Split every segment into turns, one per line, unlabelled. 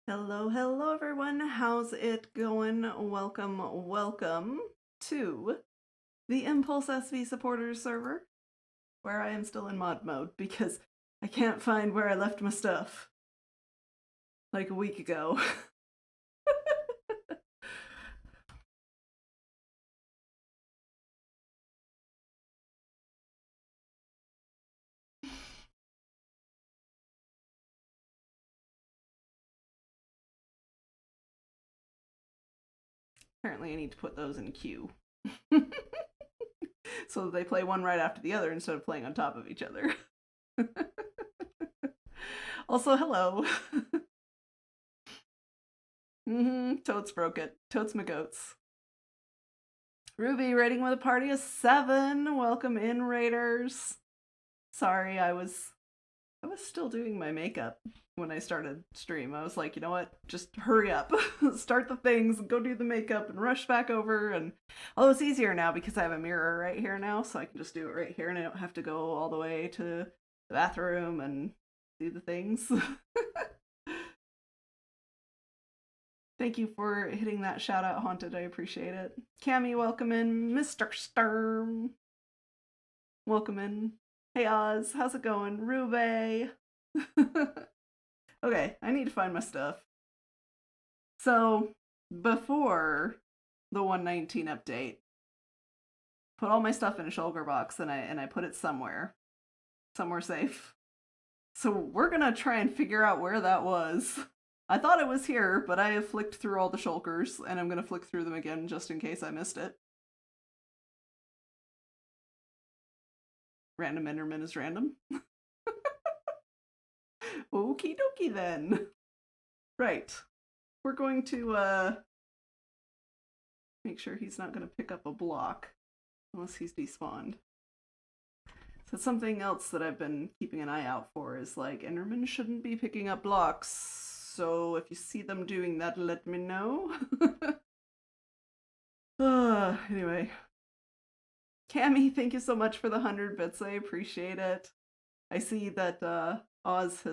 Hello, hello everyone. How's it going? Welcome to the impulseSV supporters server, where I am still in mod mode because I can't find where I left my stuff like a week ago. Apparently I need to put those in queue. So that they play one right after the other instead of playing on top of each other. Also, hello. Totes broke it. Totes my goats. Ruby raiding with a party of 7. Welcome in, raiders. Sorry, I was still doing my makeup when I started stream. I was like, you know what? Just hurry up. Start the things, go do the makeup, and rush back over. And oh, it's easier now because I have a mirror right here now, so I can just do it right here and I don't have to go all the way to the bathroom and do the things. Thank you for hitting that shout out, Haunted. I appreciate it. Cammy, welcome in. Mr. Sturm, welcome in. Hey Oz, how's it going? Rube. Okay, I need to find my stuff. So, before the 119 update, put all my stuff in a shulker box and I put it somewhere safe. So we're gonna try and figure out where that was. I thought it was here, but I have flicked through all the shulkers, and I'm gonna flick through them again just in case I missed it. Random Enderman is random. Okie dokie then. Right. We're going to make sure he's not gonna pick up a block unless he's despawned. So something else that I've been keeping an eye out for is like Endermen shouldn't be picking up blocks. So if you see them doing that, let me know. Anyway. Cammy, thank you so much for the 100 bits. I appreciate it. I see that Oz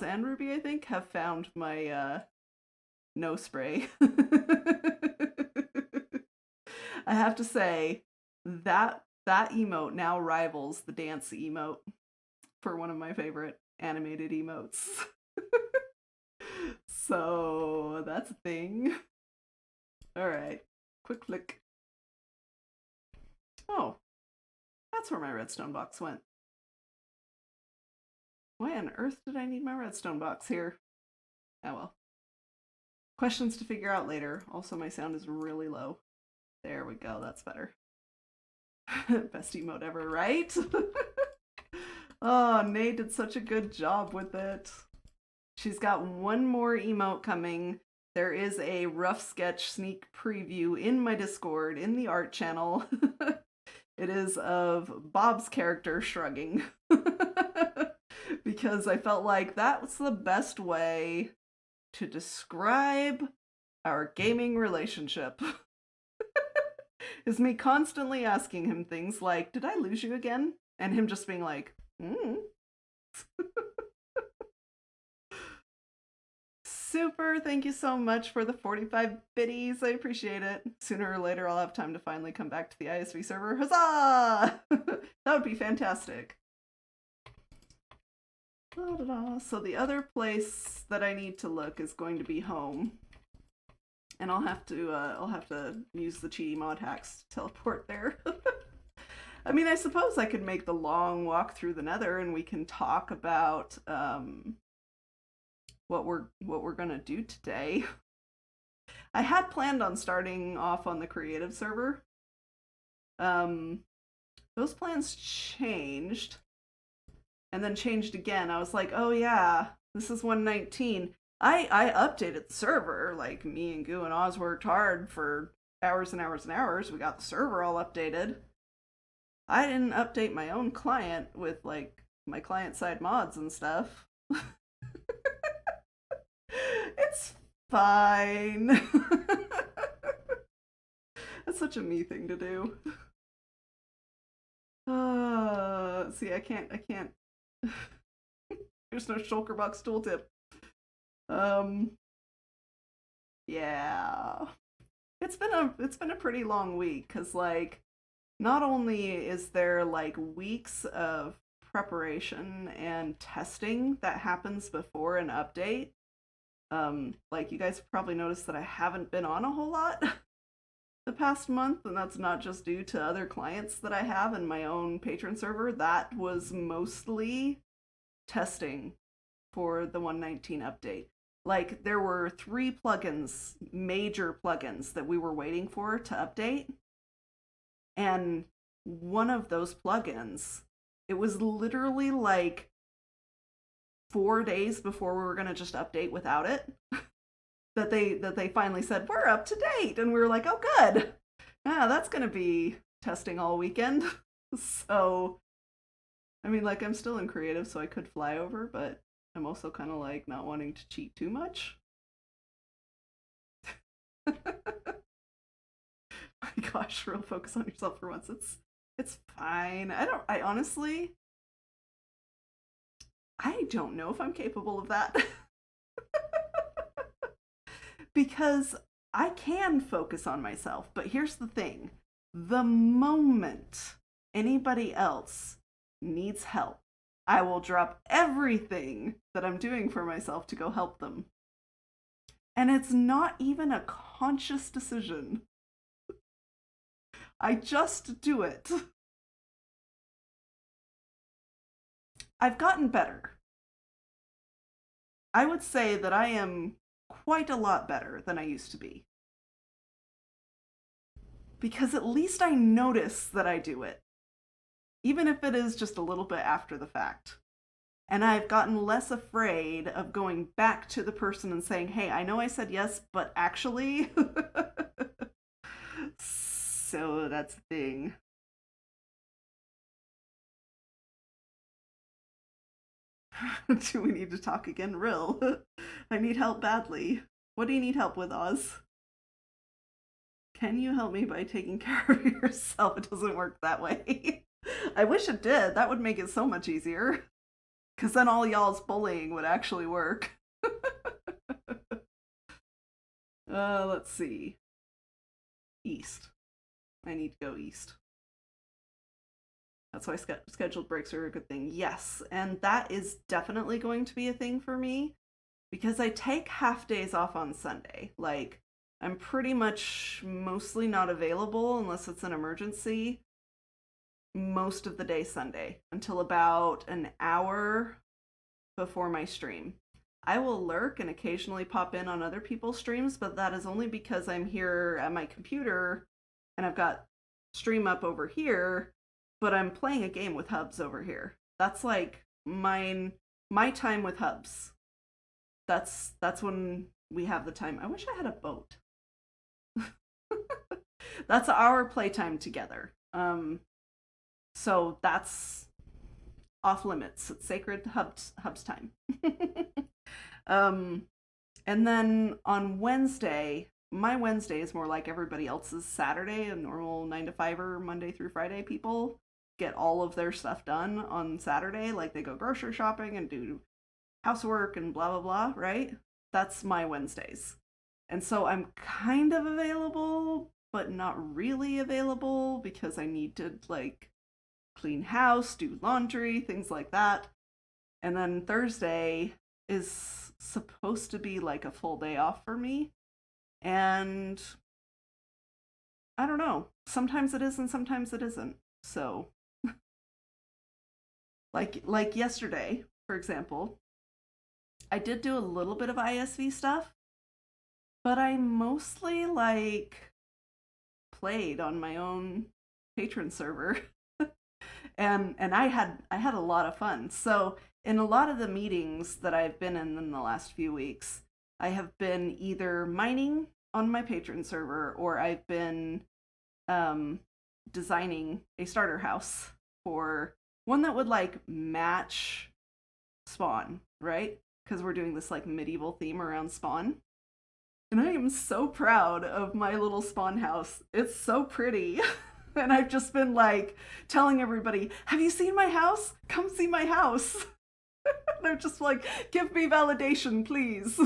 and Ruby, I think, have found my no spray. I have to say that emote now rivals the dance emote for one of my favorite animated emotes. So that's a thing. Alright, quick flick. Oh, that's where my redstone box went. Why on earth did I need my redstone box here? Oh well. Questions to figure out later. Also, my sound is really low. There we go, that's better. Best emote ever, right? Oh, Nate did such a good job with it. She's got one more emote coming. There is a rough sketch sneak preview in my Discord, in the art channel. It is of Bob's character shrugging. Because I felt like that was the best way to describe our gaming relationship. Is me constantly asking him things like, did I lose you again? And him just being like, Super, thank you so much for the 45 biddies. I appreciate it. Sooner or later, I'll have time to finally come back to the ISV server. Huzzah! That would be fantastic. So the other place that I need to look is going to be home. And I'll have to use the cheaty mod hacks to teleport there. I mean, I suppose I could make the long walk through the Nether and we can talk about what we're gonna do today. I had planned on starting off on the creative server. Those plans changed and then changed again. I was like, oh yeah, this is 119. I updated the server. Like, me and Goo and Oz worked hard for hours and hours and hours. We got the server all updated. I didn't update my own client with like my client side mods and stuff. It's fine. That's such a me thing to do. See, I can't. There's no shulker box tooltip. Um, yeah. It's been a pretty long week because like not only is there like weeks of preparation and testing that happens before an update, like you guys have probably noticed that I haven't been on a whole lot the past month, and that's not just due to other clients that I have in my own patron server. That was mostly testing for the 119 update. Like there were 3 plugins, major plugins that we were waiting for to update, and one of those plugins, it was literally like 4 days before we were going to just update without it that they finally said we're up to date, and we were like, oh good, yeah, that's going to be testing all weekend. So I mean, like, I'm still in creative, so I could fly over, but I'm also kind of like not wanting to cheat too much. My gosh, real focus on yourself for once. It's fine. I honestly I don't know if I'm capable of that. Because I can focus on myself, but here's the thing. The moment anybody else needs help, I will drop everything that I'm doing for myself to go help them. And it's not even a conscious decision. I just do it. I've gotten better. I would say that I am quite a lot better than I used to be. Because at least I notice that I do it, even if it is just a little bit after the fact. And I've gotten less afraid of going back to the person and saying, hey, I know I said yes, but actually. So that's the thing. Do we need to talk again? Real. I need help badly. What do you need help with, Oz? Can you help me by taking care of yourself? It doesn't work that way. I wish it did. That would make it so much easier. Because then all y'all's bullying would actually work. Let's see. East. I need to go east. That's why scheduled breaks are a good thing. Yes, and that is definitely going to be a thing for me because I take half days off on Sunday. Like, I'm pretty much mostly not available unless it's an emergency most of the day Sunday until about an hour before my stream. I will lurk and occasionally pop in on other people's streams, but that is only because I'm here at my computer and I've got stream up over here, but I'm playing a game with Hubs over here. That's like my time with Hubs. That's when we have the time. I wish I had a boat. That's our playtime together. So that's off limits. It's sacred Hubs time. And then on Wednesday, my Wednesday is more like everybody else's Saturday. A normal 9 to 5er Monday through Friday people get all of their stuff done on Saturday. Like they go grocery shopping and do housework and blah blah blah. Right? That's my Wednesdays. And so I'm kind of available, but not really available because I need to like clean house, do laundry, things like that. And then Thursday is supposed to be like a full day off for me. And I don't know. Sometimes it is and sometimes it isn't. So like yesterday, for example, I did do a little bit of ISV stuff, but I mostly like played on my own patron server. and I had a lot of fun. So in a lot of the meetings that I've been in the last few weeks, I have been either mining on my patron server or I've been designing a starter house for one that would like match Spawn, right? Because we're doing this like medieval theme around Spawn. And I am so proud of my little Spawn house. It's so pretty. And I've just been like telling everybody, have you seen my house? Come see my house. They're just like, give me validation, please.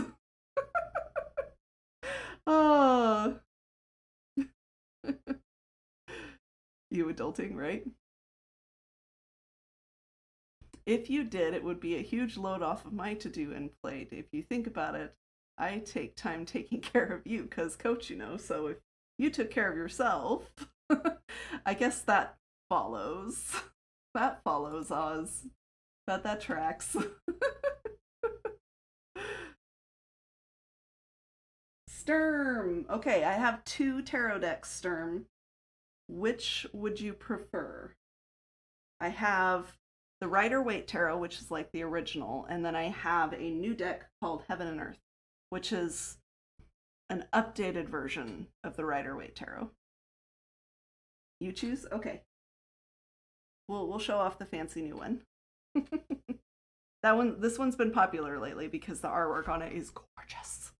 Oh, you adulting, right? If you did, it would be a huge load off of my to-do and plate. If you think about it, I take time taking care of you because coach, so if you took care of yourself, I guess that follows. That follows, Oz. That tracks. Sturm. Okay, I have 2 tarot decks, Sturm. Which would you prefer? I have the Rider-Waite Tarot, which is like the original, and then I have a new deck called Heaven and Earth, which is an updated version of the Rider-Waite Tarot. You choose? Okay. We'll show off the fancy new one. This one's been popular lately because the artwork on it is gorgeous.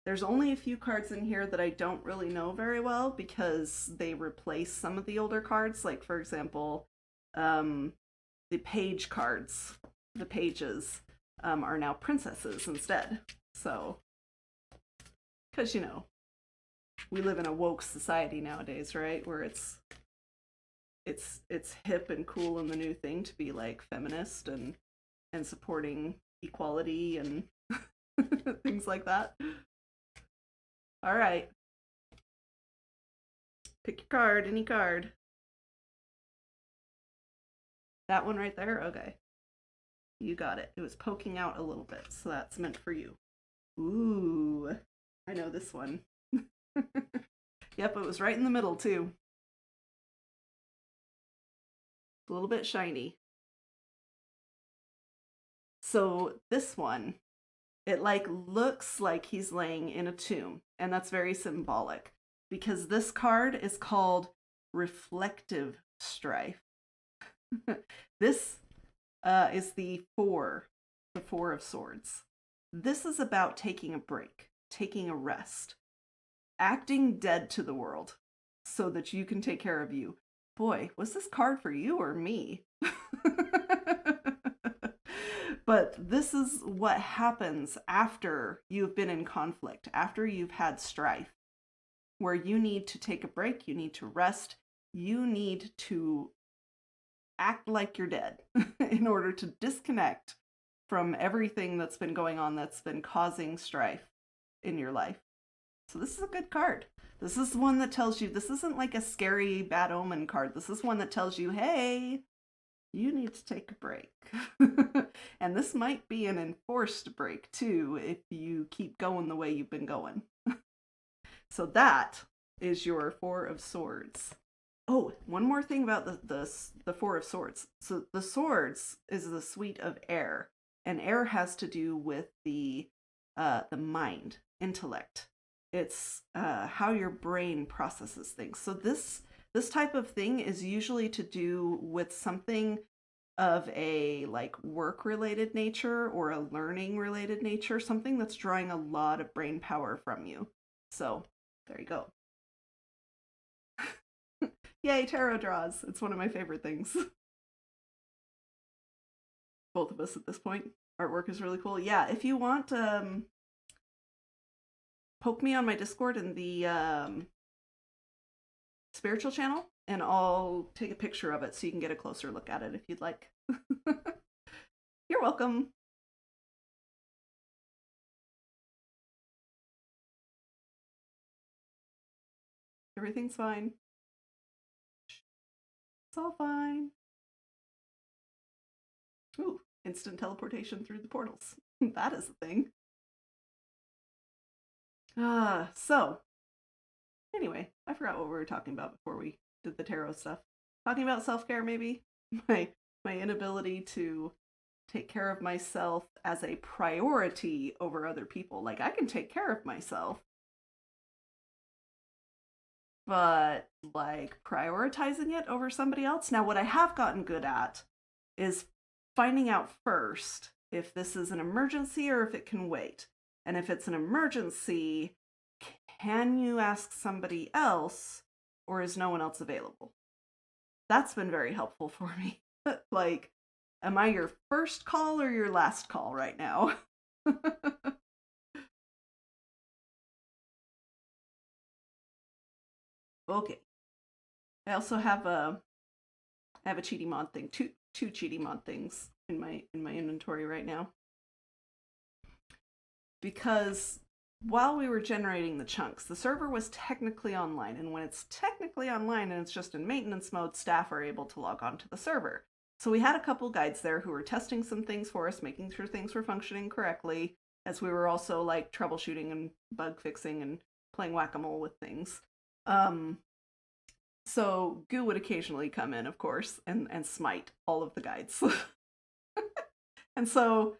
There's only a few cards in here that I don't really know very well because they replace some of the older cards. Like, for example, the page cards, the pages, are now princesses instead. So, because, we live in a woke society nowadays, right? Where it's hip and cool and the new thing to be like feminist and supporting equality and things like that. All right. Pick your card, any card. That one right there? Okay. You got it. It was poking out a little bit, so that's meant for you. Ooh, I know this one. Yep, it was right in the middle, too. A little bit shiny. So this one, it looks like he's laying in a tomb, and that's very symbolic because this card is called Reflective Strife. This is the Four of Swords. This is about taking a break, taking a rest, acting dead to the world so that you can take care of you. Boy, was this card for you or me? But this is what happens after you've been in conflict, after you've had strife, where you need to take a break, you need to rest, you need to act like you're dead in order to disconnect from everything that's been going on that's been causing strife in your life. So this is a good card. This is one that tells you, this isn't like a scary bad omen card. This is one that tells you, hey, you need to take a break. And this might be an enforced break too if you keep going the way you've been going. So that is your Four of Swords. Oh, one more thing about the Four of Swords. So the swords is the suite of air, and air has to do with the mind, intellect. It's how your brain processes things. So this type of thing is usually to do with something of a work related nature or a learning related nature, something that's drawing a lot of brain power from you. So there you go. Yay, tarot draws. It's one of my favorite things. Both of us at this point. Artwork is really cool. Yeah, if you want, poke me on my Discord in the spiritual channel, and I'll take a picture of it so you can get a closer look at it if you'd like. You're welcome. Everything's fine. It's all fine. Ooh, instant teleportation through the portals. That is a thing. So anyway, I forgot what we were talking about before we did the tarot stuff. Talking about self-care, maybe? My inability to take care of myself as a priority over other people. Like, I can take care of myself, but prioritizing it over somebody else. Now, what I have gotten good at is finding out first if this is an emergency or if it can wait. And if it's an emergency, can you ask somebody else, or is no one else available? That's been very helpful for me. Am I your first call or your last call right now? Okay. I also have a cheaty mod thing, two cheaty mod things in my inventory right now. Because while we were generating the chunks, the server was technically online, and when it's technically online and it's just in maintenance mode, staff are able to log on to the server. So we had a couple guides there who were testing some things for us, making sure things were functioning correctly, as we were also like troubleshooting and bug fixing and playing whack-a-mole with things. So Goo would occasionally come in, of course, and smite all of the guides. And so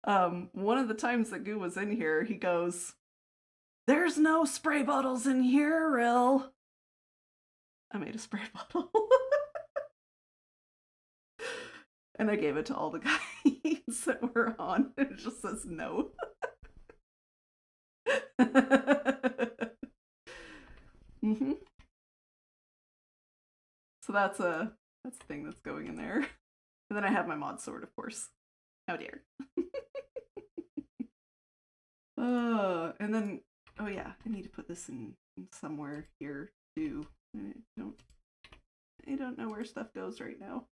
one of the times that Goo was in here, he goes, "There's no spray bottles in here, Rill." I made a spray bottle. And I gave it to all the guys that were on. It just says no. Mm-hmm. So that's a thing that's going in there. And then I have my mod sword, of course. Oh dear. And then, oh yeah, I need to put this in somewhere here too. I don't know where stuff goes right now.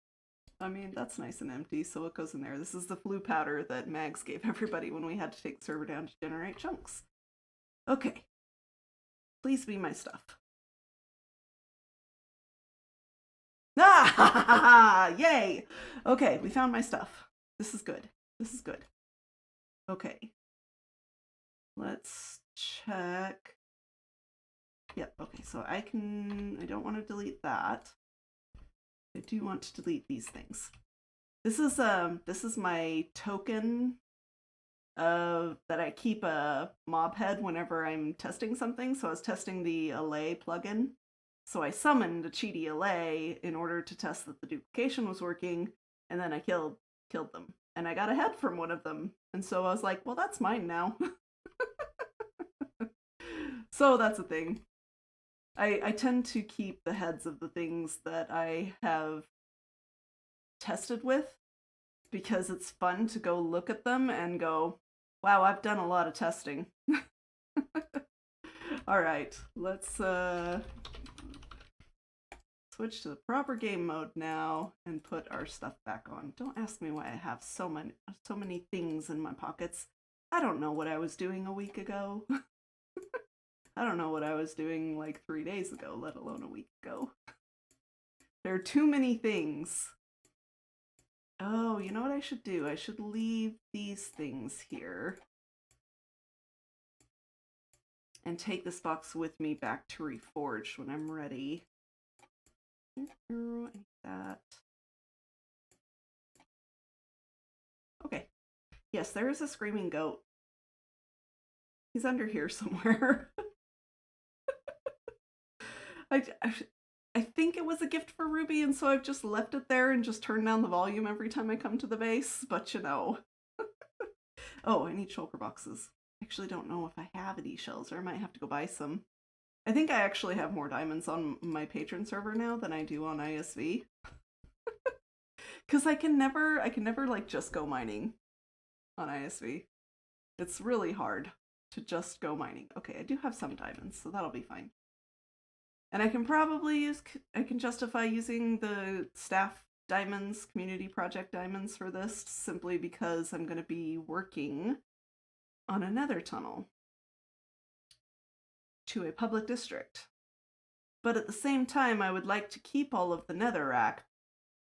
I mean, that's nice and empty, so it goes in there. This is the flu powder that Mags gave everybody when we had to take the server down to generate chunks. Okay. Please be my stuff. Ah! Yay! Okay, we found my stuff. This is good. This is good. Okay. Let's check. Yep, okay, so I don't want to delete that. I do want to delete these things. This is my token that I keep a mob head whenever I'm testing something. So I was testing the Allay plugin. So I summoned a cheaty Allay in order to test that the duplication was working, and then I killed them. And I got a head from one of them. And so I was like, well, that's mine now. So that's a thing. I tend to keep the heads of the things that I have tested with, because it's fun to go look at them and go, wow, I've done a lot of testing. All right, let's switch to the proper game mode now and put our stuff back on. Don't ask me why I have so many things in my pockets. I don't know what I was doing a week ago. I don't know what I was doing like 3 days ago, let alone a week ago. There are too many things. Oh, you know what I should do? I should leave these things here and take this box with me back to Reforged when I'm ready. Like that. Okay. Yes, there is a screaming goat. He's under here somewhere. I think it was a gift for Ruby, and so I've just left it there and just turned down the volume every time I come to the base, but you know. Oh, I need shulker boxes. I actually don't know if I have any shells, or I might have to go buy some. I think I actually have more diamonds on my patron server now than I do on ISV. Because I can never like just go mining on ISV. It's really hard to just go mining. Okay, I do have some diamonds, so that'll be fine. And I can justify using the staff diamonds, community project diamonds for this, simply because I'm going to be working on a nether tunnel to a public district. But at the same time, I would like to keep all of the netherrack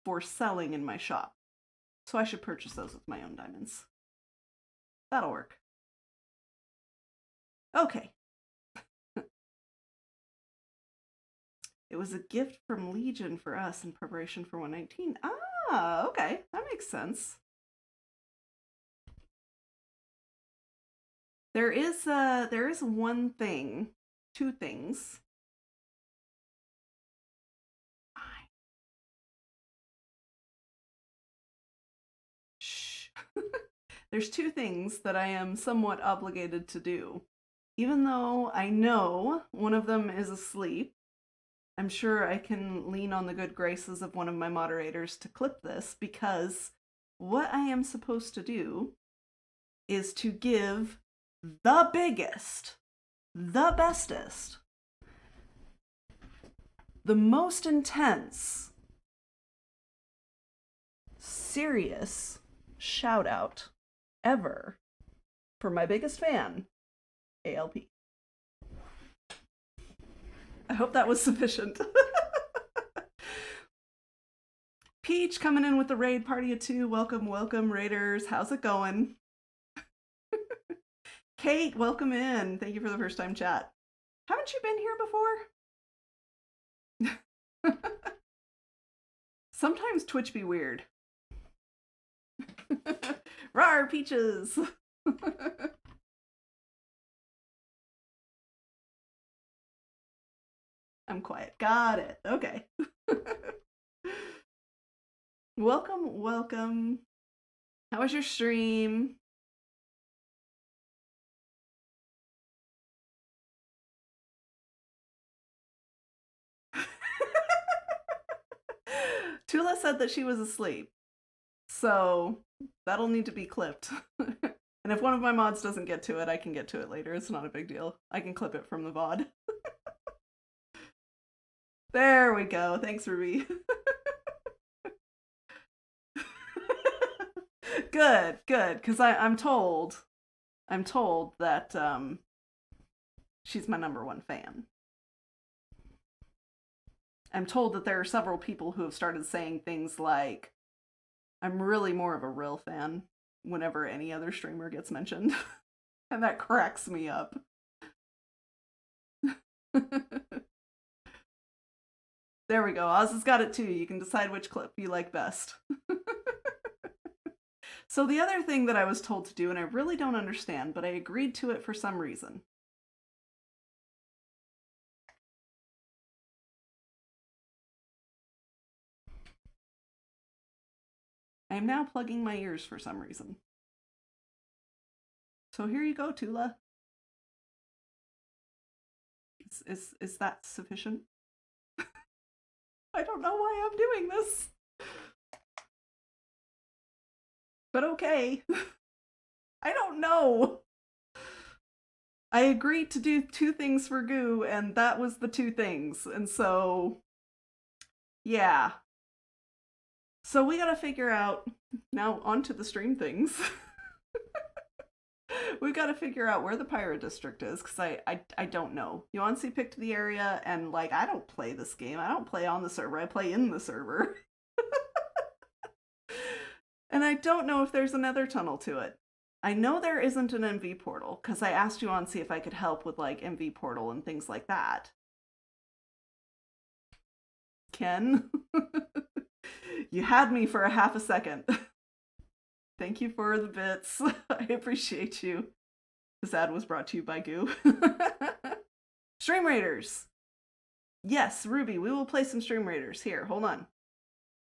for selling in my shop. So I should purchase those with my own diamonds. That'll work. Okay. It was a gift from Legion for us in preparation for 119. Ah, okay. That makes sense. There is one thing, two things. Shh. There's two things that I am somewhat obligated to do. Even though I know one of them is asleep, I'm sure I can lean on the good graces of one of my moderators to clip this, because what I am supposed to do is to give the biggest, the bestest, the most intense, serious shout out ever for my biggest fan, ALP. I hope that was sufficient. Peach coming in with the raid party of 2. Welcome, welcome, raiders. How's it going? Kate, welcome in. Thank you for the first time chat. Haven't you been here before? Sometimes Twitch be weird. Rawr, Peaches. I'm quiet. Got it. Okay. Welcome, welcome. How was your stream? Tula said that she was asleep. So that'll need to be clipped. And if one of my mods doesn't get to it, I can get to it later. It's not a big deal. I can clip it from the VOD. There we go. Thanks, Ruby. Good, good. Because I'm told that she's my #1 fan. I'm told that there are several people who have started saying things like, I'm really more of a real fan whenever any other streamer gets mentioned. And that cracks me up. There we go. Oz has got it too. You can decide which clip you like best. So the other thing that I was told to do, and I really don't understand, but I agreed to it for some reason. I am now plugging my ears for some reason. So here you go, Tula. Is that sufficient? I don't know why I'm doing this. But okay. I don't know. I agreed to do 2 things for Goo, and that was the 2 things. And so, yeah. So we gotta figure out, now onto the stream things. We've got to figure out where the pirate district is, because I don't know. Yuansi picked the area, and like, I don't play this game. I don't play on the server. I play in the server. And I don't know if there's another tunnel to it. I know there isn't an MV portal, because I asked Yuansi if I could help with like MV portal and things like that. Ken? You had me for a half a second. Thank you for the bits. I appreciate you. This ad was brought to you by Goo. Stream Raiders. Yes, Ruby, we will play some Stream Raiders. Here, hold on.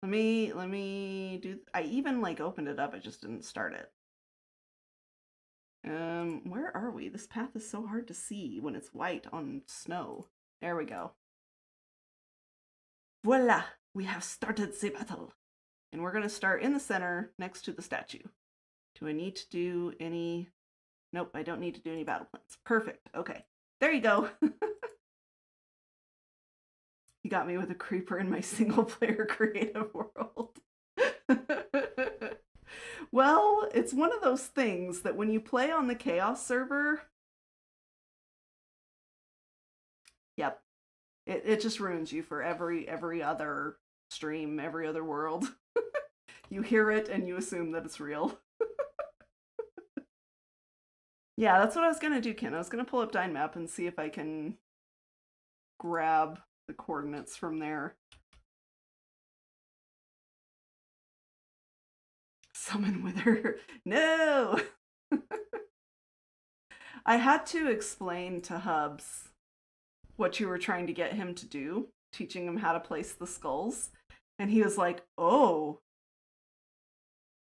Let me do. I even like opened it up. I just didn't start it. Where are we? This path is so hard to see when it's white on snow. There we go. Voila, we have started the battle. And we're going to start in the center next to the statue. Do I need to do any... Nope, I don't need to do any battle plans. Perfect. Okay. There you go. You got me with a creeper in my single-player creative world. Well, it's one of those things that when you play on the Chaos server... Yep. It just ruins you for every other stream, every other world. You hear it and you assume that it's real. Yeah, that's what I was gonna do, Ken. I was gonna pull up Dynmap and see if I can grab the coordinates from there. Summon Wither. No! I had to explain to Hubs what you were trying to get him to do, teaching him how to place the skulls. And he was like, oh.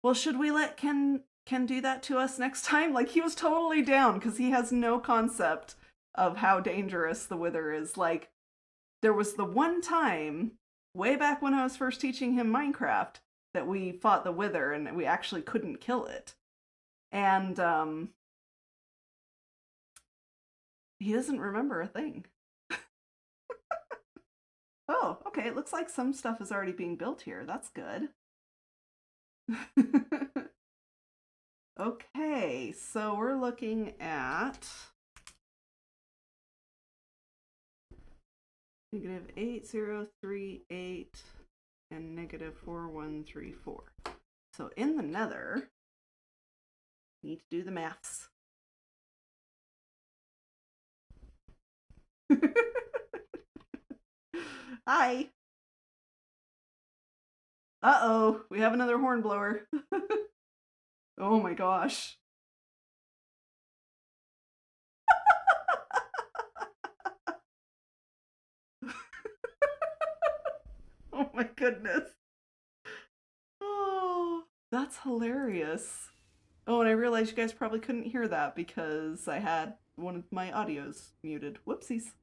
Well, should we let Ken do that to us next time? Like, he was totally down because he has no concept of how dangerous the Wither is. Like, there was the one time, way back when I was first teaching him Minecraft, that we fought the Wither and we actually couldn't kill it. And he doesn't remember a thing. Oh, okay, it looks like some stuff is already being built here. That's good. Okay, so we're looking at -8038 and -4134. So in the Nether, need to do the maths. Hi. Uh-oh, we have another hornblower. Oh my gosh. Oh my goodness. Oh, that's hilarious. Oh, and I realized you guys probably couldn't hear that because I had one of my audios muted. Whoopsies.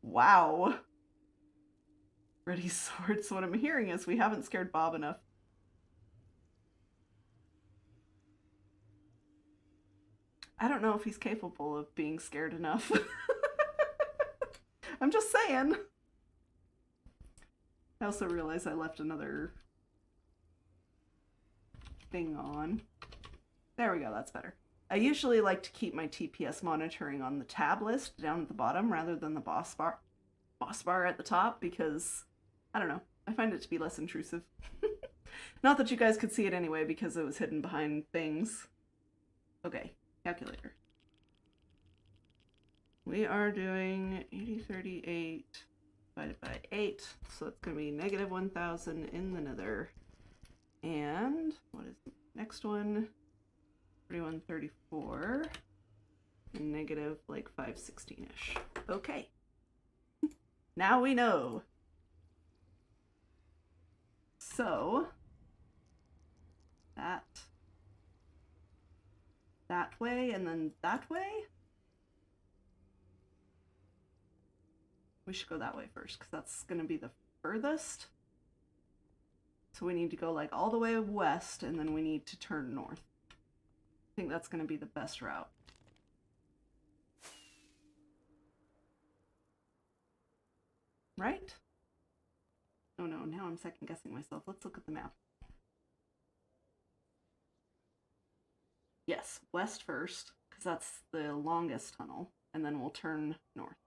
Wow. Ready sword. So what I'm hearing is we haven't scared Bob enough. I don't know if he's capable of being scared enough. I'm just saying. I also realized I left another thing on. There we go, that's better. I usually like to keep my TPS monitoring on the tab list down at the bottom rather than the boss bar at the top because, I don't know, I find it to be less intrusive. Not that you guys could see it anyway because it was hidden behind things. Okay, calculator. We are doing 8038 divided by 8, so it's going to be -1000 in the Nether. And what is the next one? 3134 and negative like 516-ish. Okay. Now we know. So that way and then that way. We should go that way first because that's going to be the furthest. So we need to go like all the way west and then we need to turn north. I think that's going to be the best route. Right? Oh no, now I'm second guessing myself. Let's look at the map. Yes, west first, because that's the longest tunnel, and then we'll turn north.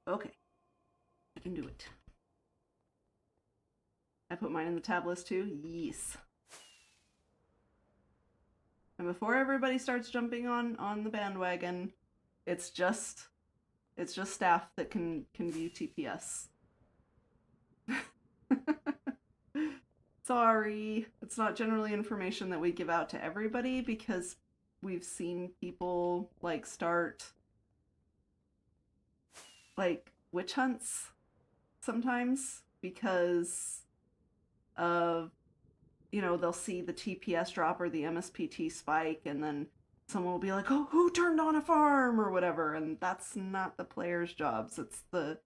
Okay, I can do it. I put mine in the tab list too? Yes. And before everybody starts jumping on the bandwagon, it's just staff that can view TPS. Sorry, it's not generally information that we give out to everybody because we've seen people like start like witch hunts sometimes because of, you know, they'll see the TPS drop or the MSPT spike and then someone will be like, oh, who turned on a farm or whatever, and that's not the player's jobs. It's the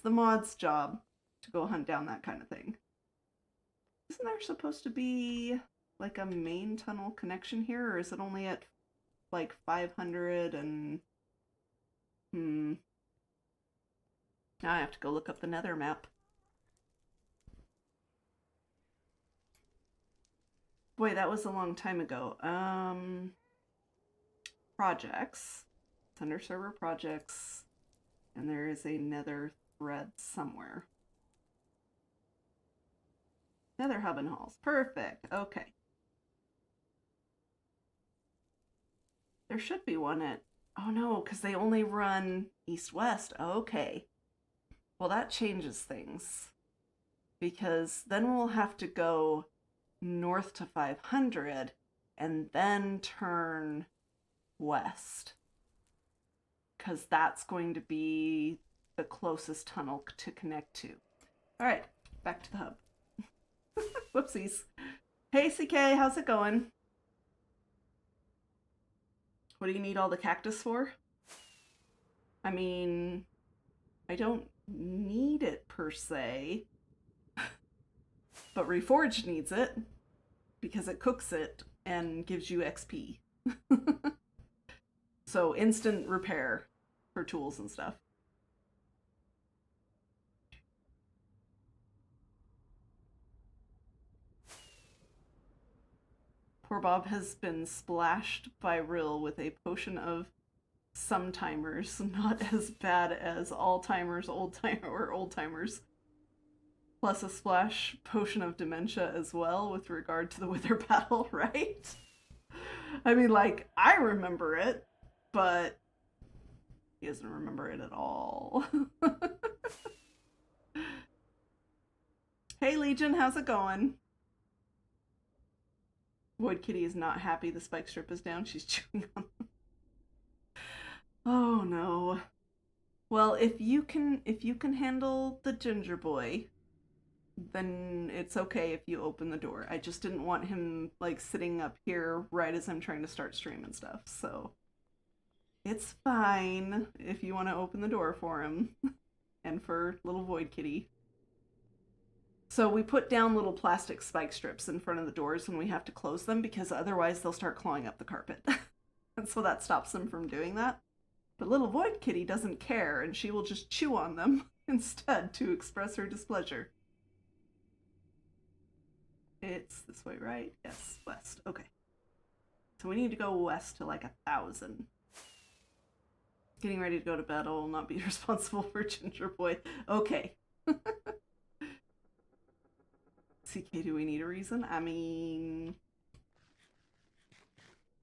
mod's job to go hunt down that kind of thing. Isn't there supposed to be like a main tunnel connection here, or is it only at like 500 and now I have to go look up the Nether map. Boy, that was a long time ago. Projects. It's under server projects, and there is a Nether thread somewhere. Nether hub and halls. Perfect. Okay. There should be one at... Oh no, because they only run east-west. Okay. Well, that changes things. Because then we'll have to go north to 500 and then turn west. Because that's going to be the closest tunnel to connect to. All right, back to the hub. Whoopsies. Hey, CK, how's it going? What do you need all the cactus for? I mean, I don't need it per se, But Reforged needs it because it cooks it and gives you XP. So instant repair for tools and stuff. Poor Bob has been splashed by Rill with a potion of some timers, not as bad as all timers, old timers. Plus a splash potion of dementia as well with regard to the Wither battle, right? I mean, like, I remember it, but he doesn't remember it at all. Hey Legion, how's it going? Void Kitty is not happy the spike strip is down. She's chewing on them. Oh no. Well, if you can handle the ginger boy, then it's okay if you open the door. I just didn't want him like sitting up here right as I'm trying to start stream and stuff. So it's fine if you want to open the door for him and for little Void Kitty. So we put down little plastic spike strips in front of the doors when we have to close them because otherwise they'll start clawing up the carpet. And so that stops them from doing that. But little Void Kitty doesn't care and she will just chew on them instead to express her displeasure. It's this way, right? Yes, west. Okay. So we need to go west to like 1,000. Getting ready to go to bed. I will not be responsible for Ginger Boy. Okay. CK, do we need a reason? I mean,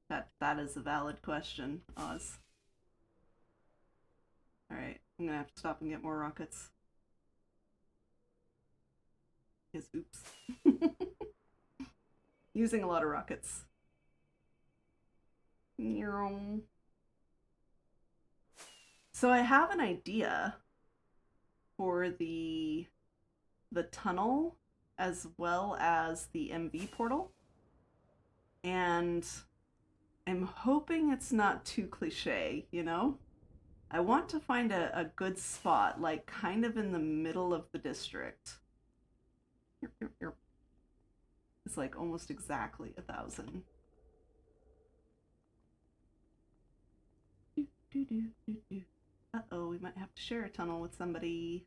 that is a valid question, Oz. Alright, I'm gonna have to stop and get more rockets. Yes, oops. Using a lot of rockets. So I have an idea for the tunnel as well as the MV portal. And I'm hoping it's not too cliche, you know? I want to find a good spot, like kind of in the middle of the district. It's like almost exactly 1,000. Uh-oh, we might have to share a tunnel with somebody.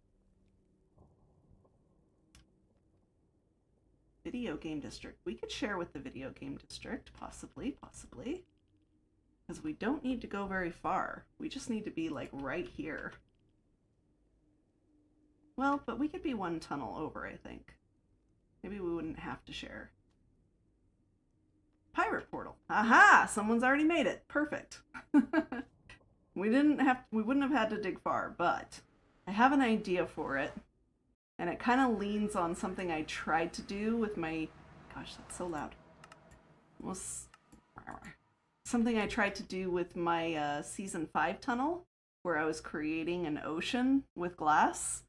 Video game district. We could share with the video game district, possibly. Because we don't need to go very far. We just need to be like right here. Well, but we could be one tunnel over, I think. Maybe we wouldn't have to share. Pirate portal. Aha! Someone's already made it. Perfect. We wouldn't have had to dig far, but I have an idea for it. And it kind of leans on something I tried to do with my... Gosh, that's so loud. Something I tried to do with my Season 5 tunnel, where I was creating an ocean with glass.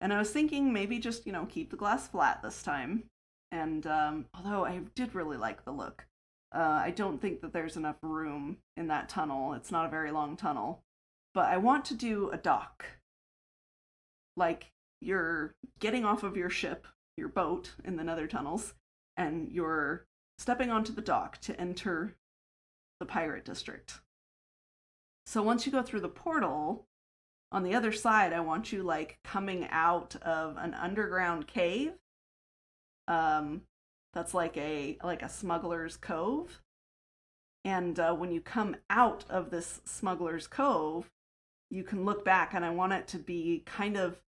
And I was thinking maybe just, you know, keep the glass flat this time. And although I did really like the look, I don't think that there's enough room in that tunnel. It's not a very long tunnel. But I want to do a dock. Like, you're getting off of your ship, your boat, in the nether tunnels, and you're stepping onto the dock to enter the pirate district. So once you go through the portal, on the other side, I want you, like, coming out of an underground cave. That's like a smuggler's cove. And when you come out of this smuggler's cove, you can look back, and I want it to be kind of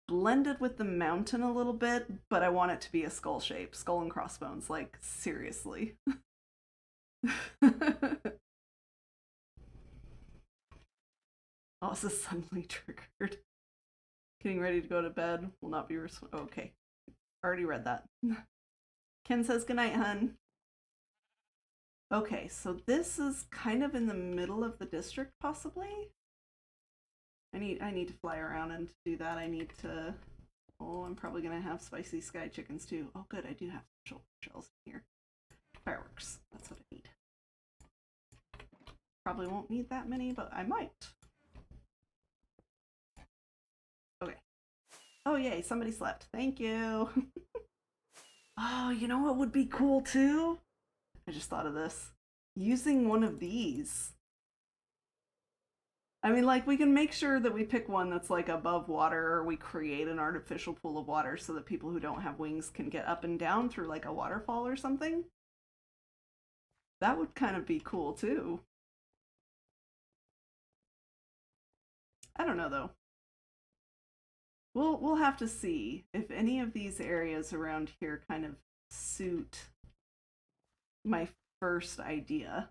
blended with the mountain a little bit, but I want it to be a skull shape. Skull and crossbones, like, seriously. Oh, this is suddenly triggered. Getting ready to go to bed will not be okay. Already read that. Ken says goodnight, hun. Okay, so this is kind of in the middle of the district, possibly? I need to fly around, and to do that I need to... Oh, I'm probably going to have spicy sky chickens too. Oh good, I do have shells in here. Fireworks, that's what I need. Probably won't need that many, but I might. Okay. Oh yay, somebody slept. Thank you. Oh, you know what would be cool too? I just thought of this. Using one of these. I mean, like, we can make sure that we pick one that's like above water, or we create an artificial pool of water so that people who don't have wings can get up and down through like a waterfall or something. That would kind of be cool too. I don't know though. We'll have to see if any of these areas around here kind of suit my first idea.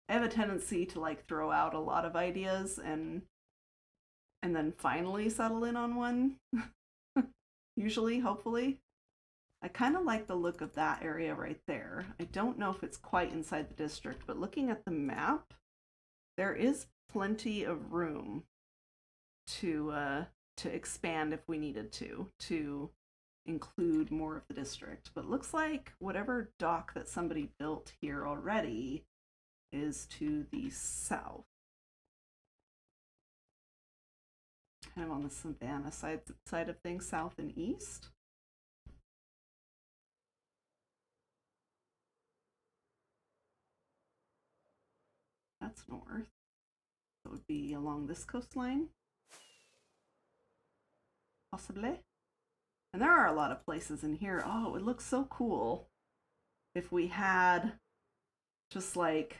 I have a tendency to like throw out a lot of ideas and then finally settle in on one. Usually, hopefully. I kind of like the look of that area right there. I don't know if it's quite inside the district, but looking at the map, there is plenty of room to expand if we needed to include more of the district. But looks like whatever dock that somebody built here already is to the south. Kind of on the Savannah side of things, south and east. That's north. That would be along this coastline. Possibly. And there are a lot of places in here. Oh, it would look so cool if we had just like,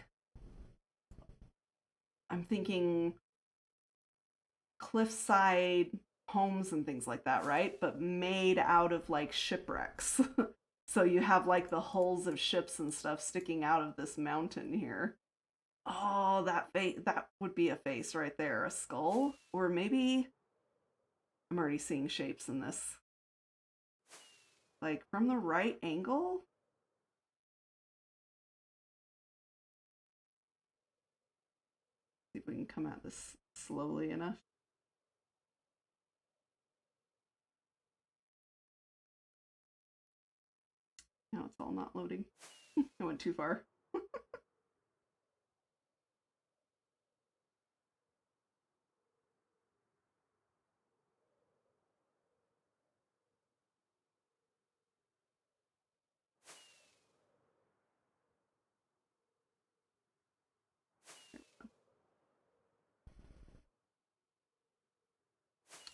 I'm thinking cliffside homes and things like that, right? But made out of like shipwrecks. So you have like the hulls of ships and stuff sticking out of this mountain here. Oh, that would be a face right there, a skull, or maybe I'm already seeing shapes in this. Like from the right angle? See if we can come at this slowly enough. Now it's all not loading. I went too far.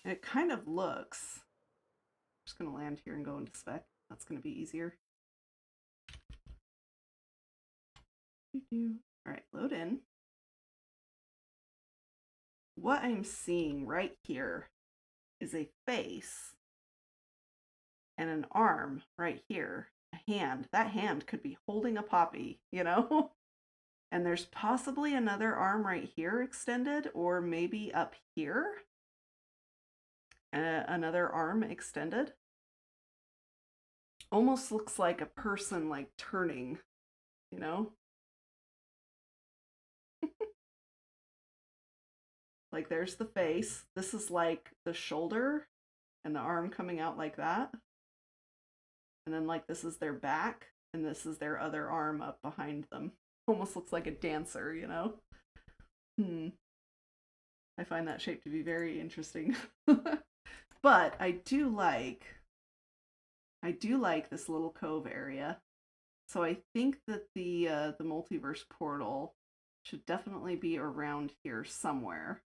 It kind of looks. I'm just going to land here and go into spec. That's going to be easier. All right, load in. What I'm seeing right here is a face and an arm right here, a hand. That hand could be holding a poppy, you know? And there's possibly another arm right here extended, or maybe up here. Another arm extended. Almost looks like a person like turning, you know? Like there's the face. This is like the shoulder and the arm coming out like that. And then like this is their back and this is their other arm up behind them. Almost looks like a dancer, you know? I find that shape to be very interesting. But I do like this little cove area. So I think that the multiverse portal should definitely be around here somewhere.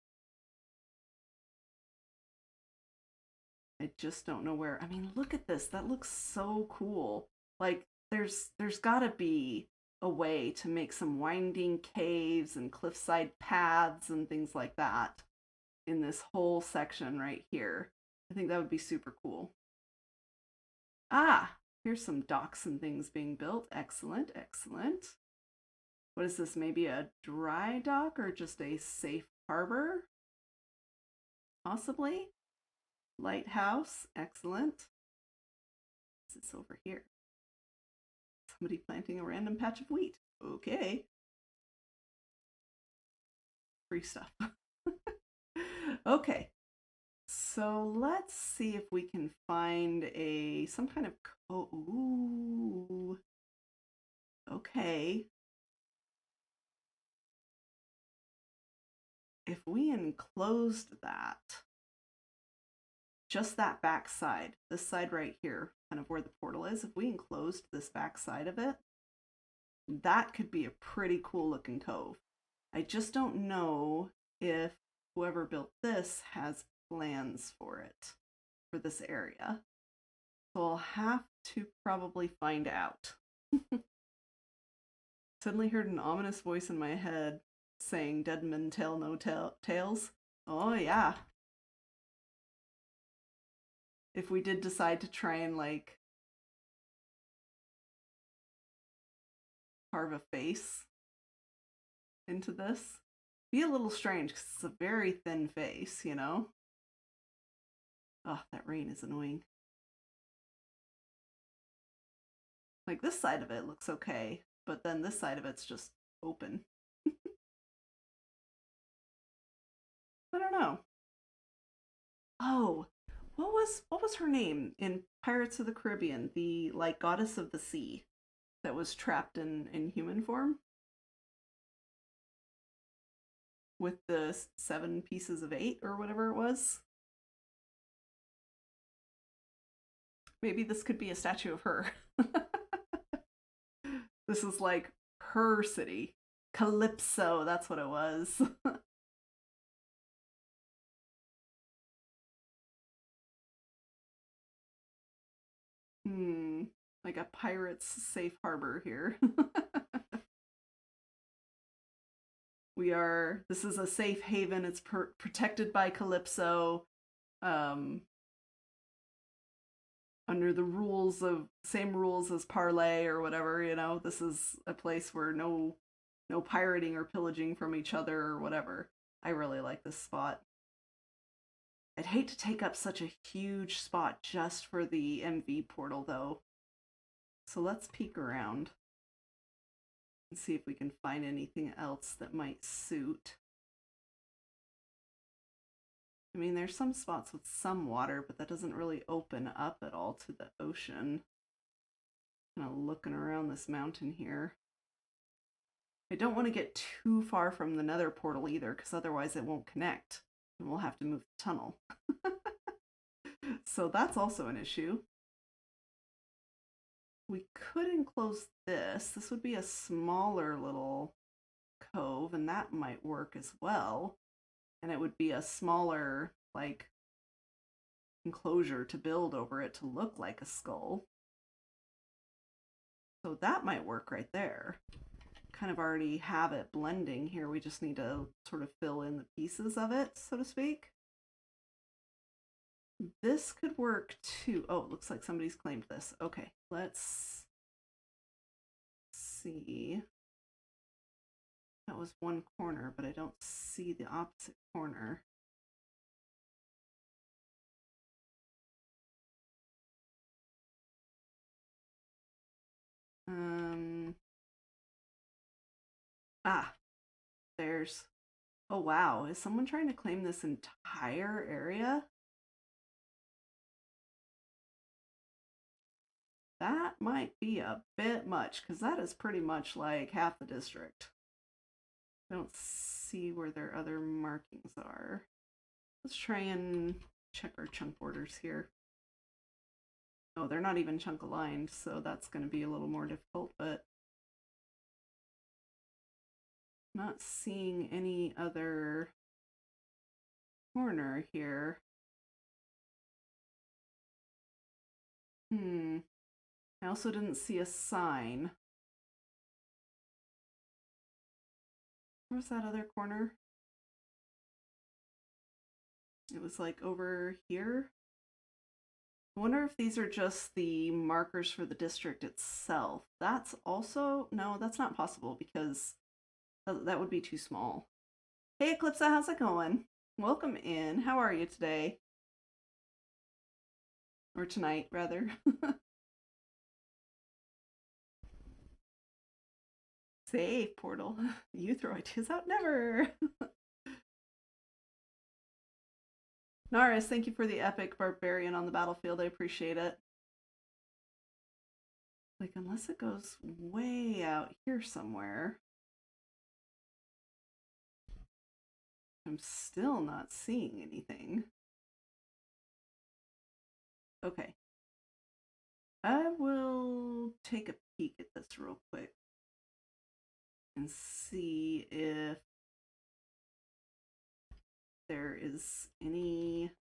I just don't know where. I mean, look at this. That looks so cool. Like there's got to be a way to make some winding caves and cliffside paths and things like that in this whole section right here. I think that would be super cool. Ah, here's some docks and things being built. Excellent, excellent. What is this? Maybe a dry dock or just a safe harbor? Possibly. Lighthouse, excellent. What's this over here? Somebody planting a random patch of wheat. Okay. Free stuff. Okay. So let's see if we can find some kind of ooh. Okay. If we enclosed that, just that back side, this side right here, kind of where the portal is, if we enclosed this back side of it, that could be a pretty cool looking cove. I just don't know if whoever built this has plans for it, for this area. So I'll have to probably find out. Suddenly heard an ominous voice in my head saying, "Dead men tell no tales." Oh yeah. If we did decide to try and like carve a face into this, be a little strange because it's a very thin face, you know? Oh, that rain is annoying. Like this side of it looks okay, but then this side of it's just open. I don't know. Oh, what was her name in Pirates of the Caribbean? The like goddess of the sea that was trapped in human form with the 7 pieces of 8 or whatever it was. Maybe this could be a statue of her. This is like her city. Calypso, that's what it was. Like a pirate's safe harbor here. This is a safe haven. It's protected by Calypso. Under the same rules as Parlay or whatever, you know, this is a place where no pirating or pillaging from each other or whatever. I really like this spot. I'd hate to take up such a huge spot just for the MV portal though. So let's peek around and see if we can find anything else that might suit. I mean, there's some spots with some water, but that doesn't really open up at all to the ocean. Kind of looking around this mountain here. I don't want to get too far from the nether portal either, because otherwise it won't connect, and we'll have to move the tunnel. So that's also an issue. We could enclose this. This would be a smaller little cove, and that might work as well. And it would be a smaller, like, enclosure to build over it to look like a skull. So that might work right there. Kind of already have it blending here. We just need to sort of fill in the pieces of it, so to speak. This could work too. Oh, it looks like somebody's claimed this. Okay, let's see. That was one corner, but I don't see the opposite corner. There's, oh wow, is someone trying to claim this entire area? That might be a bit much, because that is pretty much like half the district. I don't see where their other markings are. Let's try and check our chunk borders here. Oh, they're not even chunk aligned, so that's going to be a little more difficult, but not seeing any other corner here. I also didn't see a sign. Where's that other corner? It was like over here. I wonder if these are just the markers for the district itself. That's also, no, that's not possible because that would be too small. Hey Eclipsa, how's it going? Welcome in. How are you today? Or tonight, rather. Save portal. You throw ideas out, never. Naris, thank you for the epic barbarian on the battlefield. I appreciate it. Like, unless it goes way out here somewhere. I'm still not seeing anything. Okay. I will take a peek at this real quick and see if there is any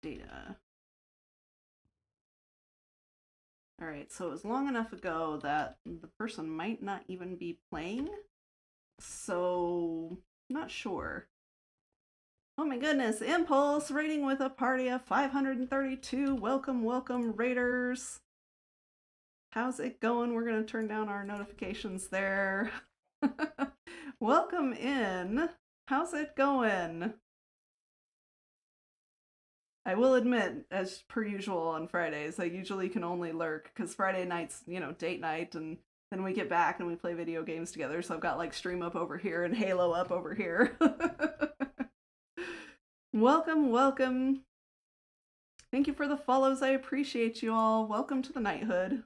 data. All right, so it was long enough ago that the person might not even be playing, so not sure. Oh my goodness, Impulse rating with a party of 532. Welcome, welcome, raiders. How's it going? We're going to turn down our notifications there. Welcome in. How's it going? I will admit, as per usual on Fridays, I usually can only lurk because Friday night's, date night, and then we get back and we play video games together. So I've got like stream up over here and Halo up over here. Welcome, welcome. Thank you for the follows. I appreciate you all. Welcome to the Knighthood.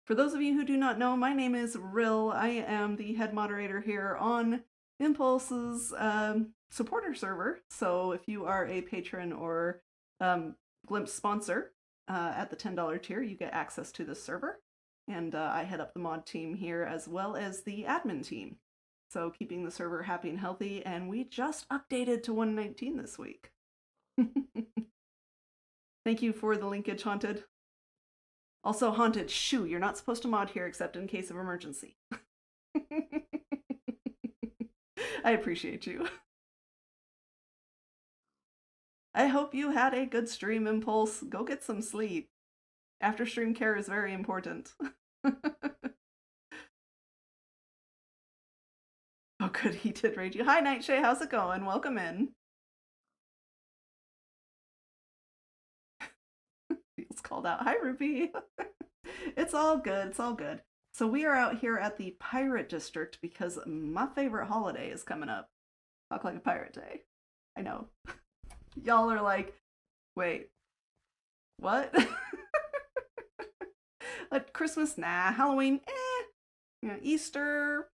For those of you who do not know, my name is Rill. I am the head moderator here on Impulse's supporter server. So if you are a patron or Glimpse sponsor at the $10 tier, you get access to this server. And I head up the mod team here as well as the admin team. So keeping the server happy and healthy. And we just updated to 119 this week. Thank you for the linkage, Haunted. Also, Haunted, shoo, you're not supposed to mod here except in case of emergency. I appreciate you. I hope you had a good stream, Impulse. Go get some sleep. After stream care is very important. Oh, good, he did rage you. Hi, Nightshay, how's it going? Welcome in. Feels called out. Hi, Ruby. It's all good. It's all good. So we are out here at the Pirate District because my favorite holiday is coming up. Talk like a pirate day. I know. Y'all are like, wait, what? Like Christmas, nah. Halloween, Easter.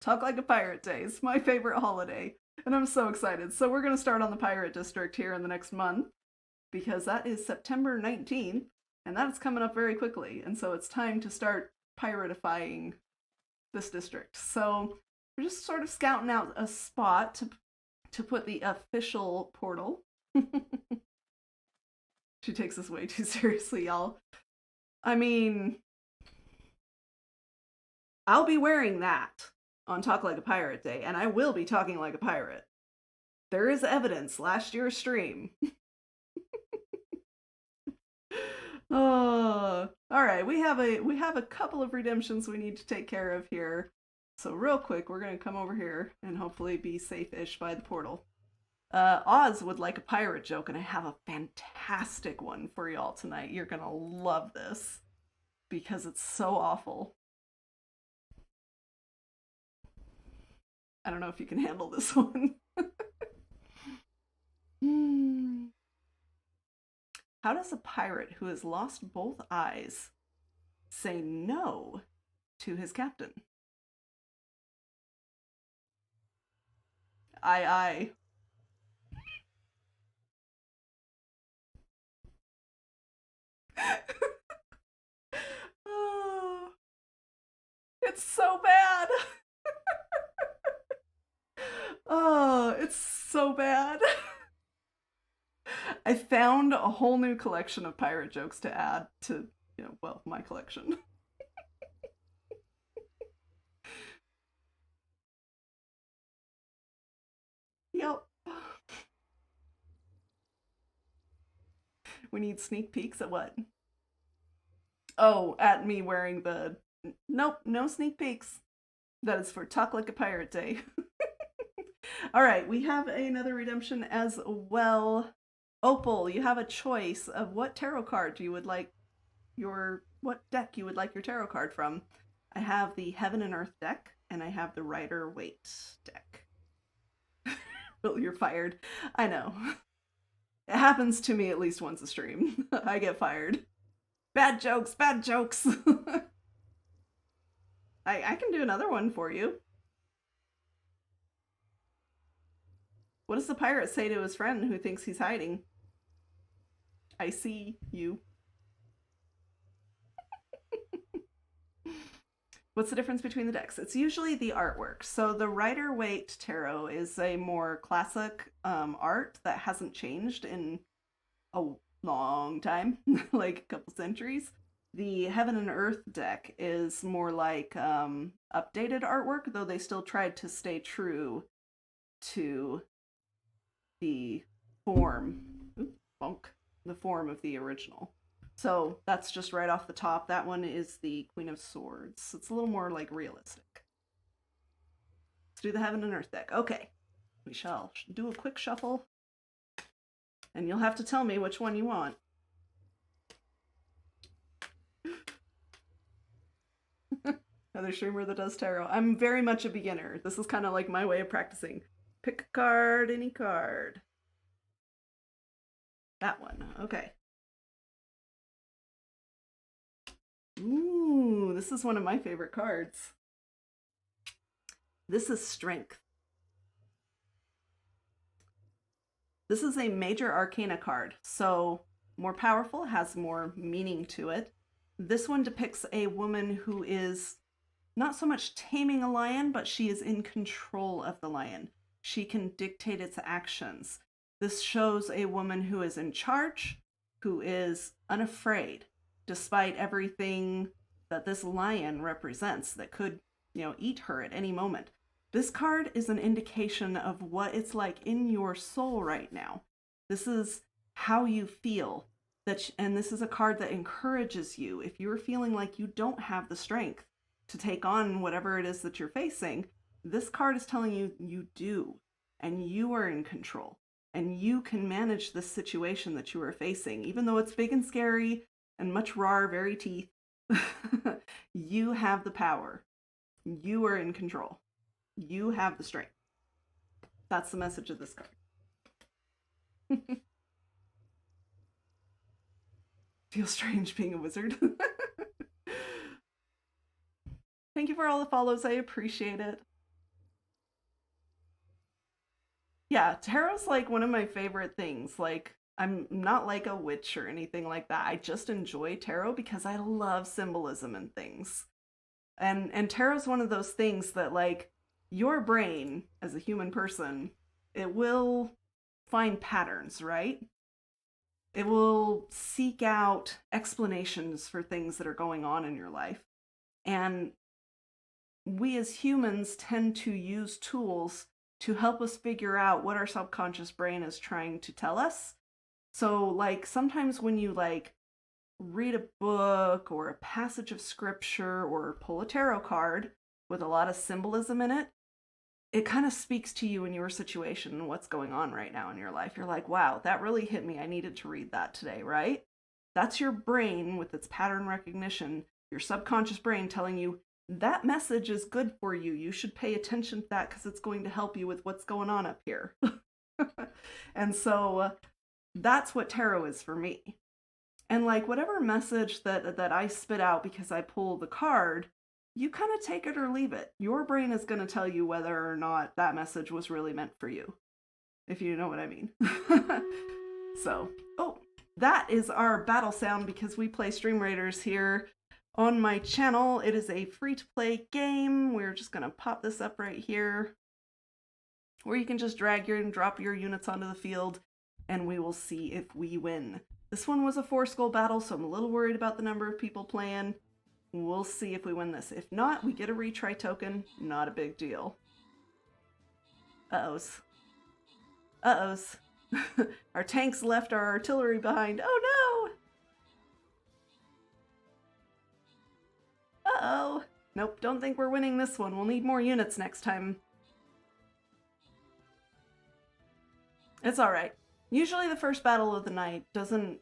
Talk like a pirate day. It's my favorite holiday. And I'm so excited. So we're going to start on the Pirate District here in the next month because that is September 19th and that is coming up very quickly. And so it's time to start piratifying this district. So we're just sort of scouting out a spot to put the official portal. She takes this way too seriously, y'all. I mean, I'll be wearing that on Talk Like a Pirate Day, and I will be talking like a pirate. There is evidence. Last year's stream. Oh, all right. We have a couple of redemptions we need to take care of here. So real quick, we're gonna come over here and hopefully be safe-ish by the portal. Oz would like a pirate joke, and I have a fantastic one for y'all tonight. You're gonna love this because it's so awful. I don't know if you can handle this one. How does a pirate who has lost both eyes say no to his captain? Aye, aye. Oh, it's so bad. Oh, it's so bad. I found a whole new collection of pirate jokes to add to, well, my collection. Yep. We need sneak peeks at what? Oh, at me wearing the... Nope, no sneak peeks. That is for Talk Like a Pirate Day. All right, we have another redemption as well. Opal, you have a choice of what tarot card you would like what deck you would like your tarot card from. I have the Heaven and Earth deck, and I have the Rider Waite deck. Well, you're fired. I know. It happens to me at least once a stream. I get fired. Bad jokes, bad jokes. I can do another one for you. What does the pirate say to his friend who thinks he's hiding? I see you. What's the difference between the decks? It's usually the artwork. So the Rider-Waite Tarot is a more classic art that hasn't changed in a long time, like a couple centuries. The Heaven and Earth deck is more like updated artwork, though they still tried to stay true to the form. Oops, bonk. The form of the original. So that's just right off the top. That one is the Queen of Swords. It's a little more like realistic. Let's do the Heaven and Earth deck. Okay, we shall do a quick shuffle, and you'll have to tell me which one you want. Another streamer that does tarot. I'm very much a beginner. This is kind of like my way of practicing. Pick a card, any card. That one. Okay. Ooh, this is one of my favorite cards. This is Strength. This is a major arcana card, so more powerful, has more meaning to it. This one depicts a woman who is not so much taming a lion, but she is in control of the lion. She can dictate its actions. This shows a woman who is in charge, who is unafraid, despite everything that this lion represents that could, eat her at any moment. This card is an indication of what it's like in your soul right now. This is how you feel. And this is a card that encourages you. If you're feeling like you don't have the strength to take on whatever it is that you're facing, this card is telling you you do, and you are in control, and you can manage this situation that you are facing, even though it's big and scary and much raw, very teeth. You have the power. You are in control. You have the strength. That's the message of this card. Feels strange being a wizard. Thank you for all the follows. I appreciate it. Yeah, tarot's like one of my favorite things. Like, I'm not like a witch or anything like that. I just enjoy tarot because I love symbolism and things. And tarot's one of those things that, like, your brain as a human person, it will find patterns, right? It will seek out explanations for things that are going on in your life. And we as humans tend to use tools to help us figure out what our subconscious brain is trying to tell us. So, like, sometimes when you, like, read a book or a passage of scripture or pull a tarot card with a lot of symbolism in it, it kind of speaks to you in your situation and what's going on right now in your life. You're like, wow, that really hit me. I needed to read that today, right? That's your brain with its pattern recognition, your subconscious brain telling you that message is good for you. You should pay attention to that because it's going to help you with what's going on up here. And so that's what tarot is for me. And like whatever message that I spit out because I pull the card, you kind of take it or leave it. Your brain is going to tell you whether or not that message was really meant for you, if you know what I mean. So, oh, that is our battle sound because we play Stream Raiders here on my channel. It is a free-to-play game. We're just going to pop this up right here, where you can just drag and drop your units onto the field, and we will see if we win. This one was a 4-skull battle, so I'm a little worried about the number of people playing. We'll see if we win this. If not, we get a retry token. Not a big deal. Uh-ohs. Uh-ohs. Our tanks left our artillery behind. Oh no! Uh-oh. Nope, don't think we're winning this one. We'll need more units next time. It's alright. Usually the first battle of the night doesn't,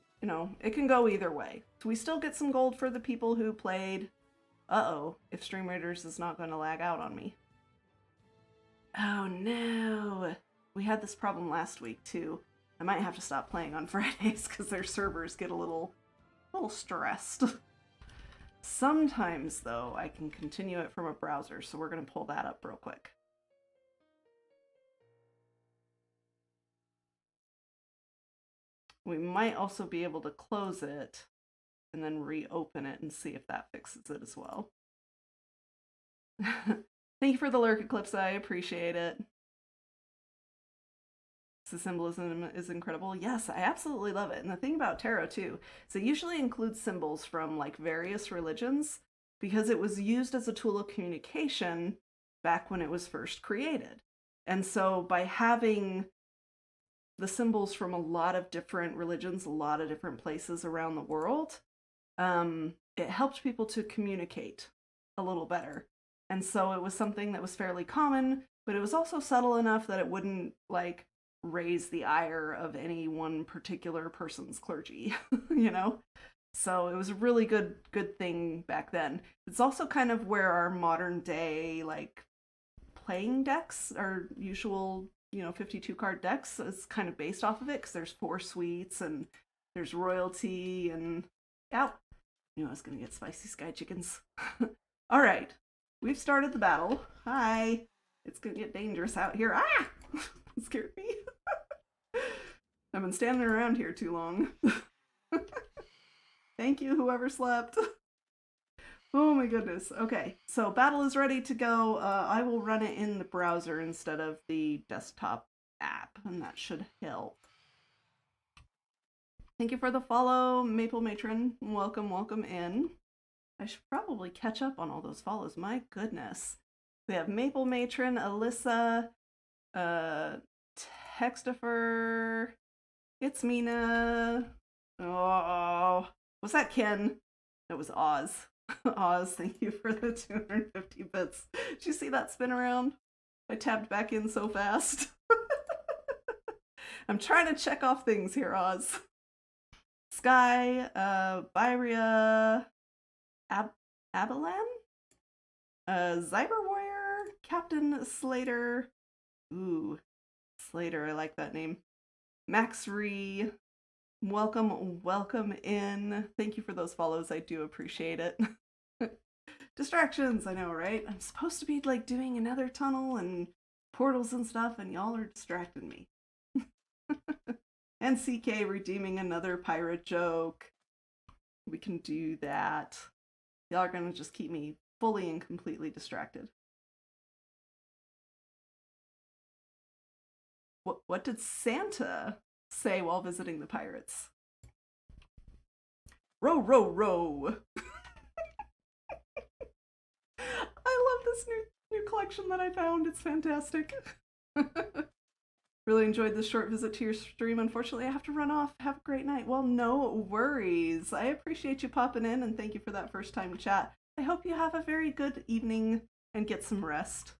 it can go either way. So we still get some gold for the people who played. Uh-oh, if Stream Raiders is not going to lag out on me. Oh no! We had this problem last week too. I might have to stop playing on Fridays because their servers get a little stressed. Sometimes, though, I can continue it from a browser, so we're going to pull that up real quick. We might also be able to close it and then reopen it and see if that fixes it as well. Thank you for the lurk, Eclipse. I appreciate it. The symbolism is incredible. Yes, I absolutely love it. And the thing about tarot too is it usually includes symbols from like various religions because it was used as a tool of communication back when it was first created. And so by having the symbols from a lot of different religions, a lot of different places around the world, it helped people to communicate a little better. And so it was something that was fairly common, but it was also subtle enough that it wouldn't like raise the ire of any one particular person's clergy, you know? So it was a really good thing back then. It's also kind of where our modern day like playing decks, our usual, 52 card decks, is kind of based off of it because there's 4 suites and there's royalty and I knew I was gonna get spicy sky chickens. All right, we've started the battle. Hi, it's gonna get dangerous out here. Ah, it scared me. I've been standing around here too long. Thank you, whoever slept. Oh my goodness. Okay, so battle is ready to go. I will run it in the browser instead of the desktop app, and that should help. Thank you for the follow, Maple Matron. Welcome, welcome in. I should probably catch up on all those follows. My goodness. We have Maple Matron, Alyssa, Textifer, it's Mina. Oh, was that Ken? That was Oz. Oz, thank you for the 250 bits. Did you see that spin around? I tabbed back in so fast. I'm trying to check off things here, Oz. Sky, Byria, Abelan, Zyber Warrior, Captain Slater. Ooh, Slater, I like that name. Max Ree, welcome in. Thank you for those follows. I do appreciate it. Distractions, I know, right? I'm supposed to be like doing another tunnel and portals and stuff, and y'all are distracting me. And CK redeeming another pirate joke. We can do that. Y'all are gonna just keep me fully and completely distracted. What did Santa say while visiting the pirates? Row, row, row. I love this new collection that I found. It's fantastic. Really enjoyed this short visit to your stream. Unfortunately, I have to run off. Have a great night. Well, no worries. I appreciate you popping in, and thank you for that first time chat. I hope you have a very good evening and get some rest.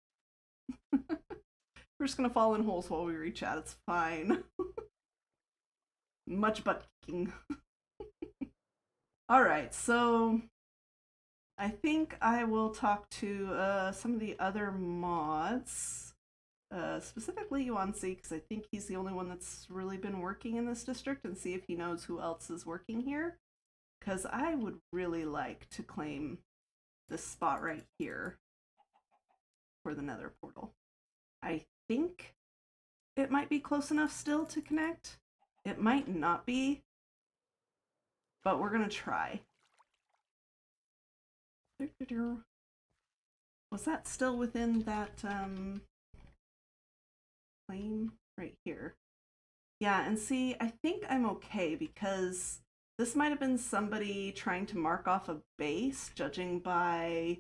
We're just gonna fall in holes while we read chat. It's fine. Much butt kicking. Alright, so I think I will talk to some of the other mods. Specifically Yuanzi, because I think he's the only one that's really been working in this district, and see if he knows who else is working here. Because I would really like to claim this spot right here for the Nether portal. I think it might be close enough still to connect. It might not be, but we're gonna try. Was that still within that claim right here? Yeah, and see, I think I'm okay because this might have been somebody trying to mark off a base, judging by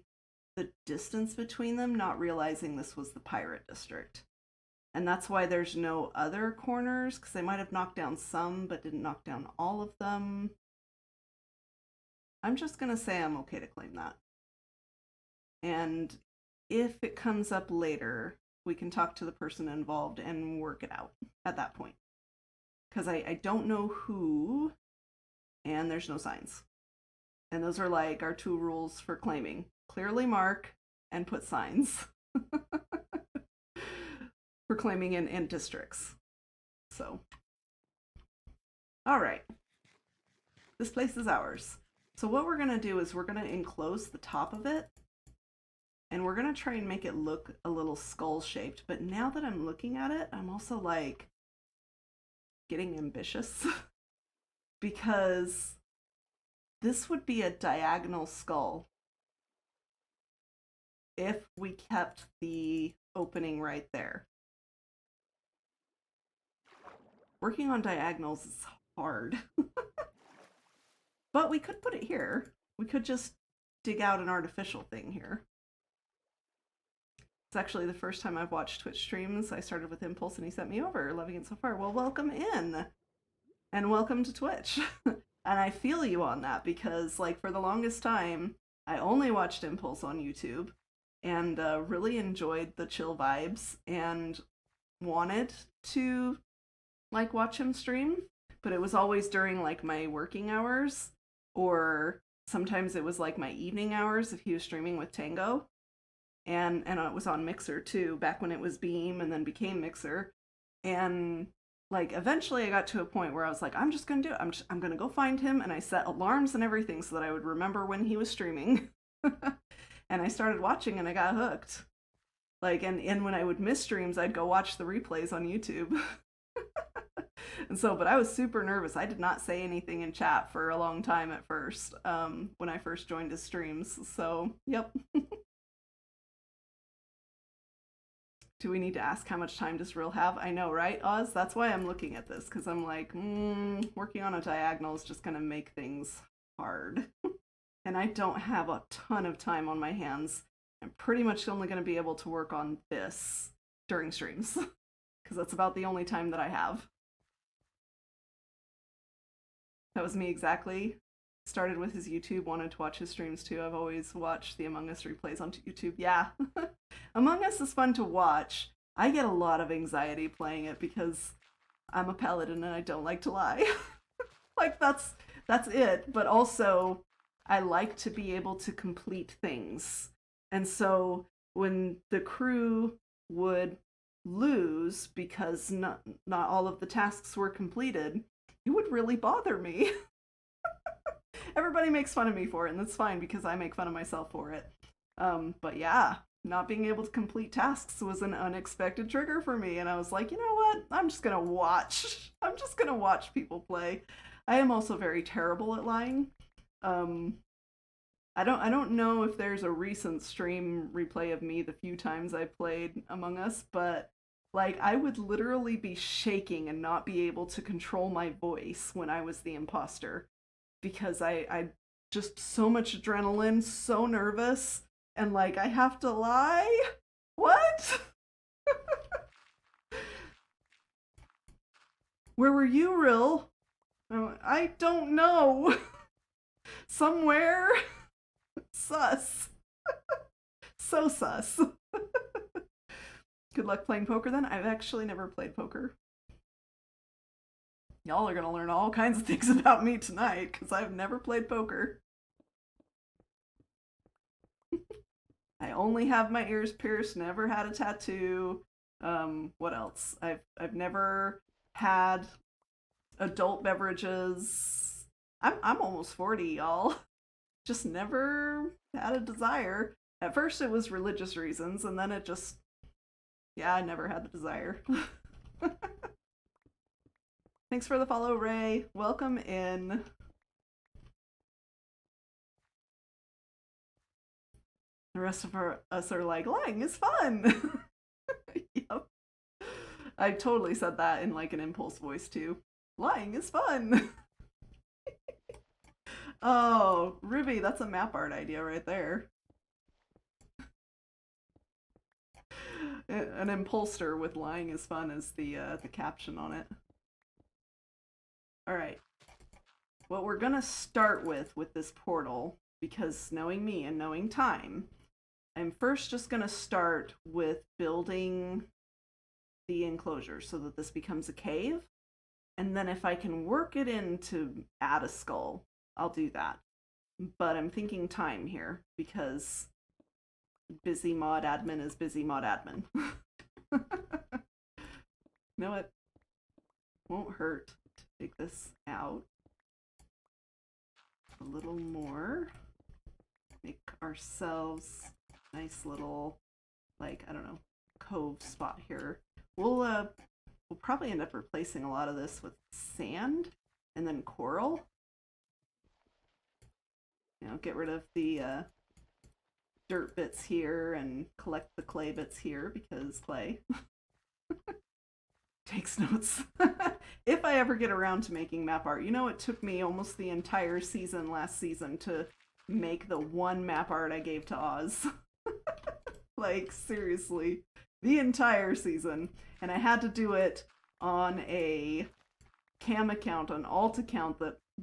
the distance between them, not realizing this was the pirate district. And that's why there's no other corners, because they might have knocked down some, but didn't knock down all of them. I'm just gonna say I'm okay to claim that. And if it comes up later, we can talk to the person involved and work it out at that point. Because I don't know who, and there's no signs. And those are like our 2 rules for claiming. Clearly mark and put signs. For claiming in districts. So, all right. This place is ours. So what we're gonna do is we're gonna enclose the top of it, and we're gonna try and make it look a little skull shaped. But now that I'm looking at it, I'm also like getting ambitious. because this would be a diagonal skull if we kept the opening right there. Working on diagonals is hard. But we could put it here. We could just dig out an artificial thing here. It's actually the first time I've watched Twitch streams. I started with Impulse and he sent me over. Loving it so far. Well, welcome in. And welcome to Twitch. And I feel you on that because, like, for the longest time, I only watched Impulse on YouTube and really enjoyed the chill vibes and wanted to, like, watch him stream. But it was always during, like, my working hours, or sometimes it was, like, my evening hours if he was streaming with Tango. And it was on Mixer too, back when it was Beam and then became Mixer. And like eventually I got to a point where I was like, I'm just gonna do it. I'm gonna go find him, and I set alarms and everything so that I would remember when he was streaming. And I started watching and I got hooked. Like, and when I would miss streams, I'd go watch the replays on YouTube. And so, but I was super nervous. I did not say anything in chat for a long time at first, when I first joined his streams. So, yep. Do we need to ask how much time does Real have? I know, right, Oz? That's why I'm looking at this, because I'm like, working on a diagonal is just going to make things hard. And I don't have a ton of time on my hands. I'm pretty much only going to be able to work on this during streams, because that's about the only time that I have. That was me exactly. Started with his YouTube, wanted to watch his streams too. I've always watched the Among Us replays on YouTube. Yeah. Among Us is fun to watch. I get a lot of anxiety playing it because I'm a paladin and I don't like to lie. Like, that's it. But also, I like to be able to complete things. And so when the crew would lose because not all of the tasks were completed, it would really bother me. Everybody makes fun of me for it, and that's fine because I make fun of myself for it. But yeah, not being able to complete tasks was an unexpected trigger for me, and I was like, you know what? I'm just gonna watch. I'm just gonna watch people play. I am also very terrible at lying. I don't know if there's a recent stream replay of me the few times I played Among Us, but like I would literally be shaking and not be able to control my voice when I was the imposter. Because I just so much adrenaline, so nervous, and like I have to lie? What? Where were you, Rill? I don't know. Somewhere. Sus. So sus. Good luck playing poker then. I've actually never played poker. Y'all are gonna learn all kinds of things about me tonight, because I've never played poker. I only have my ears pierced, never had a tattoo. What else? I've never had adult beverages. I'm almost 40, y'all. Just never had a desire. At first it was religious reasons, and then it just, yeah, I never had the desire. Thanks for the follow, Ray. Welcome in. The rest of us are like, lying is fun. Yep. I totally said that in like an impulse voice too. Lying is fun. Oh, Ruby, that's a map art idea right there. An impulster with lying is fun is the caption on it. All right. What we're gonna start with this portal, because knowing me and knowing time, I'm first just gonna start with building the enclosure so that this becomes a cave. And then if I can work it in to add a skull, I'll do that. But I'm thinking time here because busy mod admin is busy mod admin. You know what? Won't hurt to take this out a little more. Make ourselves a nice little, like, I don't know, cove spot here. We'll probably end up replacing a lot of this with sand and then coral. You know, get rid of the dirt bits here and collect the clay bits here because clay. Takes notes. If I ever get around to making map art, you know, it took me almost the entire season last season to make the one map art I gave to Oz. Like, seriously, the entire season. And I had to do it on a cam account, an alt account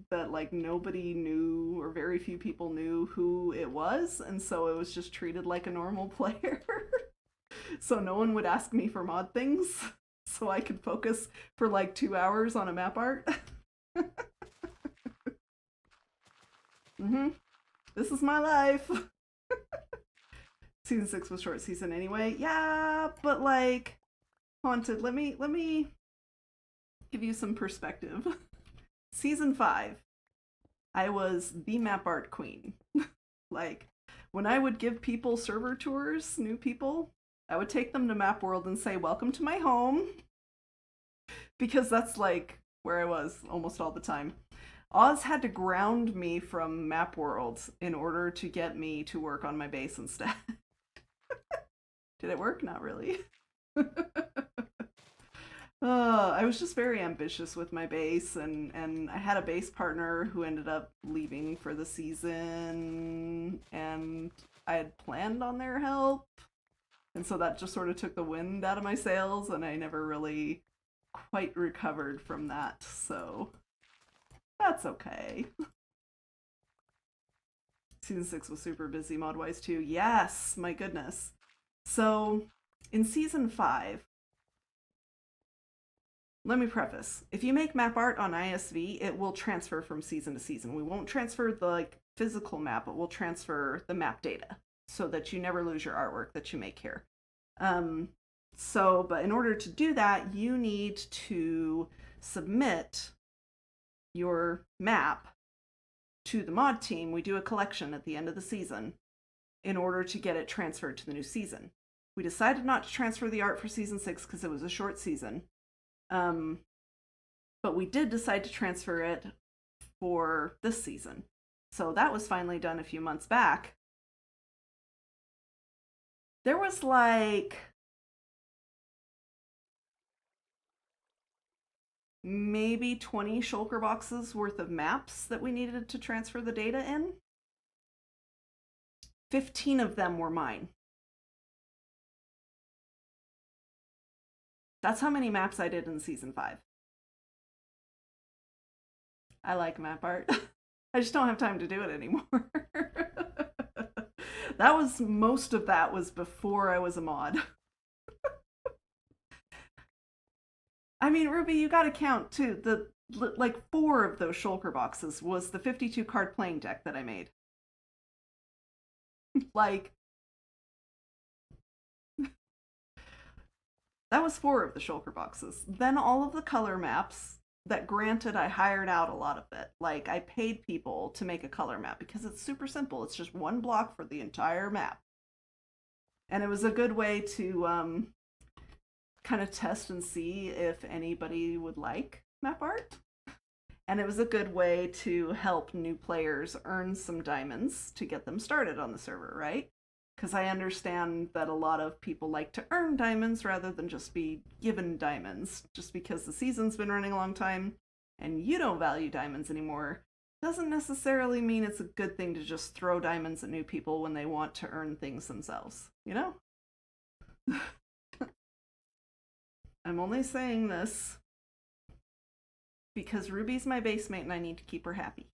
that like nobody knew or very few people knew who it was, and so it was just treated like a normal player. So no one would ask me for mod things, so I could focus for like 2 hours on a map art. This is my life. Season 6 was short season anyway. Yeah, but like, Haunted, let me give you some perspective. Season 5, I was the map art queen. Like, when I would give people server tours, new people, I would take them to Map World and say, welcome to my home. Because that's like where I was almost all the time. Oz had to ground me from Map World in order to get me to work on my base instead. Did it work? Not really. I was just very ambitious with my base, and I had a base partner who ended up leaving for the season, and I had planned on their help, and so that just sort of took the wind out of my sails, and I never really quite recovered from that, so that's okay. Season 6 was super busy mod-wise too. Yes, my goodness. So, in Season 5, let me preface, if you make map art on ISV, it will transfer from season to season. We won't transfer the like physical map, but we'll transfer the map data so that you never lose your artwork that you make here. But in order to do that, you need to submit your map to the mod team. We do a collection at the end of the season in order to get it transferred to the new season. We decided not to transfer the art for Season 6 because it was a short season. But we did decide to transfer it for this season. So that was finally done a few months back. There was like maybe 20 shulker boxes worth of maps that we needed to transfer the data in. 15 of them were mine. That's how many maps I did in Season 5. I like map art. I just don't have time to do it anymore. Most of that was before I was a mod. I mean, Ruby, you gotta count too. Like 4 of those shulker boxes was the 52 card playing deck that I made. Like, that was 4 of the shulker boxes. Then all of the color maps that, granted, I hired out a lot of it. Like, I paid people to make a color map because it's super simple. It's just one block for the entire map. And it was a good way to kind of test and see if anybody would like map art. And it was a good way to help new players earn some diamonds to get them started on the server, right? Because I understand that a lot of people like to earn diamonds rather than just be given diamonds. Just because the season's been running a long time and you don't value diamonds anymore doesn't necessarily mean it's a good thing to just throw diamonds at new people when they want to earn things themselves, you know? I'm only saying this because Ruby's my basemate and I need to keep her happy.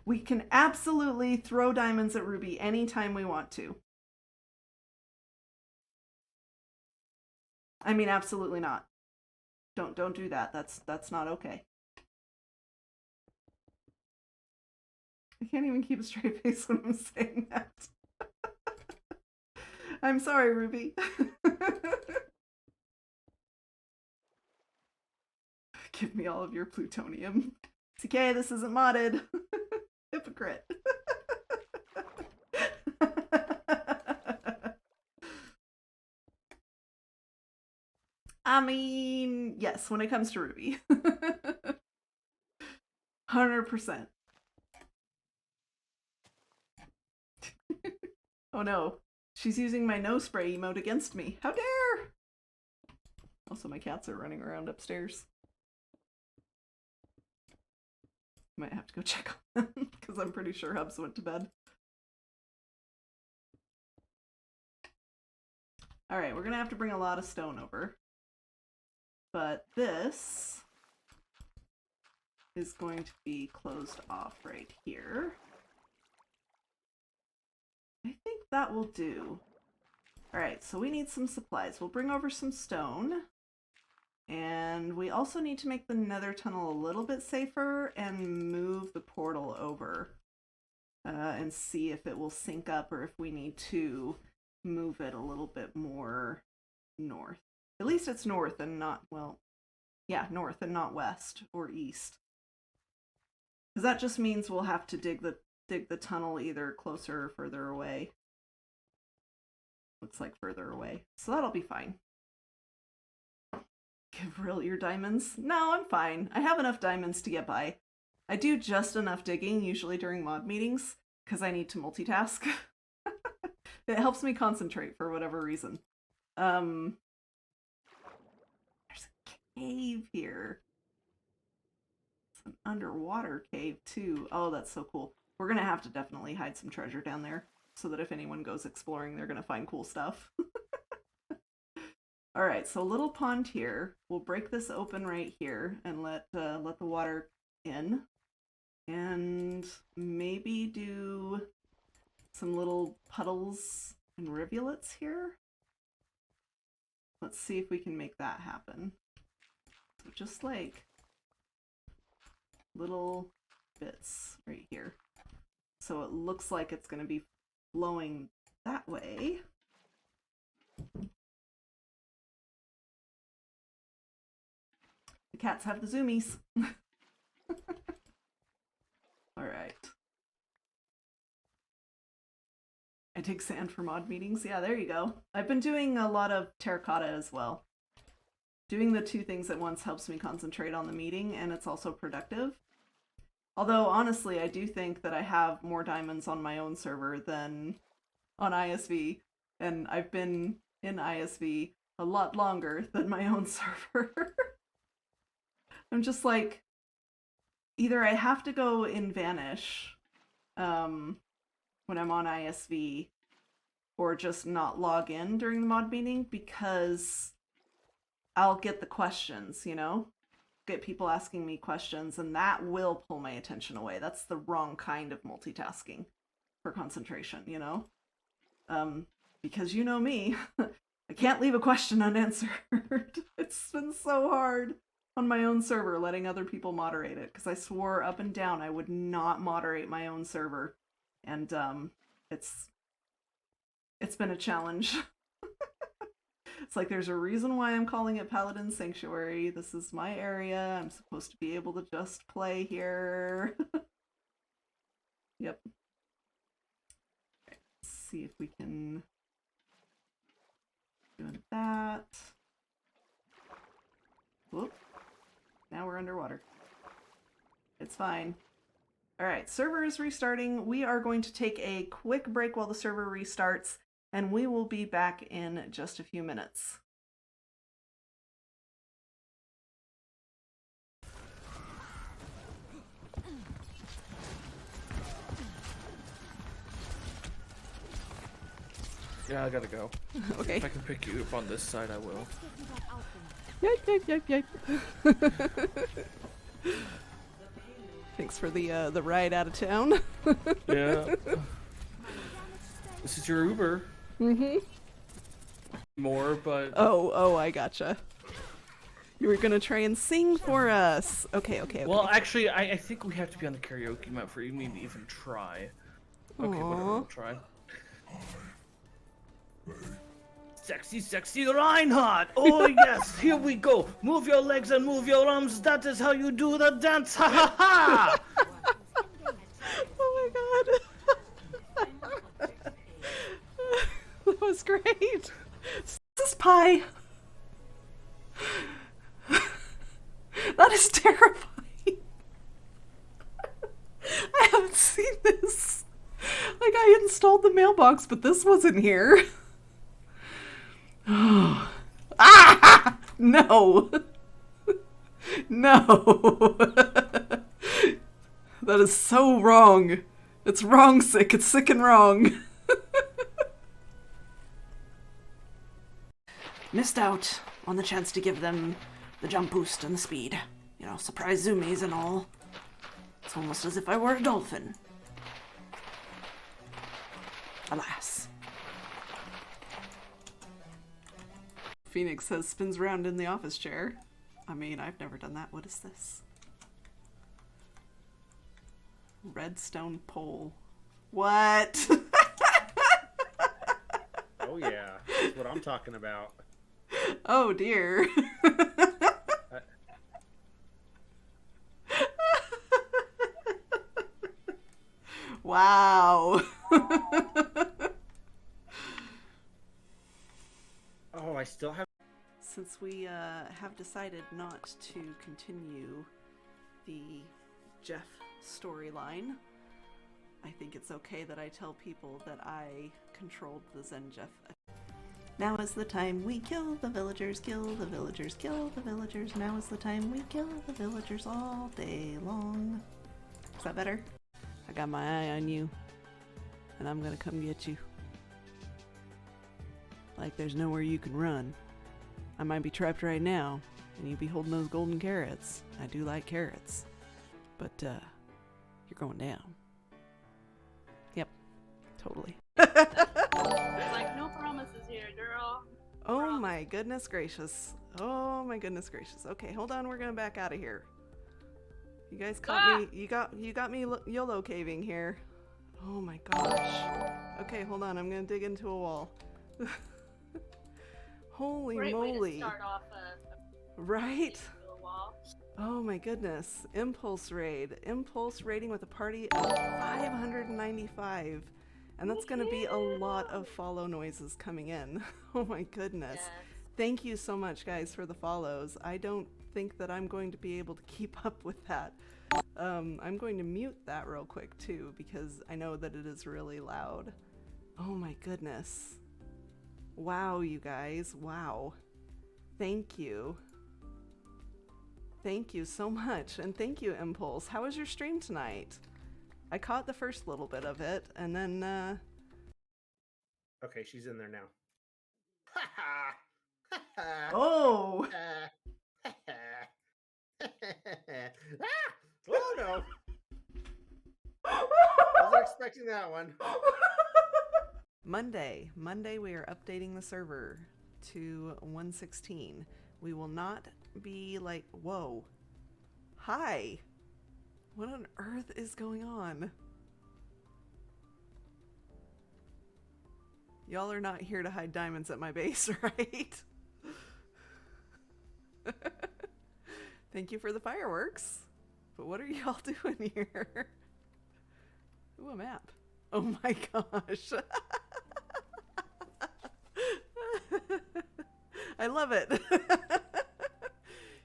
We can absolutely throw diamonds at Ruby anytime we want to. I mean, absolutely not. Don't do that. That's not okay. I can't even keep a straight face when I'm saying that. I'm sorry, Ruby. Give me all of your plutonium. TK, this isn't modded. Hypocrite. I mean, yes, when it comes to Ruby. 100%. Oh no, she's using my no spray emote against me. How dare! Also, my cats are running around upstairs. Might have to go check on them, because I'm pretty sure Hubs went to bed. Alright, we're gonna have to bring a lot of stone over. But this is going to be closed off right here. I think that will do. Alright, so we need some supplies. We'll bring over some stone. And we also need to make the nether tunnel a little bit safer and move the portal over. And see if it will sync up or if we need to move it a little bit more north. At least it's north and not, well, yeah, north and not west or east. Because that just means we'll have to dig the tunnel either closer or further away. Looks like further away. So that'll be fine. Give Rill your diamonds? No, I'm fine. I have enough diamonds to get by. I do just enough digging, usually during mod meetings, because I need to multitask. It helps me concentrate for whatever reason. There's a cave here. It's an underwater cave, too. Oh, that's so cool. We're gonna have to definitely hide some treasure down there, so that if anyone goes exploring, they're gonna find cool stuff. Alright, so little pond here. We'll break this open right here and let the water in. And maybe do some little puddles and rivulets here. Let's see if we can make that happen. So just like little bits right here. So it looks like it's going to be flowing that way. The cats have the zoomies. Alright. I dig sand for mod meetings. Yeah, there you go. I've been doing a lot of terracotta as well. Doing the two things at once helps me concentrate on the meeting, and it's also productive. Although, honestly, I do think that I have more diamonds on my own server than on ISV, and I've been in ISV a lot longer than my own server. I'm just like, either I have to go in Vanish when I'm on ISV, or just not log in during the mod meeting, because I'll get the questions, you know? Get people asking me questions, and that will pull my attention away. That's the wrong kind of multitasking for concentration, you know? Because you know me, I can't leave a question unanswered. It's been so hard on my own server letting other people moderate it, because I swore up and down I would not moderate my own server, and it's been a challenge. It's like there's a reason why I'm calling it Paladin Sanctuary. This is my area. I'm supposed to be able to just play here. Yep. Okay, let's see if we can do that. Whoop. Now we're underwater. It's fine. Alright, server is restarting. We are going to take a quick break while the server restarts, and we will be back in just a few minutes.
Yeah, I gotta go.
Okay.
If I can pick you up on this side, I will.
Yipe, yipe, yipe, yipe. Thanks for the ride out of town.
Yeah. This is your Uber.
Mm-hmm.
More, but...
Oh, I gotcha. You were gonna try and sing for us. Okay.
Well, actually, I think we have to be on the karaoke map for me to even try. Okay, whatever, we'll try. Sexy, sexy Reinhardt! Oh yes, here we go! Move your legs and move your arms, that is how you do the dance! Ha ha ha!
Oh my god. That was great. This is pie. That is terrifying. I haven't seen this. Like, I installed the mailbox, but this wasn't here. Ah! No! No! That is so wrong. It's wrong sick. It's sick and wrong. Missed out on the chance to give them the jump boost and the speed. You know, surprise zoomies and all. It's almost as if I were a dolphin. Alas. Phoenix says spins around in the office chair. I mean, I've never done that. What is this? Redstone pole. What?
Oh yeah, that's what I'm talking about.
Oh dear. Wow.
Oh, I still have.
Since we have decided not to continue the Jeff storyline, I think it's okay that I tell people that I controlled the Zen Jeff. Now is the time we kill the villagers, kill the villagers, kill the villagers. Now is the time we kill the villagers all day long. Is that better? I got my eye on you, and I'm gonna come get you. Like there's nowhere you can run. I might be trapped right now, and you'd be holding those golden carrots. I do like carrots. But, you're going down. Yep. Totally.
Like, no promises here, girl.
Oh my goodness gracious. Oh my goodness gracious. Okay, hold on, we're gonna back out of here. You guys caught me, you got me YOLO caving here. Oh my gosh. Okay, hold on, I'm gonna dig into a wall. Holy
Great
moly.
way to start off a
right?
wall.
Oh my goodness. Impulse raid. Impulse raiding with a party of 595. And that's going to be a lot of follow noises coming in. Oh my goodness.
Yes.
Thank you so much, guys, for the follows. I don't think that I'm going to be able to keep up with that. I'm going to mute that real quick too, because I know that it is really loud. Oh my goodness. Wow, you guys. Wow. Thank you. Thank you so much. And thank you, Impulse. How was your stream tonight? I caught the first little bit of it, and then,
Okay, she's in there now.
Oh!
Oh no! Wasn't expecting that one.
Monday, we are updating the server to 116. We will not be like, whoa, hi, what on earth is going on? Y'all are not here to hide diamonds at my base, right? Thank you for the fireworks, but what are y'all doing here? Ooh, a map. Oh my gosh. I love it.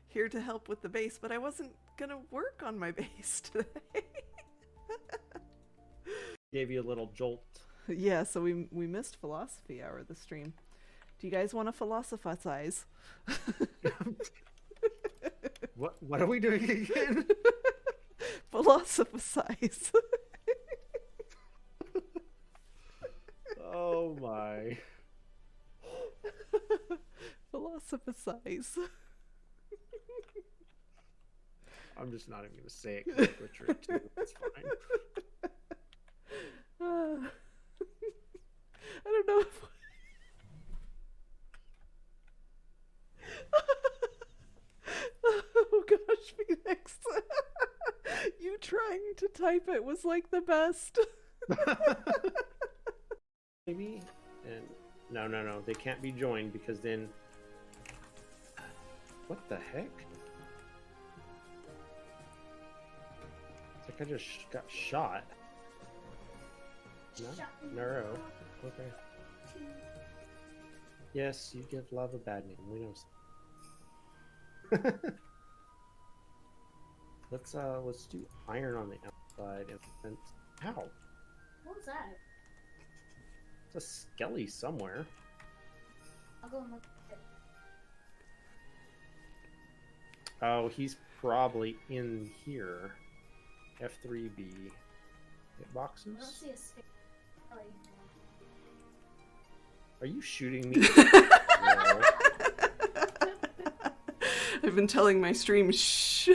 Here to help with the base, but I wasn't gonna work on my base today.
Gave you a little jolt.
Yeah, so we missed philosophy hour this stream. Do you guys want to philosophize?
What are we doing again?
Philosophize.
Oh my.
Philosophize.
I'm just not even gonna say it because I butcher it too. It's fine.
I don't know if... Oh gosh, Phoenix. You trying to type it was like the best.
Maybe? And no. They can't be joined because then... What the heck? It's like I just got shot. No? Neuro. Okay. Yes, you give love a bad name. We know. Let's do iron on the outside and ow.
What was that?
It's a skelly somewhere.
I'll go and look at it.
Oh, he's probably in here. F3B. Hit
I don't
boxes?
see a stick. Oh,
Are you shooting me? No.
I've been telling my stream, shh.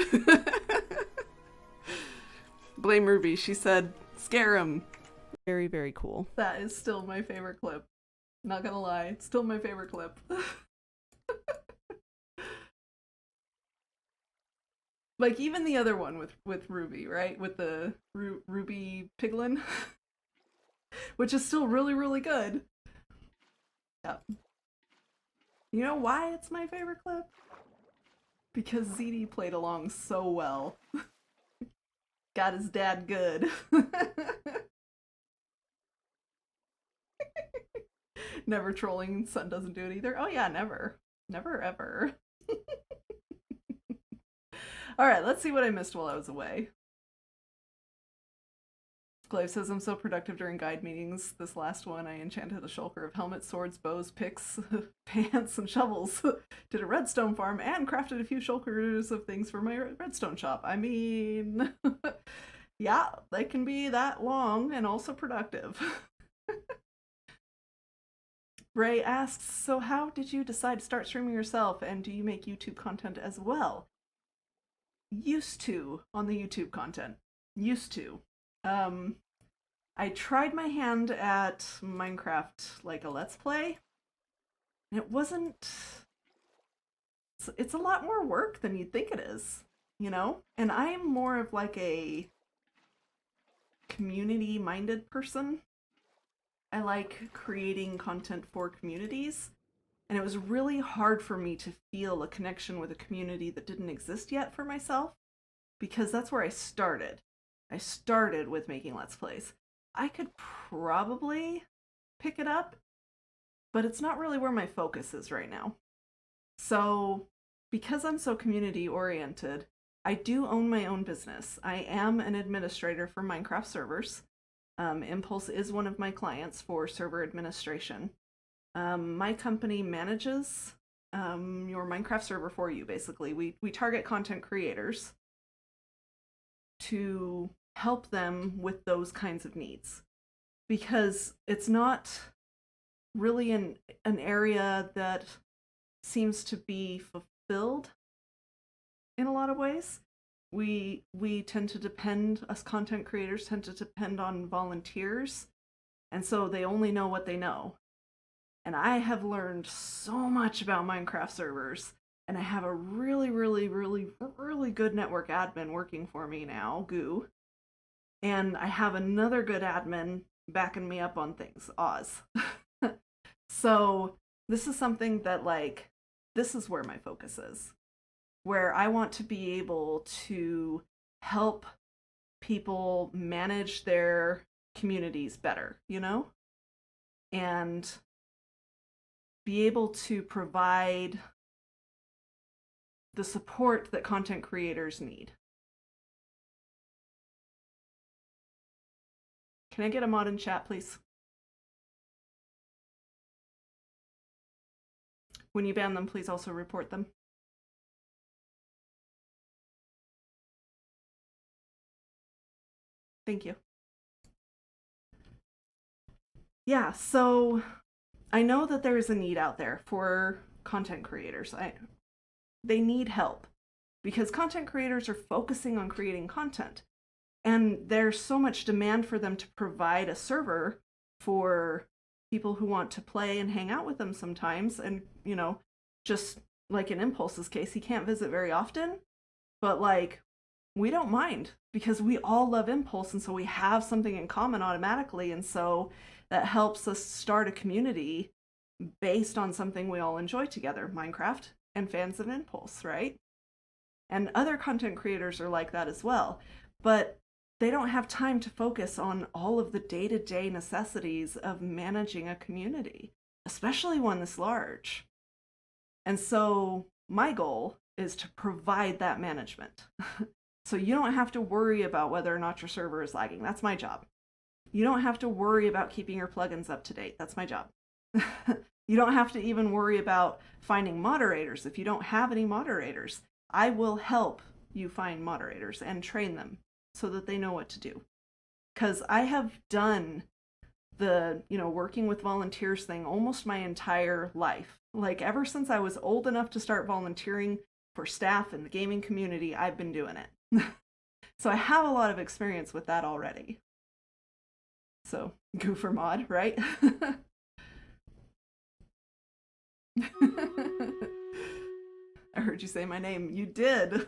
Blame Ruby. She said, scare him. Very, very cool. That is still my favorite clip. Not gonna lie, it's still my favorite clip. Like, even the other one with Ruby, right? With the Ruby Piglin. Which is still really, really good. Yep. You know why it's my favorite clip? Because ZD played along so well. Got his dad good. Never trolling, son doesn't do it either. Oh yeah, never. Never ever. Alright, let's see what I missed while I was away. Glaive says, I'm so productive during guide meetings. This last one, I enchanted a shulker of helmets, swords, bows, picks, pants, and shovels. Did a redstone farm and crafted a few shulkers of things for my redstone shop. I mean, yeah, they can be that long and also productive. Ray asks, so how did you decide to start streaming yourself, and do you make YouTube content as well? Used to, on the YouTube content. Used to. I tried my hand at Minecraft like a Let's Play, and it wasn't... It's a lot more work than you'd think it is, you know? And I am more of like a community-minded person. I like creating content for communities, and it was really hard for me to feel a connection with a community that didn't exist yet for myself, because that's where I started. I started with making Let's Plays. I could probably pick it up, but it's not really where my focus is right now. So, because I'm so community-oriented, I do own my own business. I am an administrator for Minecraft servers. Impulse is one of my clients for server administration. My company manages your Minecraft server for you, basically. We target content creators to help them with those kinds of needs, because it's not really an area that seems to be fulfilled in a lot of ways. We tend to depend, us content creators tend to depend on volunteers, and so they only know what they know. And I have learned so much about Minecraft servers, and I have a really, really, really, really good network admin working for me now, Goo. And I have another good admin backing me up on things, Oz. So this is something that, like, this is where my focus is. Where I want to be able to help people manage their communities better, you know? And be able to provide the support that content creators need. Can I get a mod in chat, please? When you ban them, please also report them. Thank you. Yeah, so I know that there is a need out there for content creators. They need help because content creators are focusing on creating content. And there's so much demand for them to provide a server for people who want to play and hang out with them sometimes. And, you know, just like in Impulse's case, he can't visit very often. But, like, we don't mind because we all love Impulse. And so we have something in common automatically. And so that helps us start a community based on something we all enjoy together, Minecraft and fans of Impulse, right? And other content creators are like that as well. But they don't have time to focus on all of the day-to-day necessities of managing a community, especially one this large. And so my goal is to provide that management. So you don't have to worry about whether or not your server is lagging. That's my job. You don't have to worry about keeping your plugins up to date. That's my job. You don't have to even worry about finding moderators if you don't have any moderators. I will help you find moderators and train them so that they know what to do. Because I have done the, working with volunteers thing almost my entire life. Like, ever since I was old enough to start volunteering for staff in the gaming community, I've been doing it. So I have a lot of experience with that already. So, Goofer mod, right? I heard you say my name. You did.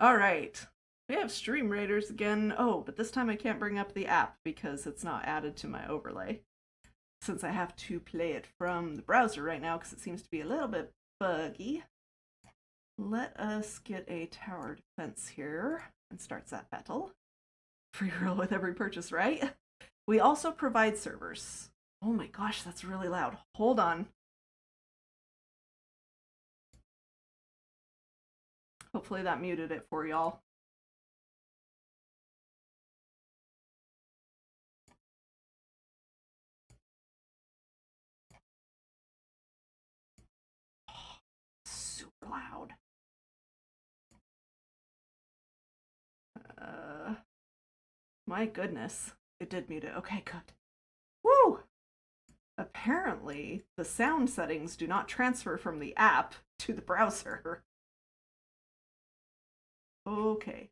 All right. We have Stream Raiders again. Oh, but this time I can't bring up the app because it's not added to my overlay. Since I have to play it from the browser right now because it seems to be a little bit buggy. Let us get a tower defense here and starts that battle. Free roll with every purchase, right? We also provide servers. Oh my gosh, that's really loud. Hold on. Hopefully that muted it for y'all. Super loud. My goodness. It did mute it. Okay, good. Woo! Apparently, the sound settings do not transfer from the app to the browser. Okay.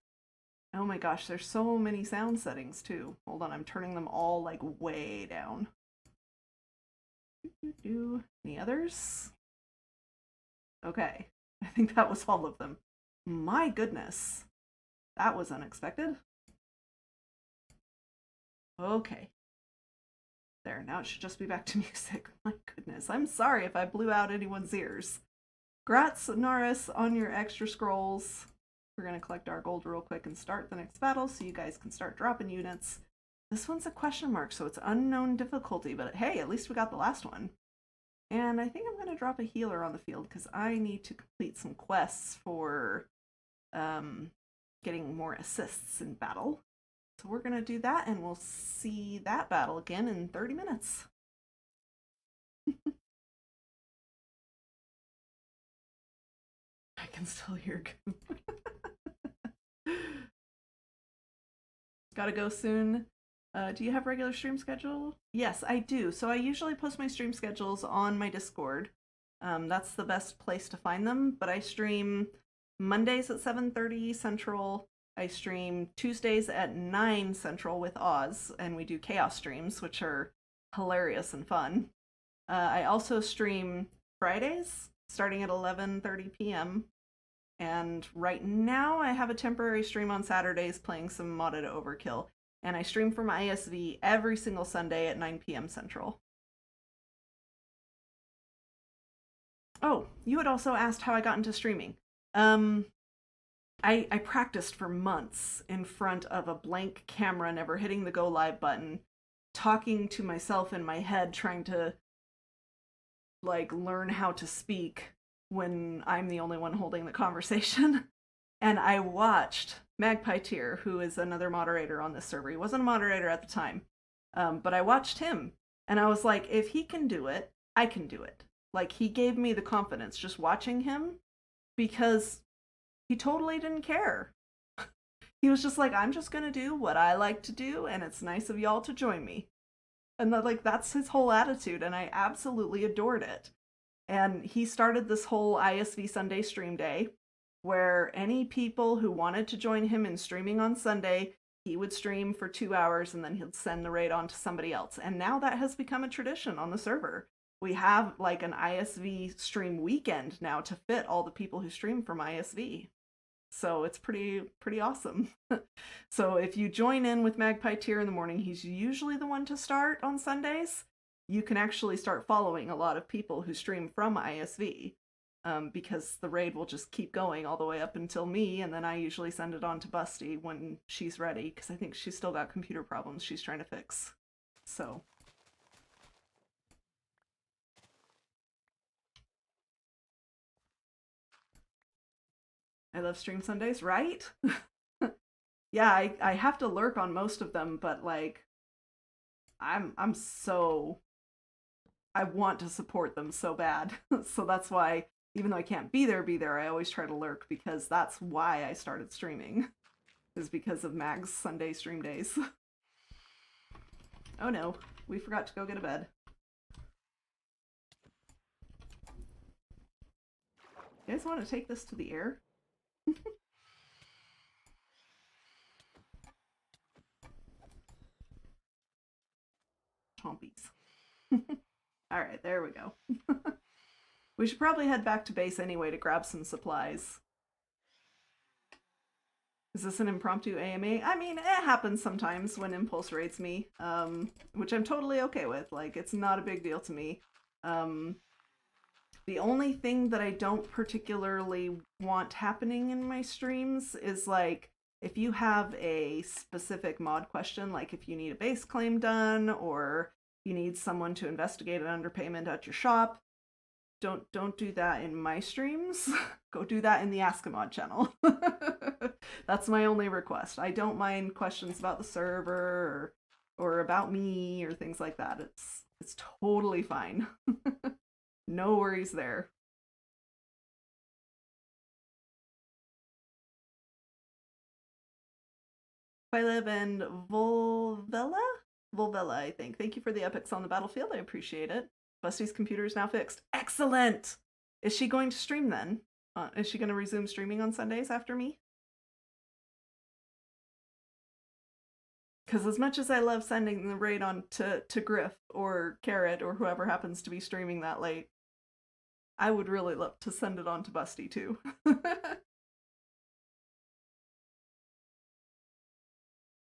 Oh my gosh, there's so many sound settings too. Hold on, I'm turning them all like way down. Any others? Okay, I think that was all of them. My goodness, that was unexpected. Okay. There, now it should just be back to music. My goodness, I'm sorry if I blew out anyone's ears. Grats, Norris, on your extra scrolls. We're going to collect our gold real quick and start the next battle so you guys can start dropping units. This one's a question mark, so it's unknown difficulty, but hey, at least we got the last one. And I think I'm going to drop a healer on the field because I need to complete some quests for getting more assists in battle. So we're going to do that, and we'll see that battle again in 30 minutes. I can still hear Goop. Gotta go soon. Do you have regular stream schedule? Yes, I do. So I usually post my stream schedules on my Discord. That's the best place to find them. But I stream Mondays at 7:30 Central. I stream Tuesdays at 9 Central with Oz, and we do chaos streams, which are hilarious and fun. I also stream Fridays, starting at 11:30 p.m. And right now I have a temporary stream on Saturdays playing some modded Overkill. And I stream from ISV every single Sunday at 9 p.m. Central. Oh, you had also asked how I got into streaming. I practiced for months in front of a blank camera, never hitting the go live button, talking to myself in my head, trying to like learn how to speak when I'm the only one holding the conversation. And I watched Magpie Tier, who is another moderator on this server. He wasn't a moderator at the time, but I watched him, and I was like, if he can do it, I can do it. Like, he gave me the confidence just watching him, because he totally didn't care. He was just like, I'm just gonna do what I like to do, and it's nice of y'all to join me. And that's his whole attitude, and I absolutely adored it. And he started this whole ISV Sunday stream day, where any people who wanted to join him in streaming on Sunday, he would stream for 2 hours and then he'll send the raid on to somebody else. And now that has become a tradition on the server. We have like an ISV stream weekend now to fit all the people who stream from ISV. So it's pretty awesome. So if you join in with Magpie Tier in the morning, he's usually the one to start on Sundays. You can actually start following a lot of people who stream from ISV, because the raid will just keep going all the way up until me, and then I usually send it on to Busty when she's ready, because I think she's still got computer problems she's trying to fix. So I love stream Sundays, right? Yeah, I have to lurk on most of them, but like I'm so I want to support them so bad. So that's why even though I can't be there, I always try to lurk because that's why I started streaming. Is because of Mag's Sunday stream days. Oh no, we forgot to go get a bed. You guys want to take this to the air? Chompies. Alright, there we go. We should probably head back to base anyway to grab some supplies. Is this an impromptu AMA? I mean, it happens sometimes when Impulse raids me, which I'm totally okay with. Like, it's not a big deal to me. The only thing that I don't particularly want happening in my streams is, like, if you have a specific mod question, like if you need a base claim done, or you need someone to investigate an underpayment at your shop, don't do that in my streams. Go do that in the Ask a Mod channel. That's my only request. I don't mind questions about the server or about me or things like that. It's totally fine. No worries there. I live in Volvella, I think. Thank you for the epics on the battlefield. I appreciate it. Busty's computer is now fixed. Excellent! Is she going to stream then? Is she going to resume streaming on Sundays after me? Because as much as I love sending the raid on to Griff or Carrot or whoever happens to be streaming that late, I would really love to send it on to Busty too.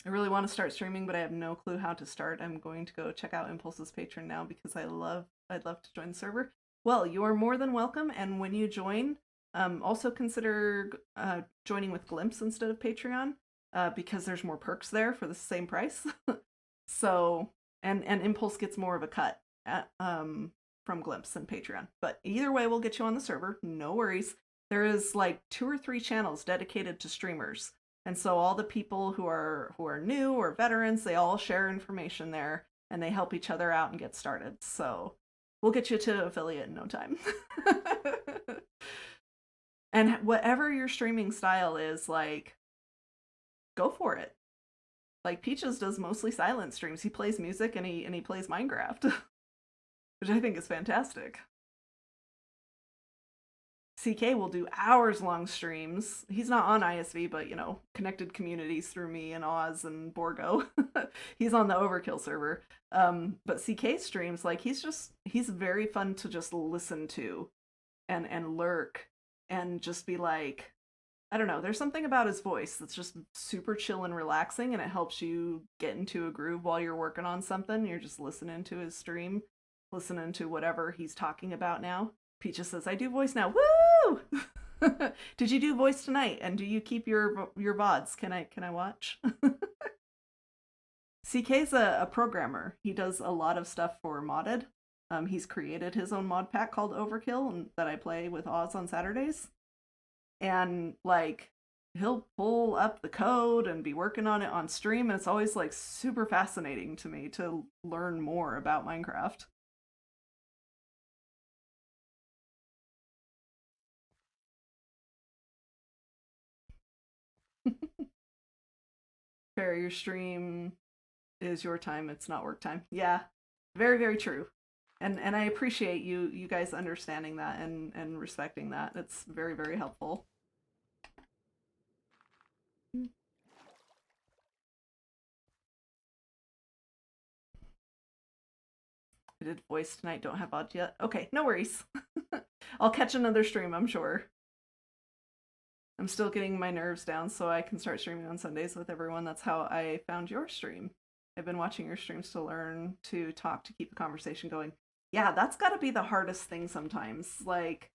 I really want to start streaming, but I have no clue how to start. I'm going to go check out Impulse's Patreon now because I'd love to join the server. Well, you are more than welcome, and when you join, also consider joining with Glimpse instead of Patreon, because there's more perks there for the same price. So, and Impulse gets more of a cut from Glimpse and Patreon. But either way, we'll get you on the server. No worries. There is like 2 or 3 channels dedicated to streamers. And so all the people who are new or veterans, they all share information there and they help each other out and get started. So we'll get you to affiliate in no time. And whatever your streaming style is, like, go for it. Like Peaches does mostly silent streams. He plays music and he plays Minecraft, which I think is fantastic. CK will do hours-long streams. He's not on ISV, but, you know, connected communities through me and Oz and Borgo. He's on the Overkill server. But CK streams, like, he's very fun to just listen to and lurk and just be like, I don't know, there's something about his voice that's just super chill and relaxing, and it helps you get into a groove while you're working on something. You're just listening to his stream, listening to whatever he's talking about now. Peaches says, I do voice now. Woo! Did you do voice tonight? And do you keep your VODs? Can I watch? CK's a programmer. He does a lot of stuff for modded. He's created his own mod pack called Overkill that I play with Oz on Saturdays. And like, he'll pull up the code and be working on it on stream, and it's always like super fascinating to me to learn more about Minecraft. Fair, your stream is your time, it's not work time. Yeah, very, very true. And I appreciate you guys understanding that and respecting that. It's very, very helpful. I did voice tonight, don't have VOD yet. Okay, no worries. I'll catch another stream, I'm sure. I'm still getting my nerves down so I can start streaming on Sundays with everyone. That's how I found your stream. I've been watching your streams to learn to talk, to keep the conversation going. Yeah, that's got to be the hardest thing sometimes. Like,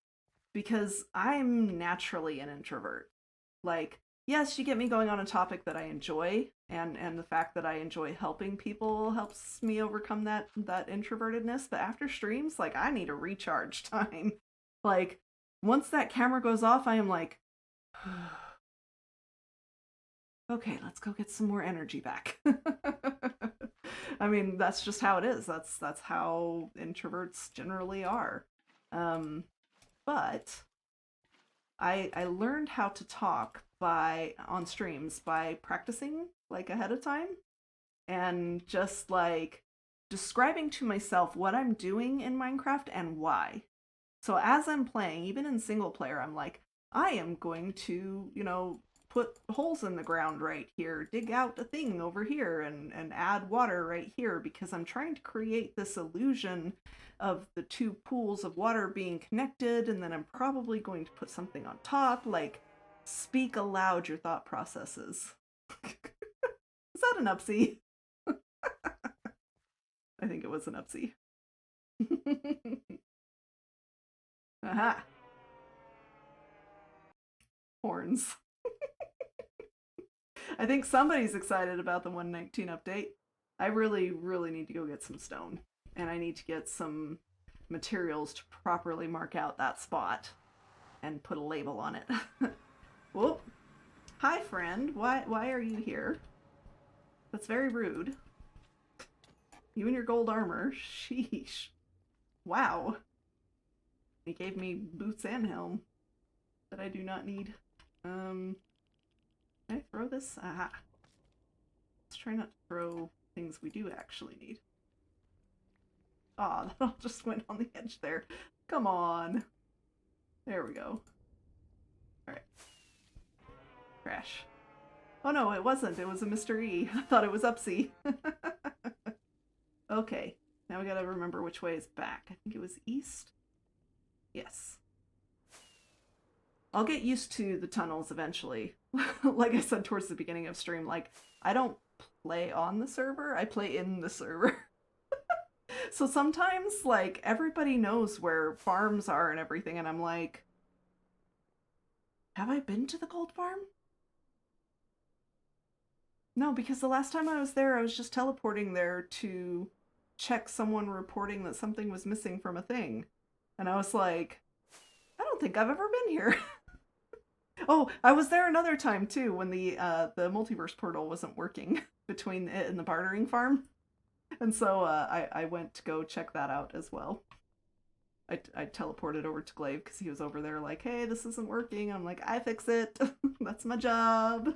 because I'm naturally an introvert. Like, yes, you get me going on a topic that I enjoy, and the fact that I enjoy helping people helps me overcome that introvertedness. But after streams, like, I need a recharge time. Like, once that camera goes off, I am like, Okay, let's go get some more energy back. I mean, that's just how it is. That's how introverts generally are. But I learned how to talk on streams by practicing like ahead of time and just like describing to myself what I'm doing in Minecraft and why. So as I'm playing, even in single player, I'm like, I am going to, put holes in the ground right here, dig out a thing over here, and add water right here, because I'm trying to create this illusion of the two pools of water being connected, and then I'm probably going to put something on top, like, speak aloud your thought processes. Is that an upsie? I think it was an upsie. Aha! Horns. I think somebody's excited about the 119 update. I really, really need to go get some stone. And I need to get some materials to properly mark out that spot and put a label on it. Whoop. Hi, friend. Why are you here? That's very rude. You and your gold armor. Sheesh. Wow. He gave me boots and helm that I do not need. Can I throw this? Aha. Let's try not to throw things we do actually need. Aw, that all just went on the edge there. Come on. There we go. Alright. Crash. Oh no, it wasn't. It was a Mr. E. I thought it was Upsy. Okay. Now we gotta remember which way is back. I think it was east? Yes. I'll get used to the tunnels eventually. Like I said towards the beginning of stream, like, I don't play on the server, I play in the server. So sometimes, like, everybody knows where farms are and everything, and I'm like, have I been to the gold farm? No, because the last time I was there, I was just teleporting there to check someone reporting that something was missing from a thing. And I was like, I don't think I've ever been here. Oh, I was there another time too when the multiverse portal wasn't working between it and the bartering farm, and so I went to go check that out as well. I teleported over to Glaive because he was over there like, hey, this isn't working. I'm like, I fix it. That's my job.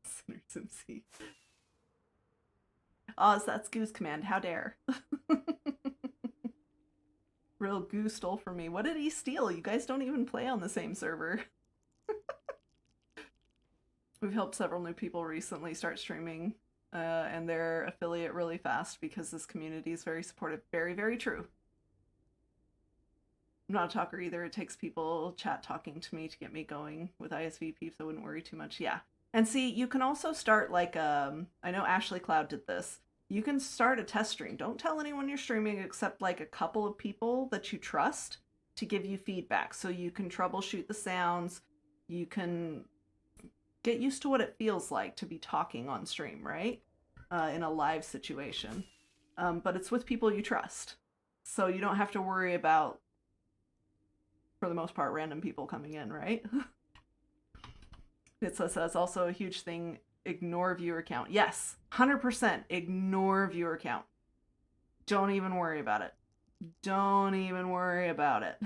Sinners MC. Oz, that's Goose Command. How dare. Real Goo stole from me. What did he steal? You guys don't even play on the same server. We've helped several new people recently start streaming and their affiliate really fast because this community is very supportive. Very, very true. I'm not a talker either. It takes people chat talking to me to get me going with ISV peeps. I wouldn't worry too much. Yeah. And see, you can also start like, I know Ashley Cloud did this. You can start a test stream. Don't tell anyone you're streaming except like a couple of people that you trust to give you feedback. So you can troubleshoot the sounds. You can get used to what it feels like to be talking on stream, right? In a live situation. But it's with people you trust. So you don't have to worry about, for the most part, random people coming in, right? It says also a huge thing, ignore viewer count. Yes, 100% ignore viewer count. Don't even worry about it. Don't even worry about it.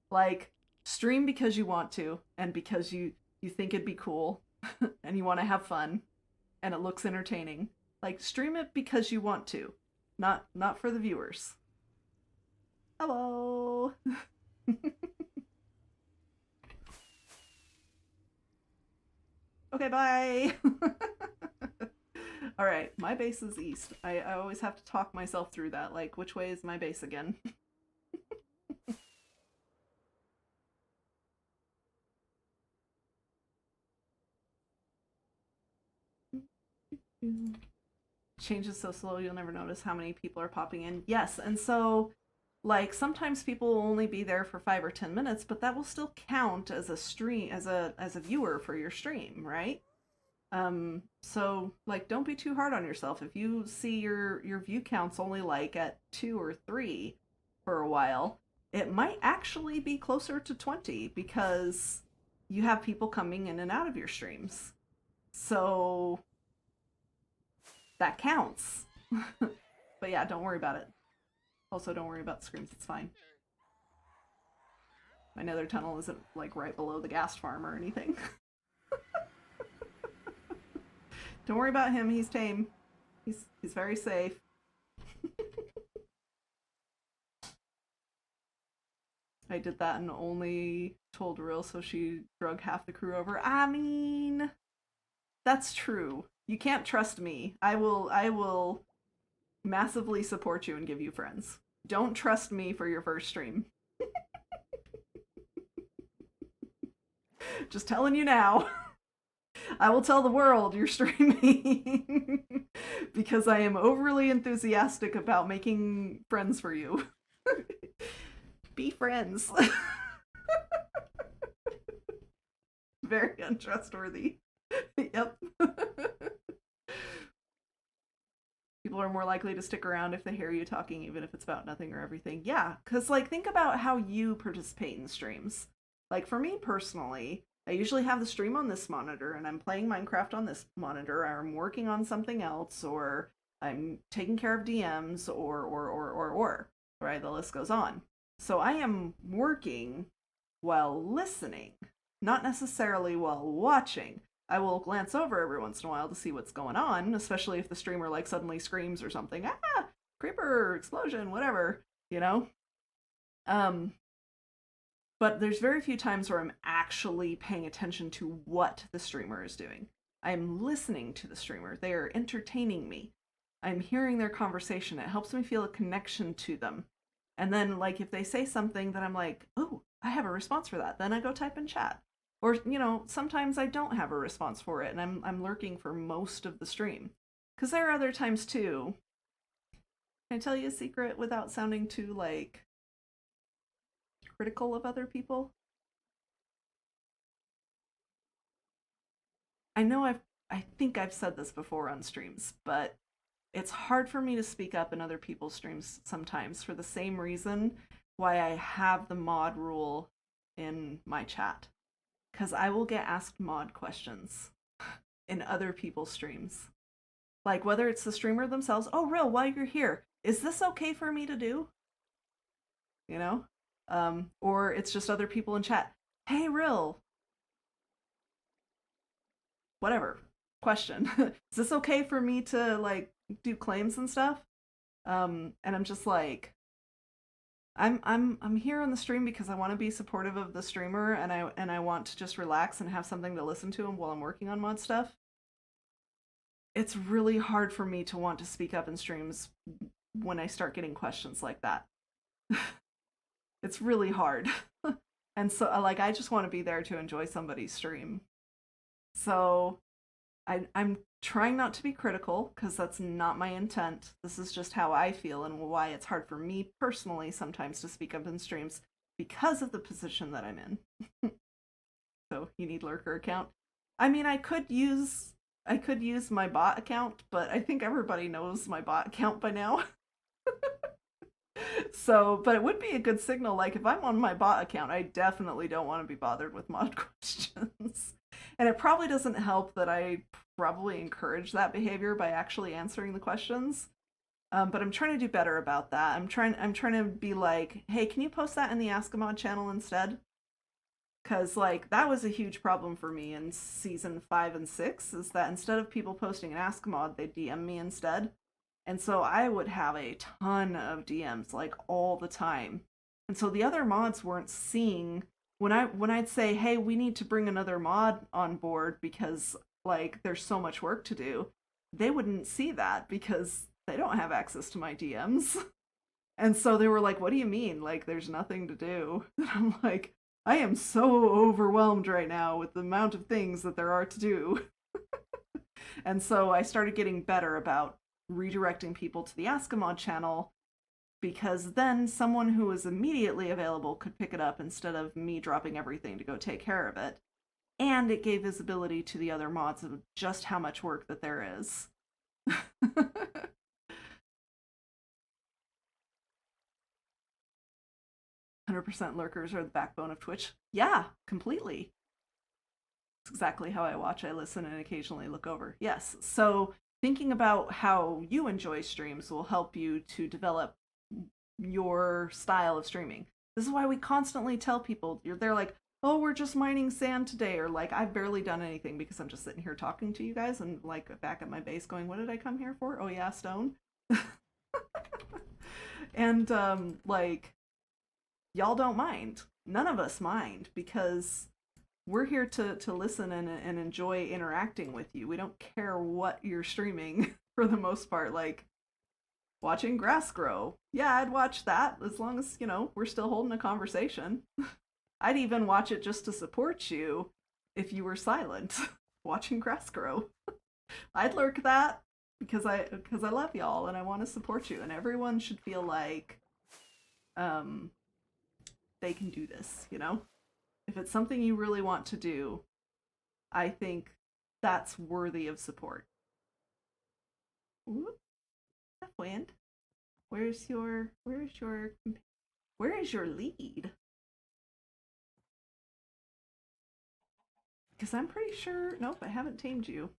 Like, stream because you want to, and because you think it'd be cool, and you want to have fun, and it looks entertaining. Like, stream it because you want to, not for the viewers. Hello! Okay, bye! Alright, my base is east. I always have to talk myself through that, like, which way is my base again? Changes so slow you'll never notice how many people are popping in. Yes, and so, like, sometimes people will only be there for 5 or 10 minutes, but that will still count as a stream, as a viewer for your stream, right? So like don't be too hard on yourself. If you see your view counts only like at 2 or 3 for a while, it might actually be closer to 20 because you have people coming in and out of your streams. So that counts. But yeah, don't worry about it. Also, don't worry about the screams. It's fine. My nether tunnel isn't like right below the gas farm or anything. Don't worry about him. He's tame. He's very safe. I did that and only told Real so she drug half the crew over. I mean, that's true. You can't trust me. I will massively support you and give you friends. Don't trust me for your first stream. Just telling you now. I will tell the world you're streaming because I am overly enthusiastic about making friends for you. Be friends. Very untrustworthy. Yep. People are more likely to stick around if they hear you talking, even if it's about nothing or everything. Yeah, because like think about how you participate in streams. Like for me personally, I usually have the stream on this monitor and I'm playing Minecraft on this monitor, or I'm working on something else, or I'm taking care of DMs, or, right? The list goes on. So I am working while listening, not necessarily while watching. I will glance over every once in a while to see what's going on, especially if the streamer like suddenly screams or something. Ah, creeper, explosion, whatever, you know? But there's very few times where I'm actually paying attention to what the streamer is doing. I'm listening to the streamer. They are entertaining me. I'm hearing their conversation. It helps me feel a connection to them. And then, like, if they say something that I'm like, oh, I have a response for that, then I go type in chat. Or, you know, sometimes I don't have a response for it, and I'm lurking for most of the stream. Because there are other times, too. Can I tell you a secret without sounding too, like, critical of other people? I know I think I've said this before on streams, but it's hard for me to speak up in other people's streams sometimes for the same reason why I have the mod rule in my chat. Because I will get asked mod questions in other people's streams. Like whether it's the streamer themselves, oh, Real, while you're here, is this okay for me to do? You know? Or it's just other people in chat. Hey, Real. Whatever. Question. Is this okay for me to like do claims and stuff? And I'm just like, I'm here on the stream because I want to be supportive of the streamer, and I want to just relax and have something to listen to while I'm working on mod stuff. It's really hard for me to want to speak up in streams when I start getting questions like that. It's really hard. And so like I just want to be there to enjoy somebody's stream. So I'm trying not to be critical because that's not my intent. This is just how I feel and why it's hard for me personally sometimes to speak up in streams because of the position that I'm in. So you need lurker account. I mean, I could use my bot account, but I think everybody knows my bot account by now. So, but it would be a good signal. Like if I'm on my bot account, I definitely don't want to be bothered with mod questions. And it probably doesn't help that I probably encourage that behavior by actually answering the questions. But I'm trying to do better about that. I'm trying to be like, hey, can you post that in the Ask a Mod channel instead? Because like that was a huge problem for me in season 5 and 6, is that instead of people posting an Ask a Mod, they DM me instead. And so I would have a ton of DMs like all the time. And so the other mods weren't seeing when I'd say, hey, we need to bring another mod on board because like there's so much work to do, they wouldn't see that because they don't have access to my DMs. And so they were like, what do you mean? Like there's nothing to do. And I'm like, I am so overwhelmed right now with the amount of things that there are to do. And so I started getting better about redirecting people to the Ask a Mod channel, because then someone who was immediately available could pick it up instead of me dropping everything to go take care of it. and it gave visibility to the other mods of just how much work that there is. 100% lurkers are the backbone of Twitch. Yeah, completely. It's exactly how I watch. I listen and occasionally look over. Yes. So thinking about how you enjoy streams will help you to develop your style of streaming. This is why we constantly tell people, they're like, oh, we're just mining sand today, or like, I've barely done anything because I'm just sitting here talking to you guys and like back at my base going, what did I come here for? Oh yeah, stone. And like, y'all don't mind. None of us mind because we're here to listen and enjoy interacting with you. We don't care what you're streaming for the most part. Like, watching grass grow. Yeah, I'd watch that as long as, we're still holding a conversation. I'd even watch it just to support you if you were silent watching grass grow. I'd lurk that because I love y'all and I want to support you, and everyone should feel like they can do this, If it's something you really want to do, I think that's worthy of support. Ooh, wind. Where is your lead? Because I'm pretty sure, nope, I haven't tamed you.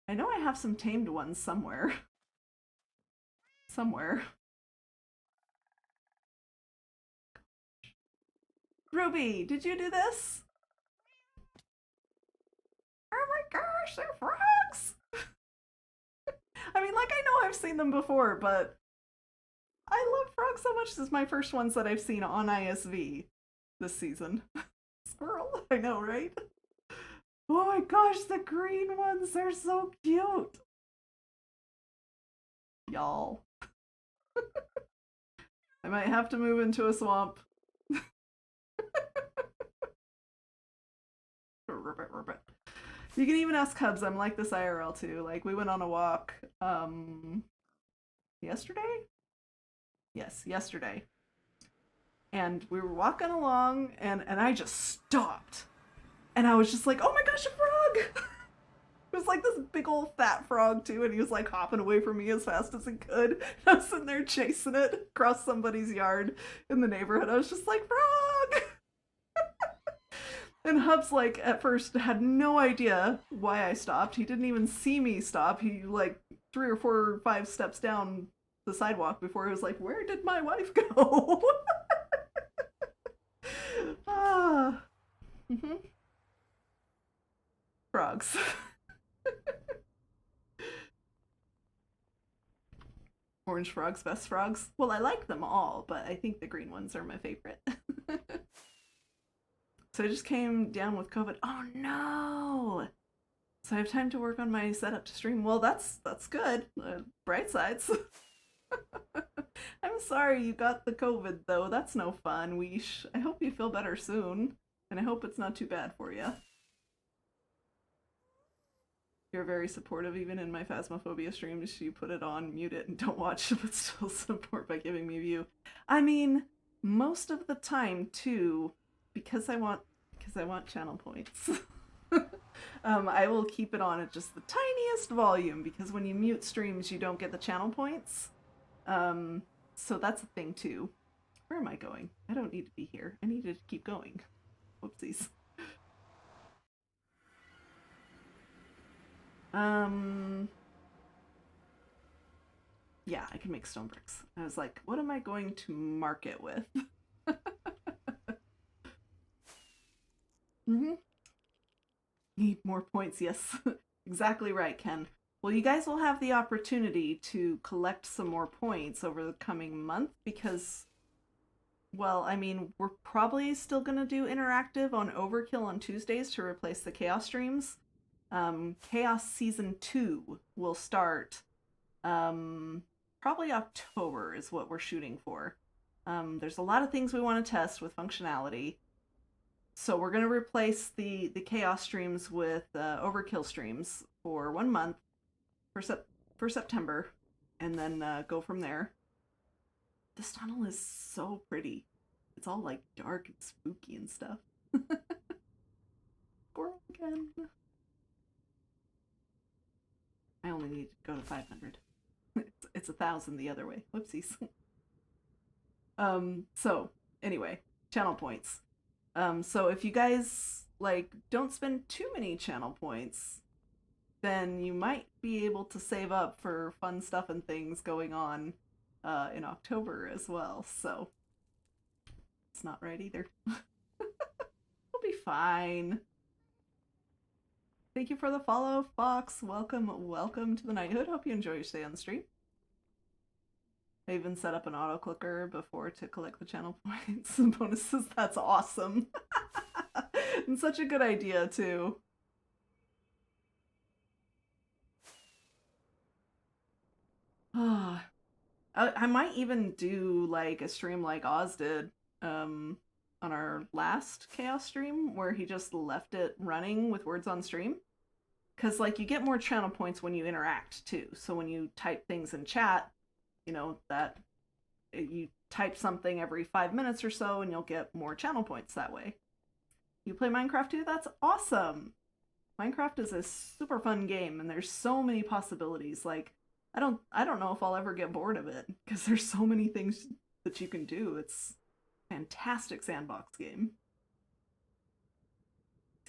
I know I have some tamed ones somewhere. Ruby, did you do this? Oh my gosh, they're frogs! I mean, like, I know I've seen them before, but I love frogs so much. This is my first ones that I've seen on ISV this season. Squirrel, I know, right? Oh my gosh, the green ones, they're so cute! Y'all. I might have to move into a swamp. Ribbit. You can even ask Cubs, I'm like this IRL too. Like, we went on a walk, yesterday? Yes, yesterday. And we were walking along, and I just stopped. And I was just like, oh my gosh, a frog! It was like this big old fat frog too, and he was like hopping away from me as fast as he could. I was sitting there chasing it across somebody's yard in the neighborhood. I was just like, frog! And Hubs, like, at first had no idea why I stopped. He didn't even see me stop. He, like, 3 or 4 or 5 steps down the sidewalk before he was like, where did my wife go? Ah. Mm-hmm. Frogs. Orange frogs, best frogs. Well, I like them all, but I think the green ones are my favorite. So I just came down with COVID. Oh no! So I have time to work on my setup to stream. Well, that's good. Bright sides. I'm sorry you got the COVID though. That's no fun, Weesh. I hope you feel better soon, and I hope it's not too bad for you. You're very supportive even in my Phasmophobia streams. You put it on, mute it, and don't watch, but still support by giving me a view. I mean, most of the time too, because I want channel points. I will keep it on at just the tiniest volume because when you mute streams, you don't get the channel points. So that's a thing too. Where am I going? I don't need to be here. I need to keep going. Whoopsies. Yeah, I can make stone bricks. I was like, what am I going to mark it with? Mm-hmm. Need more points, yes. Exactly right, Ken. Well, you guys will have the opportunity to collect some more points over the coming month because, well, I mean, we're probably still going to do interactive on Overkill on Tuesdays to replace the Chaos streams. Chaos Season 2 will start, probably October is what we're shooting for. There's a lot of things we want to test with functionality. So we're going to replace the Chaos streams with Overkill streams for 1 month for September, and then go from there. This tunnel is so pretty. It's all like dark and spooky and stuff. again. I only need to go to 500. It's 1,000 the other way. Whoopsies. So anyway, channel points. So if you guys like don't spend too many channel points, then you might be able to save up for fun stuff and things going on in October as well. So it's not right either. We'll be fine. Thank you for the follow, Fox. Welcome to the Knighthood. Hope you enjoy your stay on the stream. I even set up an auto clicker before to collect the channel points and bonuses. That's awesome. And such a good idea too. I might even do like a stream like Oz did on our last Chaos stream where he just left it running with words on stream. Because like you get more channel points when you interact too. So when you type things in chat, you know, that you type something every 5 minutes or so and you'll get more channel points that way. You play Minecraft too? That's awesome! Minecraft is a super fun game and there's so many possibilities. Like, I don't know if I'll ever get bored of it because there's so many things that you can do. It's a fantastic sandbox game.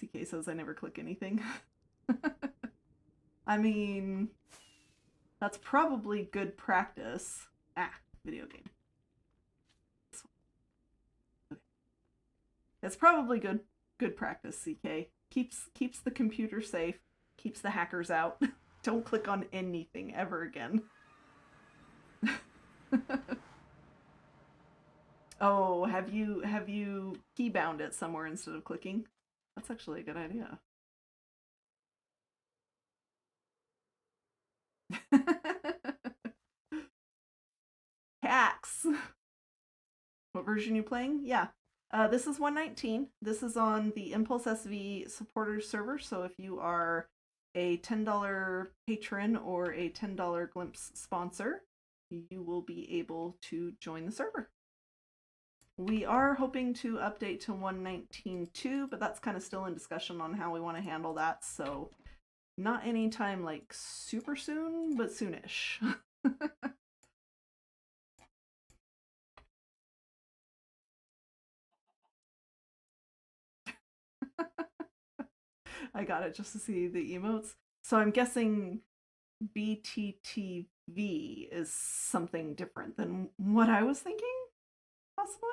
TK says I never click anything. I mean, that's probably good practice. Video game. Okay. That's probably good practice, CK. Keeps the computer safe, keeps the hackers out. Don't click on anything ever again. Oh, have you keybound it somewhere instead of clicking? That's actually a good idea. Hacks. What version are you playing? Yeah. This is 119. This is on the impulseSV supporters server, so if you are a $10 patron or a $10 Glimpse sponsor, you will be able to join the server. We are hoping to update to 119.2, but that's kind of still in discussion on how we want to handle that, so not anytime like super soon, but soonish. I got it just to see the emotes. So I'm guessing BTTV is something different than what I was thinking, possibly?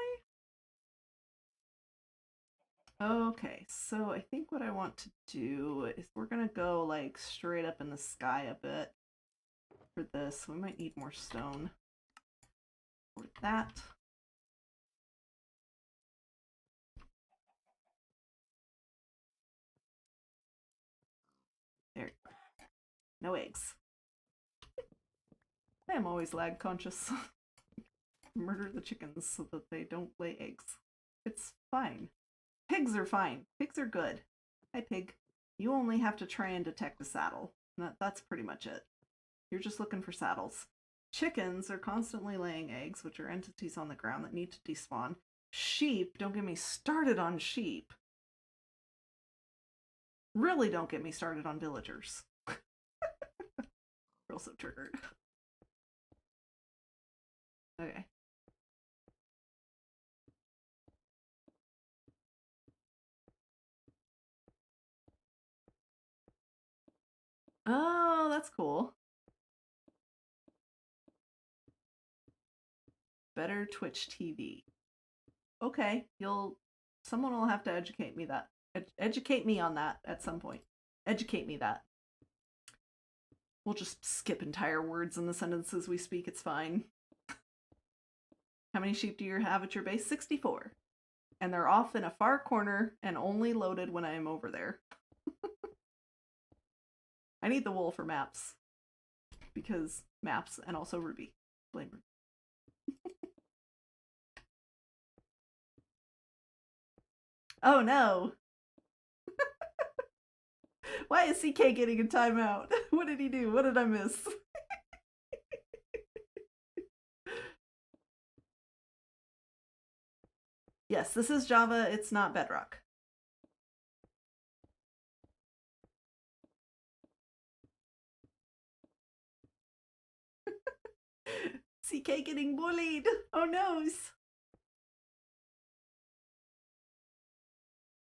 Okay, so I think what I want to do is we're gonna go like straight up in the sky a bit for this. We might need more stone for that. There you go. No eggs. I am always lag conscious. Murder the chickens so that they don't lay eggs. It's fine. Pigs are fine. Pigs are good. Hi, pig. You only have to try and detect a saddle. That's pretty much it. You're just looking for saddles. Chickens are constantly laying eggs, which are entities on the ground that need to despawn. Sheep, don't get me started on sheep. Really don't get me started on villagers. Real so triggered. Okay. Oh, that's cool. Better Twitch TV. Okay, someone will have to educate me that. Educate me on that at some point. Educate me that. We'll just skip entire words in the sentences we speak, it's fine. How many sheep do you have at your base? 64. And they're off in a far corner and only loaded when I am over there. I need the wool for maps. Because maps and also Ruby. Blame Ruby. Oh no! Why is CK getting a timeout? What did he do? What did I miss? Yes, this is Java, it's not Bedrock. CK getting bullied. Oh no.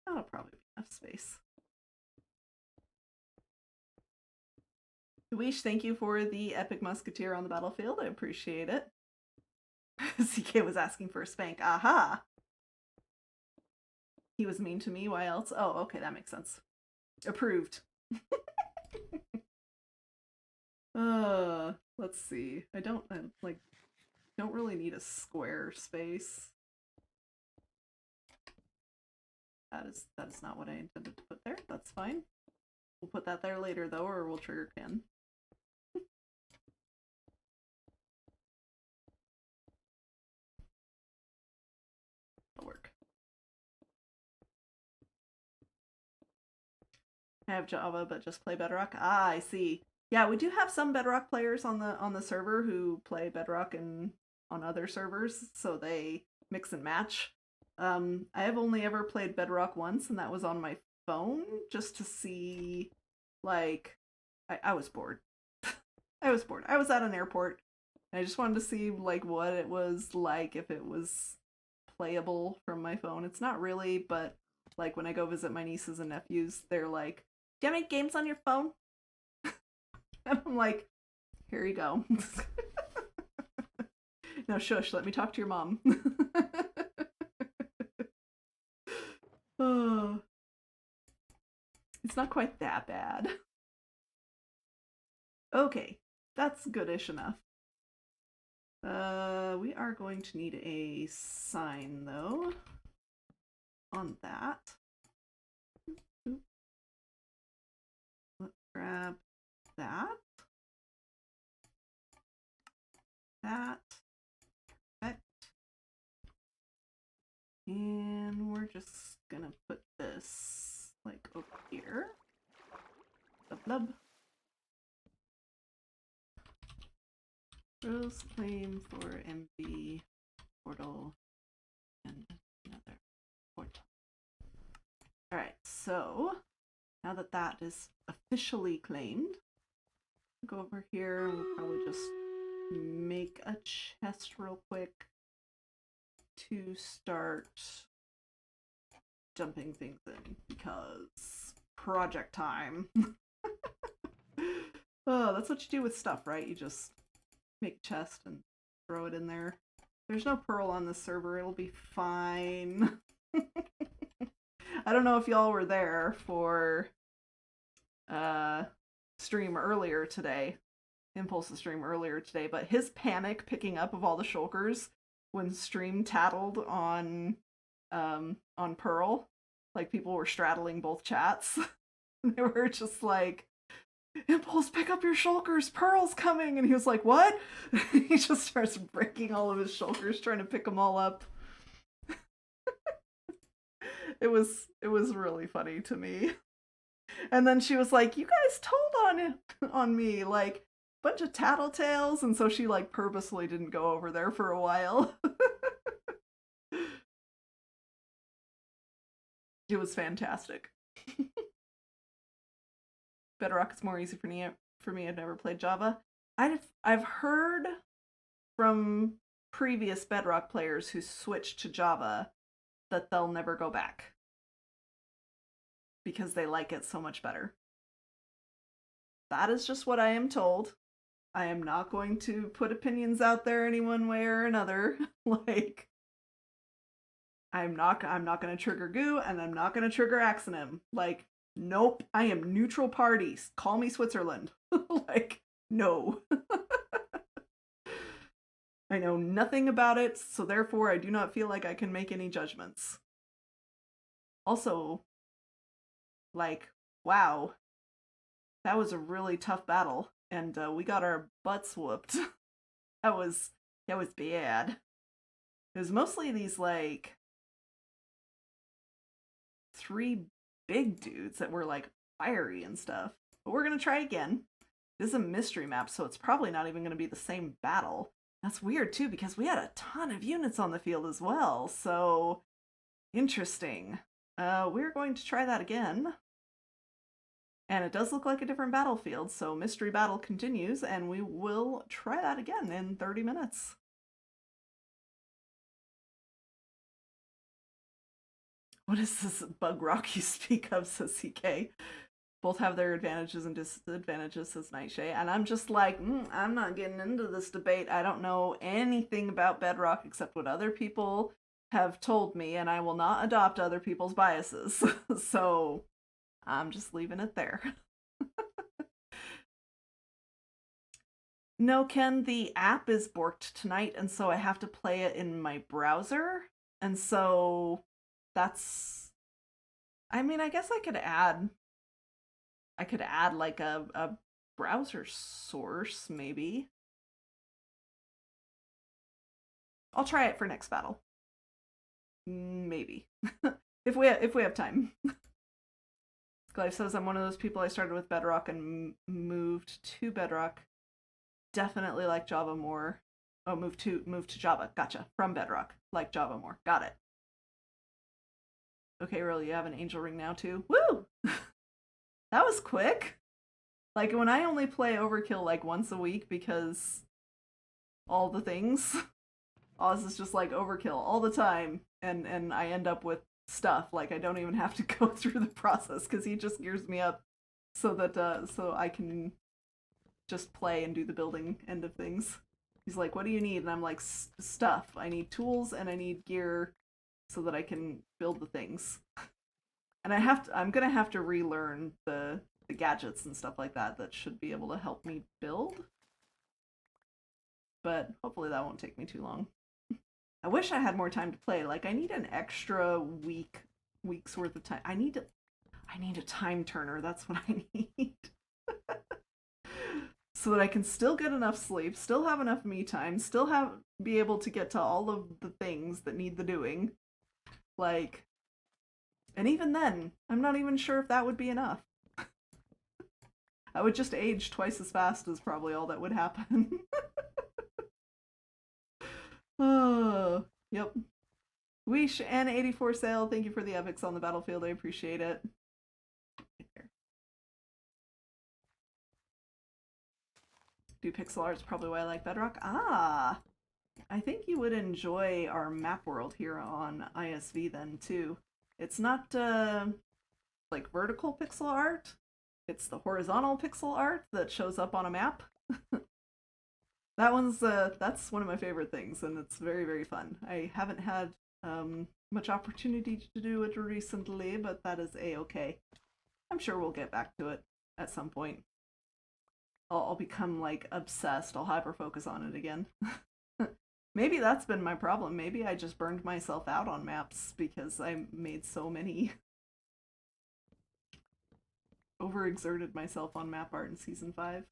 That'll probably be enough space. Luish, thank you for the epic musketeer on the battlefield. I appreciate it. CK was asking for a spank. Aha! He was mean to me. Why else? Oh, okay, that makes sense. Approved. Let's see. I don't really need a square space. That is not what I intended to put there. That's fine. We'll put that there later though, or we'll trigger can. That'll work. I have Java, but just play Bedrock. Ah, I see. Yeah, we do have some Bedrock players on the server who play Bedrock and on other servers, so they mix and match. I have only ever played Bedrock once, and that was on my phone, just to see, like, I was bored. I was bored. I was at an airport, and I just wanted to see, like, what it was like, if it was playable from my phone. It's not really, but, like, when I go visit my nieces and nephews, they're like, do you have any games on your phone? And I'm like, here you go. No, shush, let me talk to your mom. Oh, it's not quite that bad. Okay, that's goodish enough. We are going to need a sign, though, on that. Let's grab that. Perfect. And we're just gonna put this, like, over here. Blub blub. Rose claim for MV portal and another portal. Alright, so now that that is officially claimed, go over here and we'll probably just make a chest real quick to start dumping things in, because project time. Oh, that's what you do with stuff, right? You just make a chest and throw it in there. There's no pearl on this server, it'll be fine. I don't know if y'all were there for stream earlier today, Impulse's stream earlier today, but his panic picking up of all the shulkers when stream tattled on Pearl, like people were straddling both chats. They were just like, Impulse, pick up your shulkers, Pearl's coming, and he was like, what? He just starts breaking all of his shulkers trying to pick them all up. It was really funny to me. And then she was like, you guys told on me, like, bunch of tattletales, and so she, like, purposely didn't go over there for a while. It was fantastic. Bedrock is more easy for me. I've never played Java. I've heard from previous Bedrock players who switched to Java that they'll never go back because they like it so much better. That is just what I am told. I am not going to put opinions out there any one way or another. Like, I'm not going to trigger Goo, and I'm not going to trigger Axonym. Like, nope, I am neutral parties. Call me Switzerland. Like, no. I know nothing about it, so therefore I do not feel like I can make any judgments. Also, like, wow. That was a really tough battle, and we got our butts whooped. That was bad. It was mostly these, like, 3 big dudes that were, like, fiery and stuff. But we're gonna try again. This is a mystery map, so it's probably not even gonna be the same battle. That's weird, too, because we had a ton of units on the field as well, so interesting. We're going to try that again. And it does look like a different battlefield, so Mystery Battle continues, and we will try that again in 30 minutes. What is this bug rock you speak of, says CK? Both have their advantages and disadvantages, says Nightshade. And I'm just like, I'm not getting into this debate. I don't know anything about Bedrock except what other people have told me, and I will not adopt other people's biases. So I'm just leaving it there. No, Ken, the app is borked tonight, and so I have to play it in my browser. And so that's... I mean, I guess I could add like a browser source, maybe. I'll try it for next battle. Maybe. if we have time. Clive says, I'm one of those people I started with Bedrock and moved to Bedrock. Definitely like Java more. Oh, move to Java. Gotcha. From Bedrock. Like Java more. Got it. Okay, really, you have an angel ring now too? Woo! That was quick. Like, when I only play Overkill like once a week because all the things, Oz is just like Overkill all the time, and I end up with stuff. Like, I don't even have to go through the process because he just gears me up so that so I can just play and do the building end of things. He's like, what do you need? And I'm like, stuff. I need tools and I need gear so that I can build the things. And I'm gonna have to relearn the gadgets and stuff like that should be able to help me build. But hopefully that won't take me too long. I wish I had more time to play. Like, I need an extra week's worth of time. I need a time turner. That's what I need. So that I can still get enough sleep, still have enough me time, still be able to get to all of the things that need the doing. Like, and even then, I'm not even sure if that would be enough. I would just age twice as fast is probably all that would happen. Oh, yep. Weesh and 84 sale, thank you for the epics on the battlefield. I appreciate it. Do pixel art's probably why I like Bedrock. Ah, I think you would enjoy our map world here on ISV then too. It's not like vertical pixel art. It's the horizontal pixel art that shows up on a map. That's one of my favorite things, and it's very, very fun. I haven't had much opportunity to do it recently, but that is a-okay. I'm sure we'll get back to it at some point. I'll become like obsessed. I'll hyper focus on it again. Maybe that's been my problem. Maybe I just burned myself out on maps because I made so many. Overexerted myself on map art in season 5.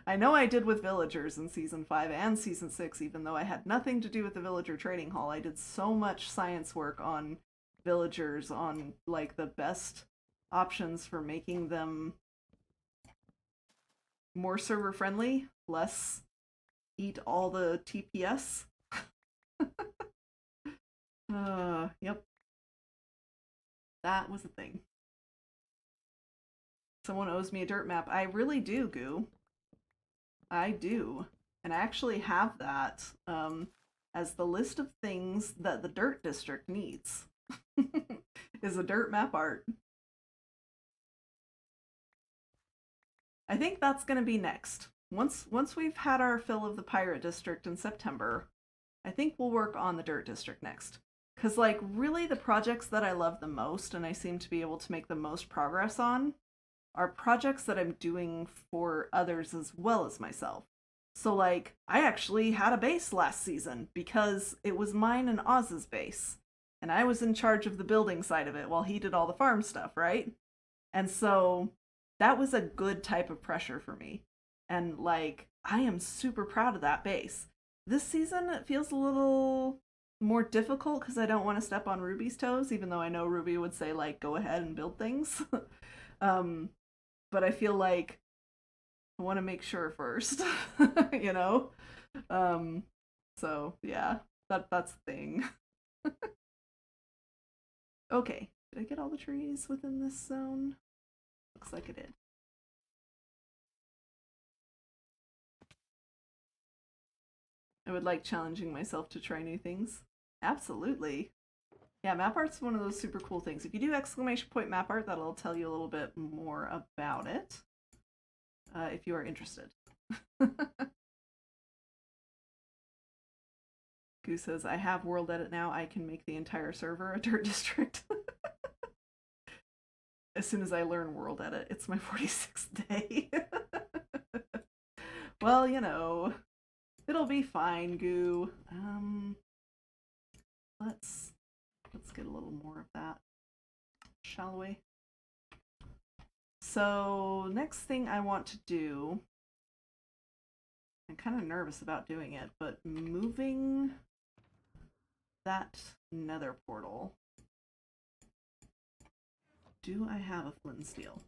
I know I did with villagers in season 5 and season 6, even though I had nothing to do with the villager trading hall. I did so much science work on villagers, on like the best options for making them more server friendly, less eat all the TPS. Yep. That was a thing. Someone owes me a dirt map. I really do, Goo. I do. And I actually have that as the list of things that the dirt district needs. Is a dirt map art. I think that's going to be next. Once we've had our fill of the pirate district in September, I think we'll work on the dirt district next. Because, like, really the projects that I love the most and I seem to be able to make the most progress on are projects that I'm doing for others as well as myself. So, like, I actually had a base last season because it was mine and Oz's base. And I was in charge of the building side of it while he did all the farm stuff, right? And so that was a good type of pressure for me. And, like, I am super proud of that base. This season, it feels a little more difficult because I don't want to step on Ruby's toes, even though I know Ruby would say, like, go ahead and build things. But I feel like I want to make sure first, you know? So, yeah, that's the thing. Okay, Did I get all the trees within this zone? Looks like I did. I would like challenging myself to try new things. Absolutely. Yeah, map art's one of those super cool things. If you do exclamation point map art, that'll tell you a little bit more about it. If you are interested. Goose says, I have world edit now. I can make the entire server a dirt district. As soon as I learn world edit, it's my 46th day. Well, you know, it'll be fine, Goo. Let's get a little more of that, shall we? So, next thing I want to do, I'm kind of nervous about doing it, but moving that nether portal. Do I have a flint and steel?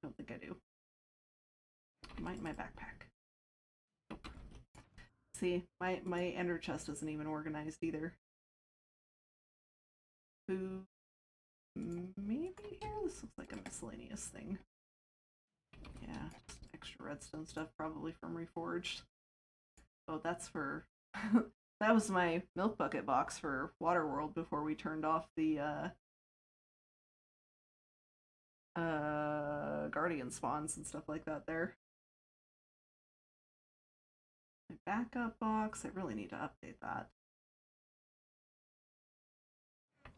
Don't think I do. Might in my backpack. Nope. See, my ender chest isn't even organized either. Food, maybe here? This looks like a miscellaneous thing. Yeah, just extra redstone stuff, probably from Reforged. Oh, that's for... that was my milk bucket box for Waterworld before we turned off the guardian spawns and stuff like that there. My backup box, I really need to update that.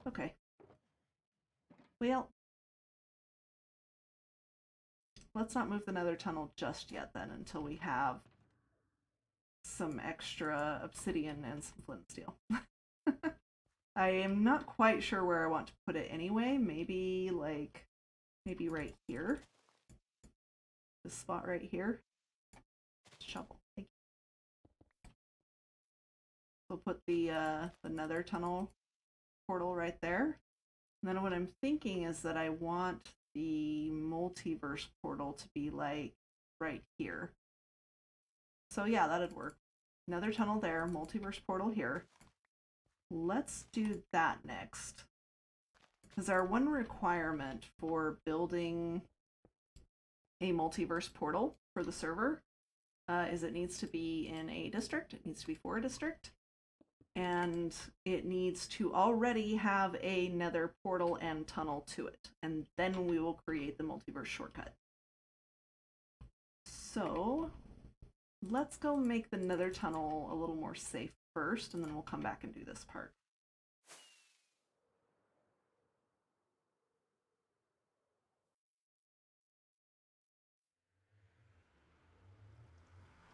Okay. Well, let's not move the nether tunnel just yet then until we have some extra obsidian and some flint and steel. I am not quite sure where I want to put it anyway. Maybe right here. This spot right here. Shovel. Thank you. We'll put the nether tunnel portal right there. And then what I'm thinking is that I want the multiverse portal to be like right here. So yeah, that'd work. Nether tunnel there, multiverse portal here. Let's do that next. Because our one requirement for building a multiverse portal for the server is it needs to be in a district. It needs to be for a district. And it needs to already have a nether portal and tunnel to it. And then we will create the multiverse shortcut. So let's go make the nether tunnel a little more safe first, and then we'll come back and do this part.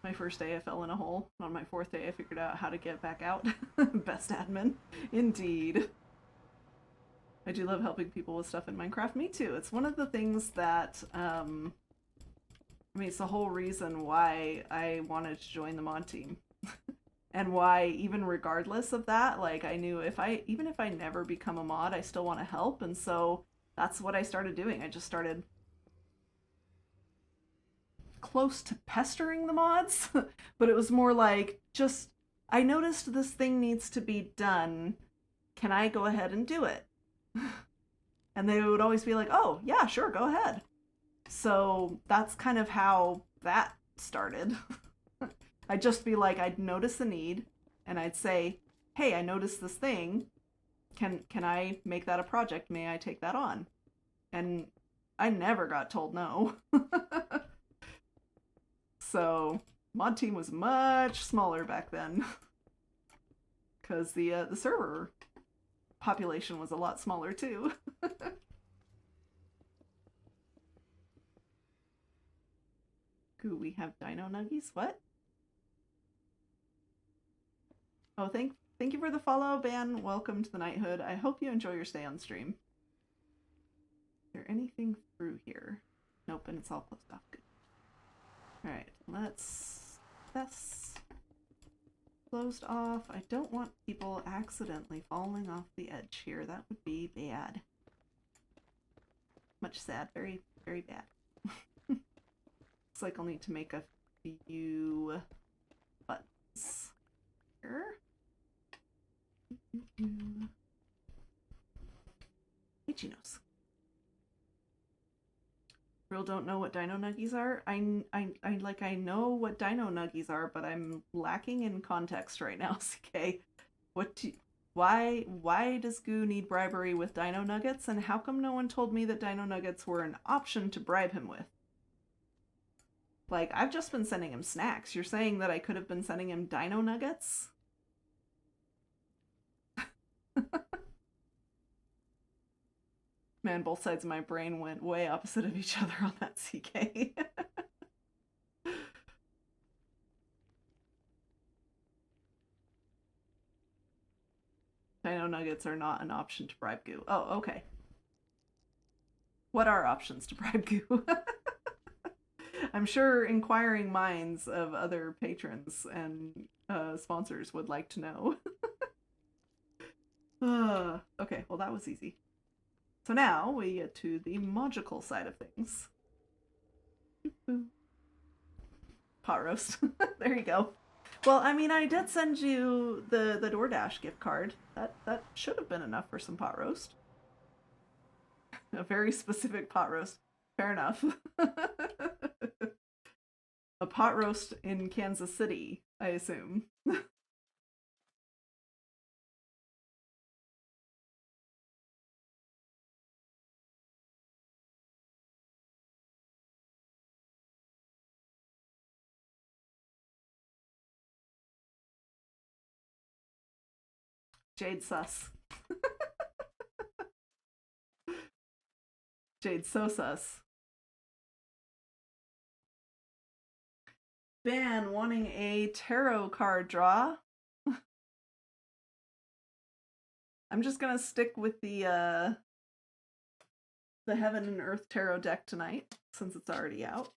My first day I fell in a hole. On my fourth day I figured out how to get back out. Best admin. Indeed. I do love helping people with stuff in Minecraft. Me too. It's one of the things that, I mean, it's the whole reason why I wanted to join the mod team. And why, even regardless of that, like, I knew even if I never become a mod, I still want to help. And so that's what I started doing. I just started close to pestering the mods, but it was more like, just, I noticed this thing needs to be done. Can I go ahead and do it? And they would always be like, oh, yeah, sure, go ahead. So that's kind of how that started. I'd just be like, I'd notice the need, and I'd say, hey, I noticed this thing. Can I make that a project? May I take that on? And I never got told no. So, mod team was much smaller back then. Because the server population was a lot smaller too. Ooh, we have dino nuggies? What? Oh, thank you for the follow, Ban. Welcome to the knighthood. I hope you enjoy your stay on stream. Is there anything through here? Nope, and it's all closed off. Good. Alright, let's... That's closed off. I don't want people accidentally falling off the edge here. That would be bad. Much sad. Very, very bad. Looks like I'll need to make a few buttons here. Ichinos. Real don't know what dino nuggies are. I know what dino nuggies are, but I'm lacking in context right now. CK, why does Goo need bribery with dino nuggets, and how come no one told me that dino nuggets were an option to bribe him with? Like, I've just been sending him snacks. You're saying that I could have been sending him dino nuggets? Man, both sides of my brain went way opposite of each other on that, CK. Dino nuggets are not an option to bribe Goo. Oh, okay. What are options to bribe Goo? I'm sure inquiring minds of other patrons and sponsors would like to know. Okay, well that was easy. So now we get to the magical side of things. Pot roast. There you go. Well, I mean, I did send you the DoorDash gift card. That should have been enough for some pot roast. A very specific pot roast. Fair enough. A pot roast in Kansas City, I assume. Jade sus. Jade so sus. Ban wanting a tarot card draw. I'm just gonna stick with the Heaven and Earth Tarot deck tonight, since it's already out.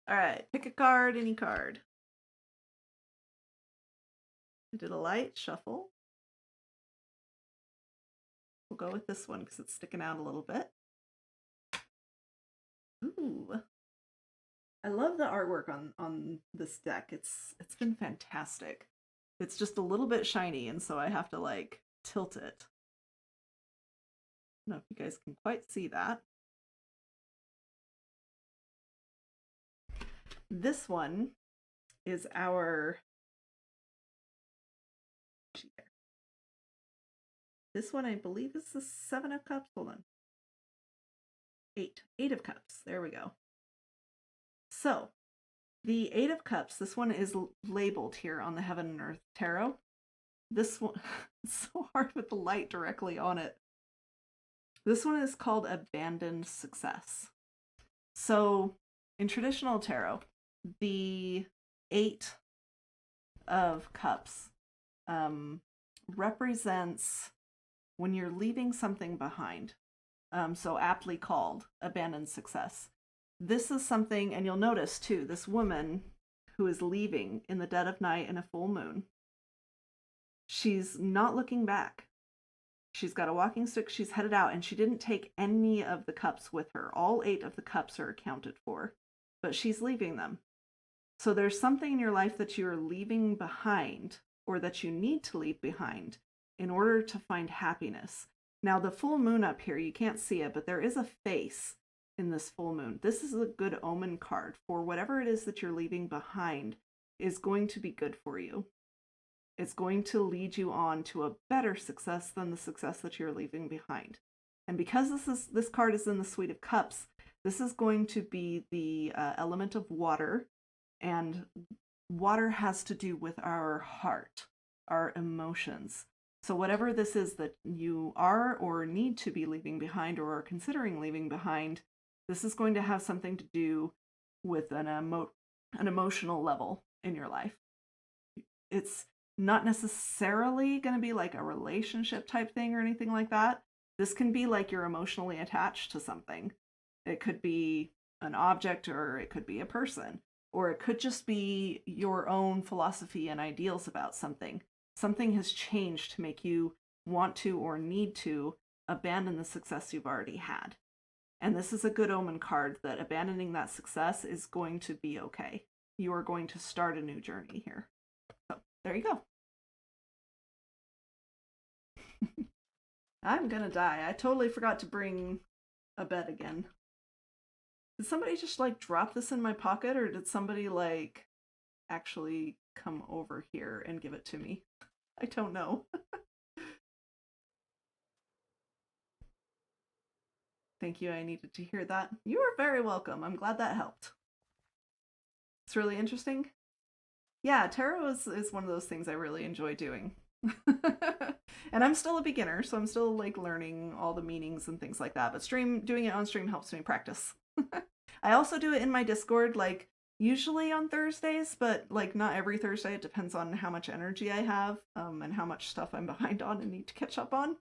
Alright, pick a card, any card. I did a light shuffle. We'll go with this one because it's sticking out a little bit. Ooh. I love the artwork on this deck. It's been fantastic. It's just a little bit shiny, and so I have to like tilt it. I don't know if you guys can quite see that. This one is our this one I believe is the 7 of Cups. Hold on. 8 of Cups. There we go. So the 8 of Cups, this one is labeled here on the Heaven and Earth Tarot. This one, it's so hard with the light directly on it. This one is called Abandoned Success. So in traditional tarot, the 8 of Cups represents when you're leaving something behind. So aptly called Abandoned Success. This is something, and you'll notice too, this woman who is leaving in the dead of night in a full moon, she's not looking back. She's got a walking stick, she's headed out, and she didn't take any of the cups with her. All 8 of the cups are accounted for, but she's leaving them. So there's something in your life that you're leaving behind, or that you need to leave behind in order to find happiness. Now the full moon up here, you can't see it, but there is a face in this full moon. This is a good omen card for whatever it is that you're leaving behind is going to be good for you. It's going to lead you on to a better success than the success that you're leaving behind. And because this card is in the Suite of Cups, this is going to be the element of water, and water has to do with our heart, our emotions. So whatever this is that you are or need to be leaving behind or are considering leaving behind, this is going to have something to do with an emotional level in your life. It's not necessarily going to be like a relationship type thing or anything like that. This can be like you're emotionally attached to something. It could be an object, or it could be a person, or it could just be your own philosophy and ideals about something. Something has changed to make you want to or need to abandon the success you've already had. And this is a good omen card that abandoning that success is going to be okay. You are going to start a new journey here. There you go. I'm gonna die. I totally forgot to bring a bed again. Did somebody just like drop this in my pocket, or did somebody like actually come over here and give it to me? I don't know. Thank you, I needed to hear that. You are very welcome. I'm glad that helped. It's really interesting. Yeah, tarot is one of those things I really enjoy doing. And I'm still a beginner, so I'm still like learning all the meanings and things like that. But doing it on stream helps me practice. I also do it in my Discord, like usually on Thursdays, but like not every Thursday. It depends on how much energy I have, and how much stuff I'm behind on and need to catch up on.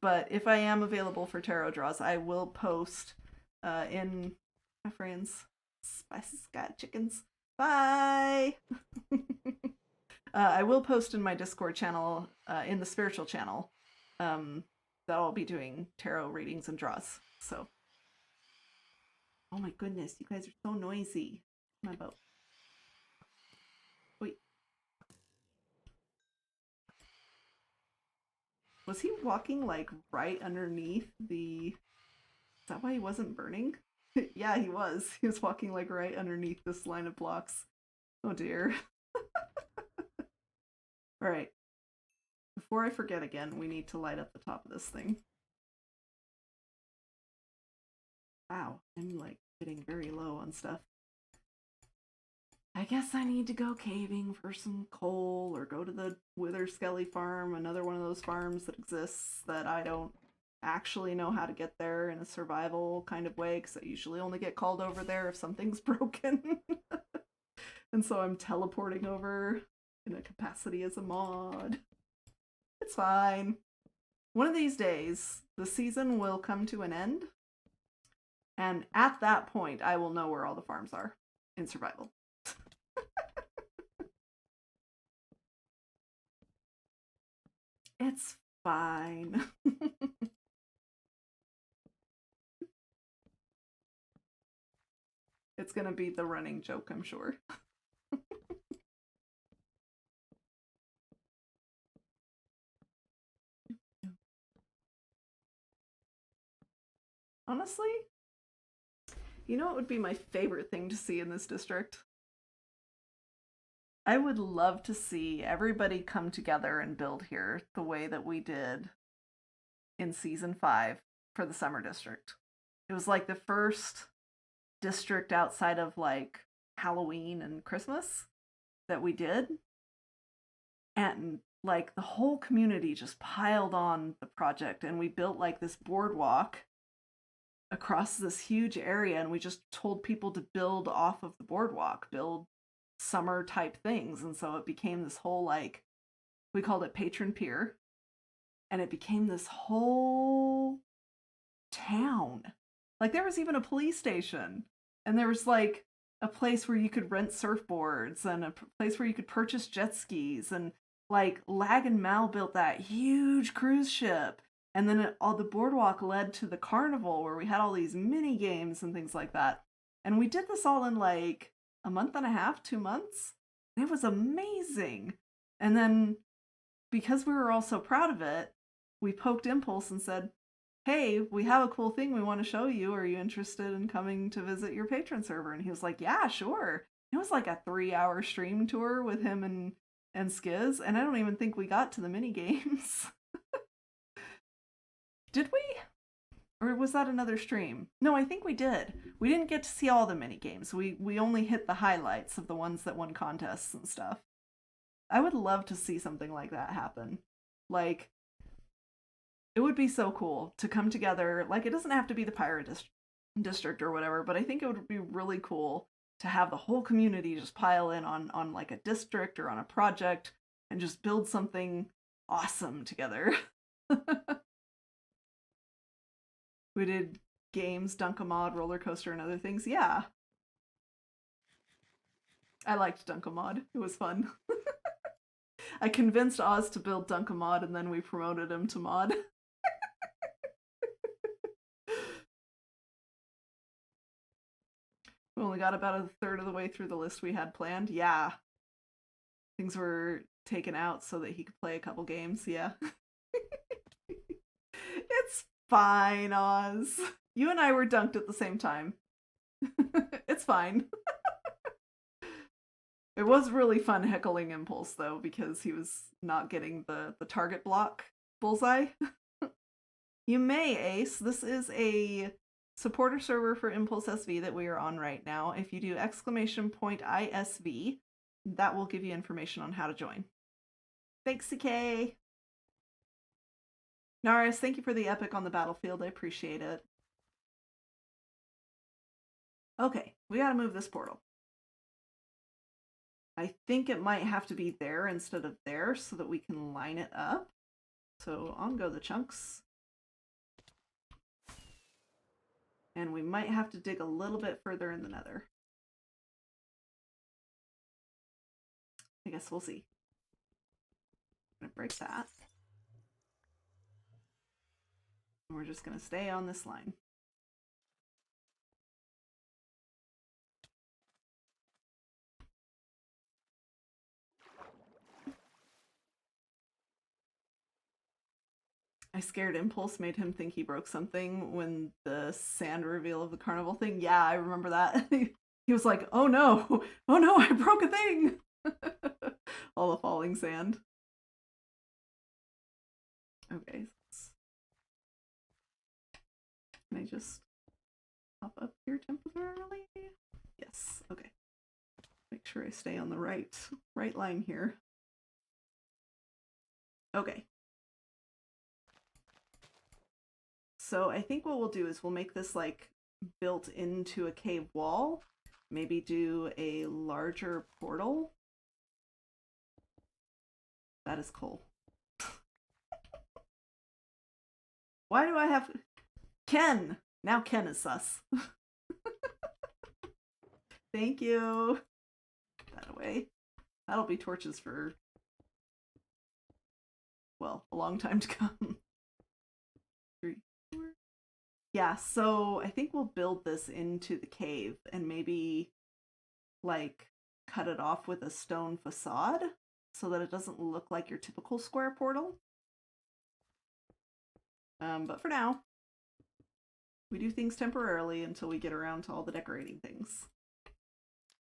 But if I am available for tarot draws, I will post in my friends. Spicy Scott Chickens. Bye! I will post in my Discord channel, in the spiritual channel, that I'll be doing tarot readings and draws. So, oh my goodness, you guys are so noisy. My boat. Wait. Was he walking like right underneath the... Is that why he wasn't burning? Yeah, he was. He was walking like right underneath this line of blocks. Oh dear. Alright. Before I forget again, we need to light up the top of this thing. Wow, I'm like getting very low on stuff. I guess I need to go caving for some coal, or go to the Wither Skelly farm, another one of those farms that exists that I don't actually know how to get there in a survival kind of way, because I usually only get called over there if something's broken. And so I'm teleporting over in a capacity as a mod. It's fine. One of these days, the season will come to an end, and at that point, I will know where all the farms are in survival. It's fine. It's gonna be the running joke, I'm sure. Honestly, you know what would be my favorite thing to see in this district? I would love to see everybody come together and build here the way that we did in season 5 for the summer district. It was like the first district outside of like Halloween and Christmas that we did. And like the whole community just piled on the project, and we built like this boardwalk across this huge area, and we just told people to build off of the boardwalk, build summer type things. And so it became this whole, like, we called it Patron Pier, and it became this whole town. Like there was even a police station, and there was like a place where you could rent surfboards, and a place where you could purchase jet skis, and like Lag and Mal built that huge cruise ship. And then all the boardwalk led to the carnival where we had all these mini games and things like that. And we did this all in like a month and a half, 2 months. It was amazing. And then because we were all so proud of it, we poked Impulse and said, hey, we have a cool thing we want to show you. Are you interested in coming to visit your patron server? And he was like, yeah, sure. It was like a 3-hour stream tour with him and Skiz. And I don't even think we got to the mini games. Did we? Or was that another stream? No, I think we did. We didn't get to see all the mini games. We only hit the highlights of the ones that won contests and stuff. I would love to see something like that happen. Like, it would be so cool to come together. Like, it doesn't have to be the pirate district or whatever, but I think it would be really cool to have the whole community just pile in on like a district or on a project and just build something awesome together. We did games, Dunk-a-Mod, Roller Coaster, and other things. Yeah. I liked Dunk-a-Mod. It was fun. I convinced Oz to build Dunk-a-Mod, and then we promoted him to mod. We only got about a third of the way through the list we had planned. Yeah. Things were taken out so that he could play a couple games, yeah. It's fine, Oz. You and I were dunked at the same time. It's fine. It was really fun heckling Impulse, though, because he was not getting the target block bullseye. You may, Ace. This is a supporter server for impulseSV that we are on right now. If you do !ISV, that will give you information on how to join. Thanks, CK. Naris, thank you for the epic on the battlefield. I appreciate it. Okay, we gotta move this portal. I think it might have to be there instead of there so that we can line it up. So on go the chunks. And we might have to dig a little bit further in the nether. I guess we'll see. I'm gonna break that. And we're just gonna stay on this line. I scared Impulse, made him think he broke something when the sand reveal of the carnival thing. Yeah, I remember that. He was like, oh no, I broke a thing. All the falling sand. Okay. Can I just pop up here temporarily? Yes, okay. Make sure I stay on the right line here. Okay. So I think what we'll do is we'll make this like built into a cave wall. Maybe do a larger portal. That is cool. Why do I have Ken? Now Ken is sus. Thank you. Put that away. That'll be torches for, well, a long time to come. 3, 4. Yeah, so I think we'll build this into the cave and maybe like cut it off with a stone facade so that it doesn't look like your typical square portal. But for now, we do things temporarily until we get around to all the decorating things.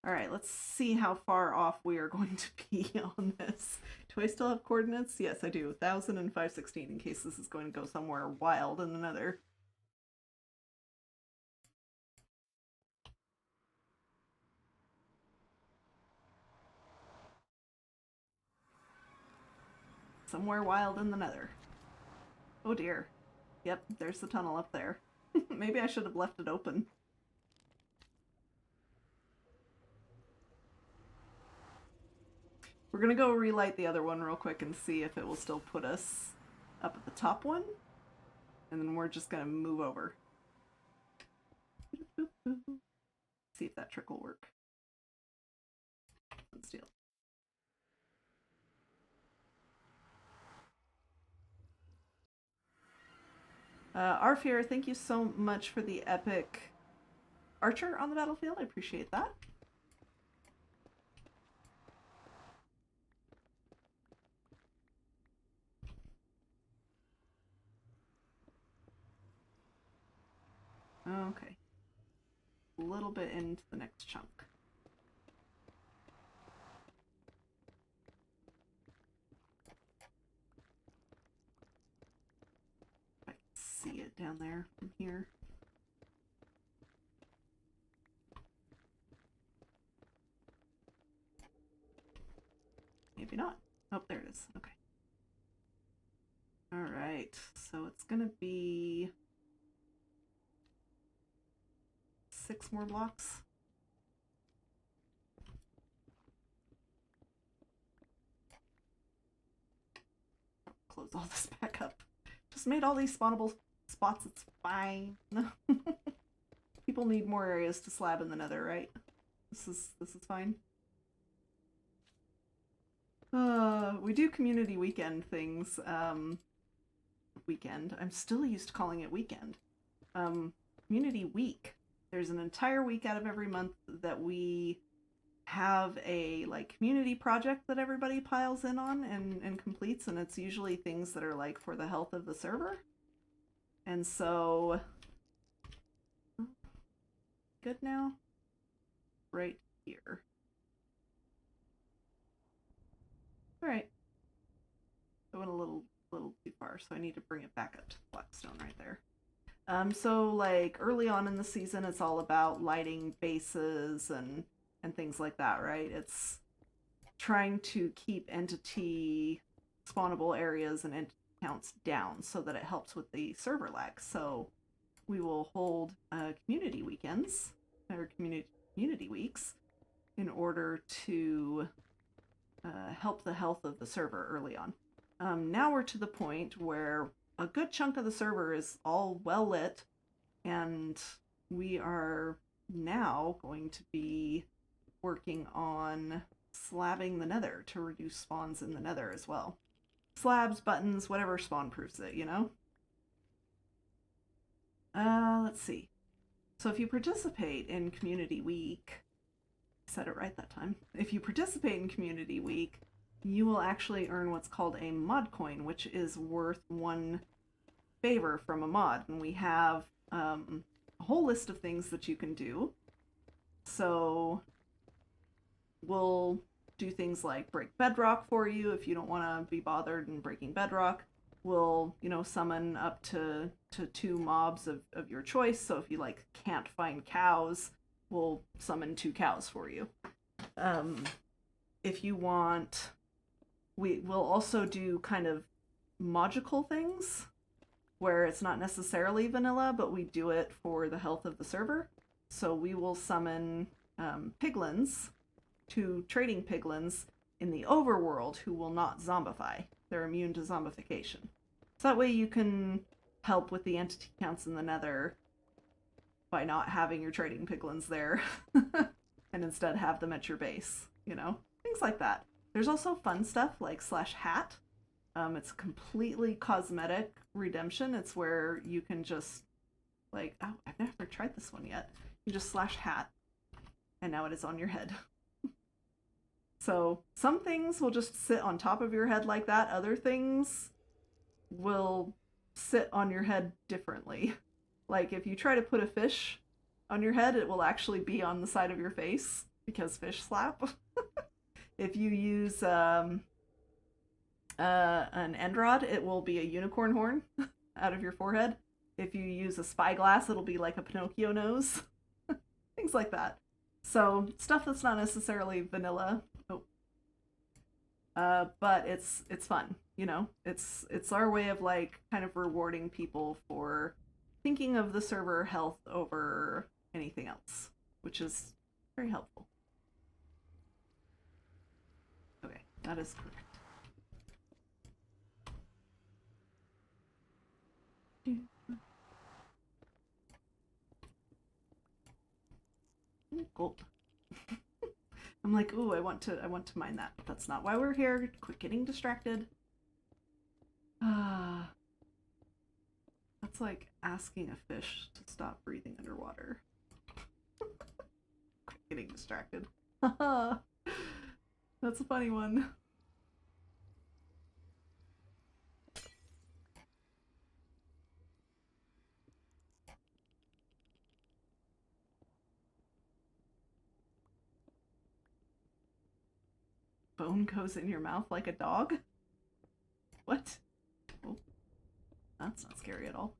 All right, let's see how far off we are going to be on this. Do I still have coordinates? Yes, I do. 1000 and 516 in case this is going to go somewhere wild in the nether. Somewhere wild in the nether. Oh dear. Yep, there's the tunnel up there. Maybe I should have left it open. We're gonna go relight the other one real quick and see if it will still put us up at the top one. And then we're just gonna move over. See if that trick will work. Let's steal. Arfir, thank you so much for the epic archer on the battlefield. I appreciate that. Okay. A little bit into the next chunk. I can see it down there from here. Maybe not. Oh, there it is. Okay. All right. So it's gonna be 6 more blocks. Close all this back up. Just made all these spawnable spots. It's fine. People need more areas to slab in the nether, right? This is fine. We do community weekend things. Weekend. I'm still used to calling it weekend. Community week. There's an entire week out of every month that we have a like community project that everybody piles in on and completes, and it's usually things that are like for the health of the server. And so good now. Right here. All right. I went a little too far, so I need to bring it back up to the Blackstone right there. So like early on in the season, it's all about lighting bases and things like that, right? It's trying to keep entity spawnable areas and entity counts down so that it helps with the server lag. So we will hold community weekends or community weeks in order to help the health of the server early on. Now we're to the point where a good chunk of the server is all well lit, and we are now going to be working on slabbing the nether to reduce spawns in the nether as well. Slabs, buttons, whatever spawn proofs it, you know? Let's see. So if you participate in Community Week, I said it right that time. If you participate in Community Week, you will actually earn what's called a mod coin, which is worth 1 favor from a mod. And we have a whole list of things that you can do. So we'll do things like break bedrock for you if you don't want to be bothered in breaking bedrock. We'll, you know, summon up to 2 mobs of your choice. So if you like can't find cows, we'll summon 2 cows for you. If you want, we will also do kind of magical things where it's not necessarily vanilla, but we do it for the health of the server. So we will summon piglins, 2 trading piglins in the overworld who will not zombify. They're immune to zombification. So that way you can help with the entity counts in the nether by not having your trading piglins there and instead have them at your base, you know? Things like that. There's also fun stuff like /hat. It's completely cosmetic redemption. It's where you can just like, oh, I've never tried this one yet. You just /hat and now it is on your head. So some things will just sit on top of your head like that. Other things will sit on your head differently. Like if you try to put a fish on your head, it will actually be on the side of your face because fish slap. If you use an end rod, it will be a unicorn horn out of your forehead. If you use a spyglass, it'll be like a Pinocchio nose. Things like that. So stuff that's not necessarily vanilla. But it's fun, you know? It's our way of like kind of rewarding people for thinking of the server health over anything else, which is very helpful. Okay, that is correct. Gold. I'm like, ooh, I want to mine that, but that's not why we're here. Quit getting distracted. That's like asking a fish to stop breathing underwater. Quit getting distracted. That's a funny one. Bone goes in your mouth like a dog? What? Oh, that's not scary at all.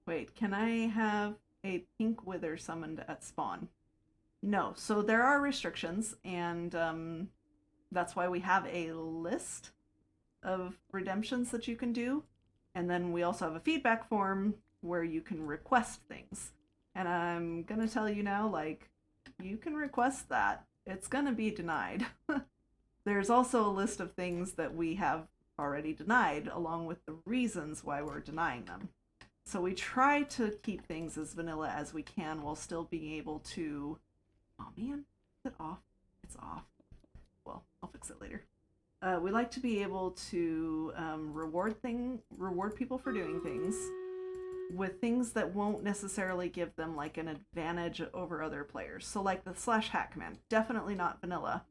Wait, can I have a pink wither summoned at spawn? No, so there are restrictions, and that's why we have a list of redemptions that you can do. And then we also have a feedback form where you can request things. And I'm gonna tell you now, like, you can request that. It's gonna be denied. There's also a list of things that we have already denied, along with the reasons why we're denying them. So we try to keep things as vanilla as we can while still being able to... Oh man, is it off? It's off. Well, I'll fix it later. We like to be able to reward people for doing things, with things that won't necessarily give them like an advantage over other players. So like the /hack command, definitely not vanilla,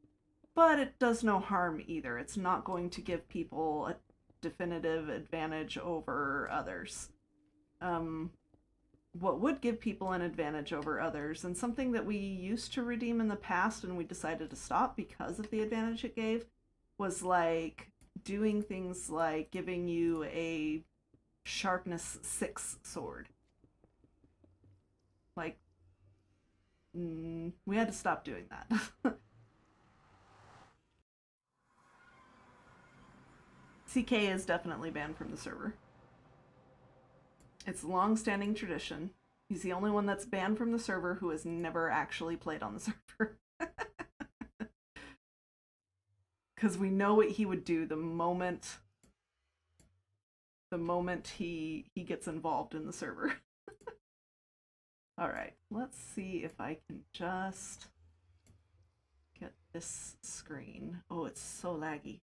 but it does no harm either. It's not going to give people a definitive advantage over others. What would give people an advantage over others, and something that we used to redeem in the past and we decided to stop because of the advantage it gave, was like doing things like giving you a sharpness 6 sword. Like, we had to stop doing that. CK is definitely banned from the server. It's a long-standing tradition. He's the only one that's banned from the server who has never actually played on the server. Because we know what he would do the moment he gets involved in the server. Alright, let's see if I can just get this screen. Oh, it's so laggy.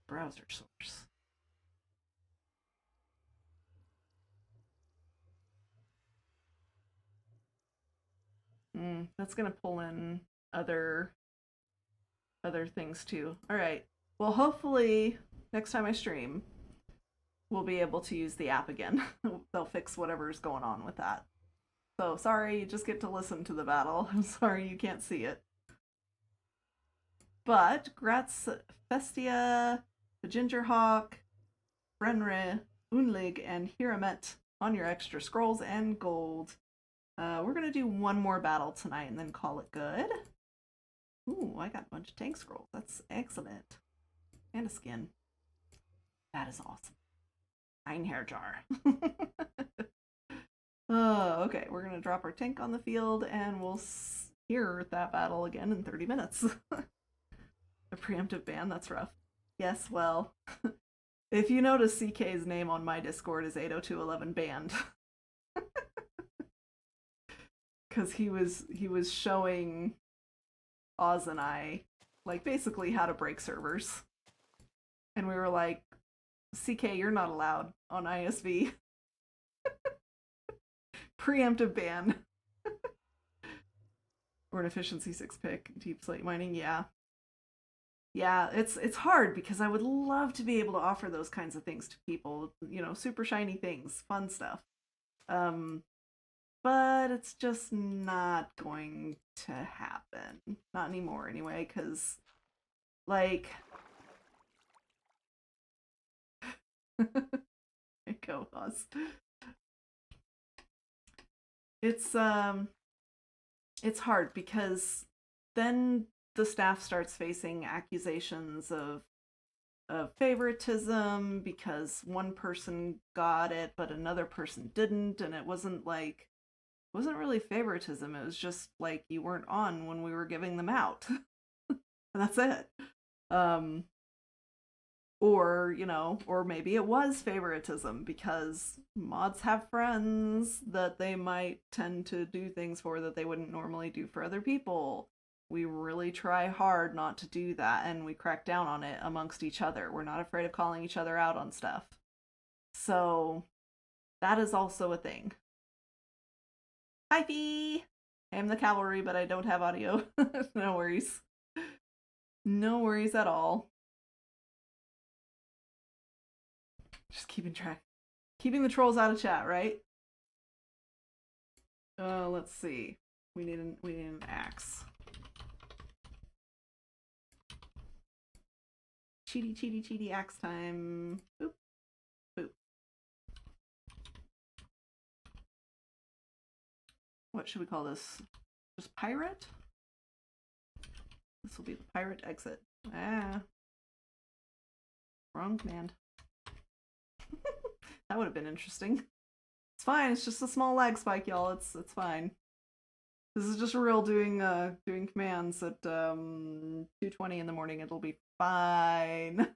Browser source. That's gonna pull in other things too. Alright, well hopefully next time I stream we'll be able to use the app again. They'll fix whatever's going on with that. So sorry, you just get to listen to the battle. I'm sorry you can't see it. But Gratz Festia, the Gingerhawk, Brenre, Unlig, and Hiramet on your extra scrolls and gold. We're gonna do one more battle tonight and then call it good. Ooh, I got a bunch of tank scrolls. That's excellent. And a skin. That is awesome. Ein hair jar. Okay, we're gonna drop our tank on the field and we'll hear that battle again in 30 minutes. A preemptive ban, that's rough. Yes, well, if you notice CK's name on my Discord is 80211 banned. Because he was showing Oz and I, like, basically how to break servers. And we were like, CK, you're not allowed on ISV. Preemptive ban. Or an efficiency 6 pick, deep slate mining, yeah. Yeah, it's hard because I would love to be able to offer those kinds of things to people, you know, super shiny things, fun stuff. But it's just not going to happen. Not anymore anyway, because, like... Go, Oz. It's hard because then the staff starts facing accusations of favoritism because one person got it but another person didn't, and it wasn't really favoritism. It was just like you weren't on when we were giving them out. And that's it. Or, you know, or maybe it was favoritism because mods have friends that they might tend to do things for that they wouldn't normally do for other people. We really try hard not to do that, and we crack down on it amongst each other. We're not afraid of calling each other out on stuff. So that is also a thing. Hi, Fee! I am the cavalry, but I don't have audio. No worries. No worries at all. Just keeping track. Keeping the trolls out of chat, right? Let's see. We need an axe. Cheaty axe time. Boop. Boop. What should we call this? Just pirate? This will be the pirate exit. Ah. Wrong command. That would have been interesting. It's fine, it's just a small lag spike, y'all. It's fine. This is just real doing commands at 2:20 in the morning. It'll be fine.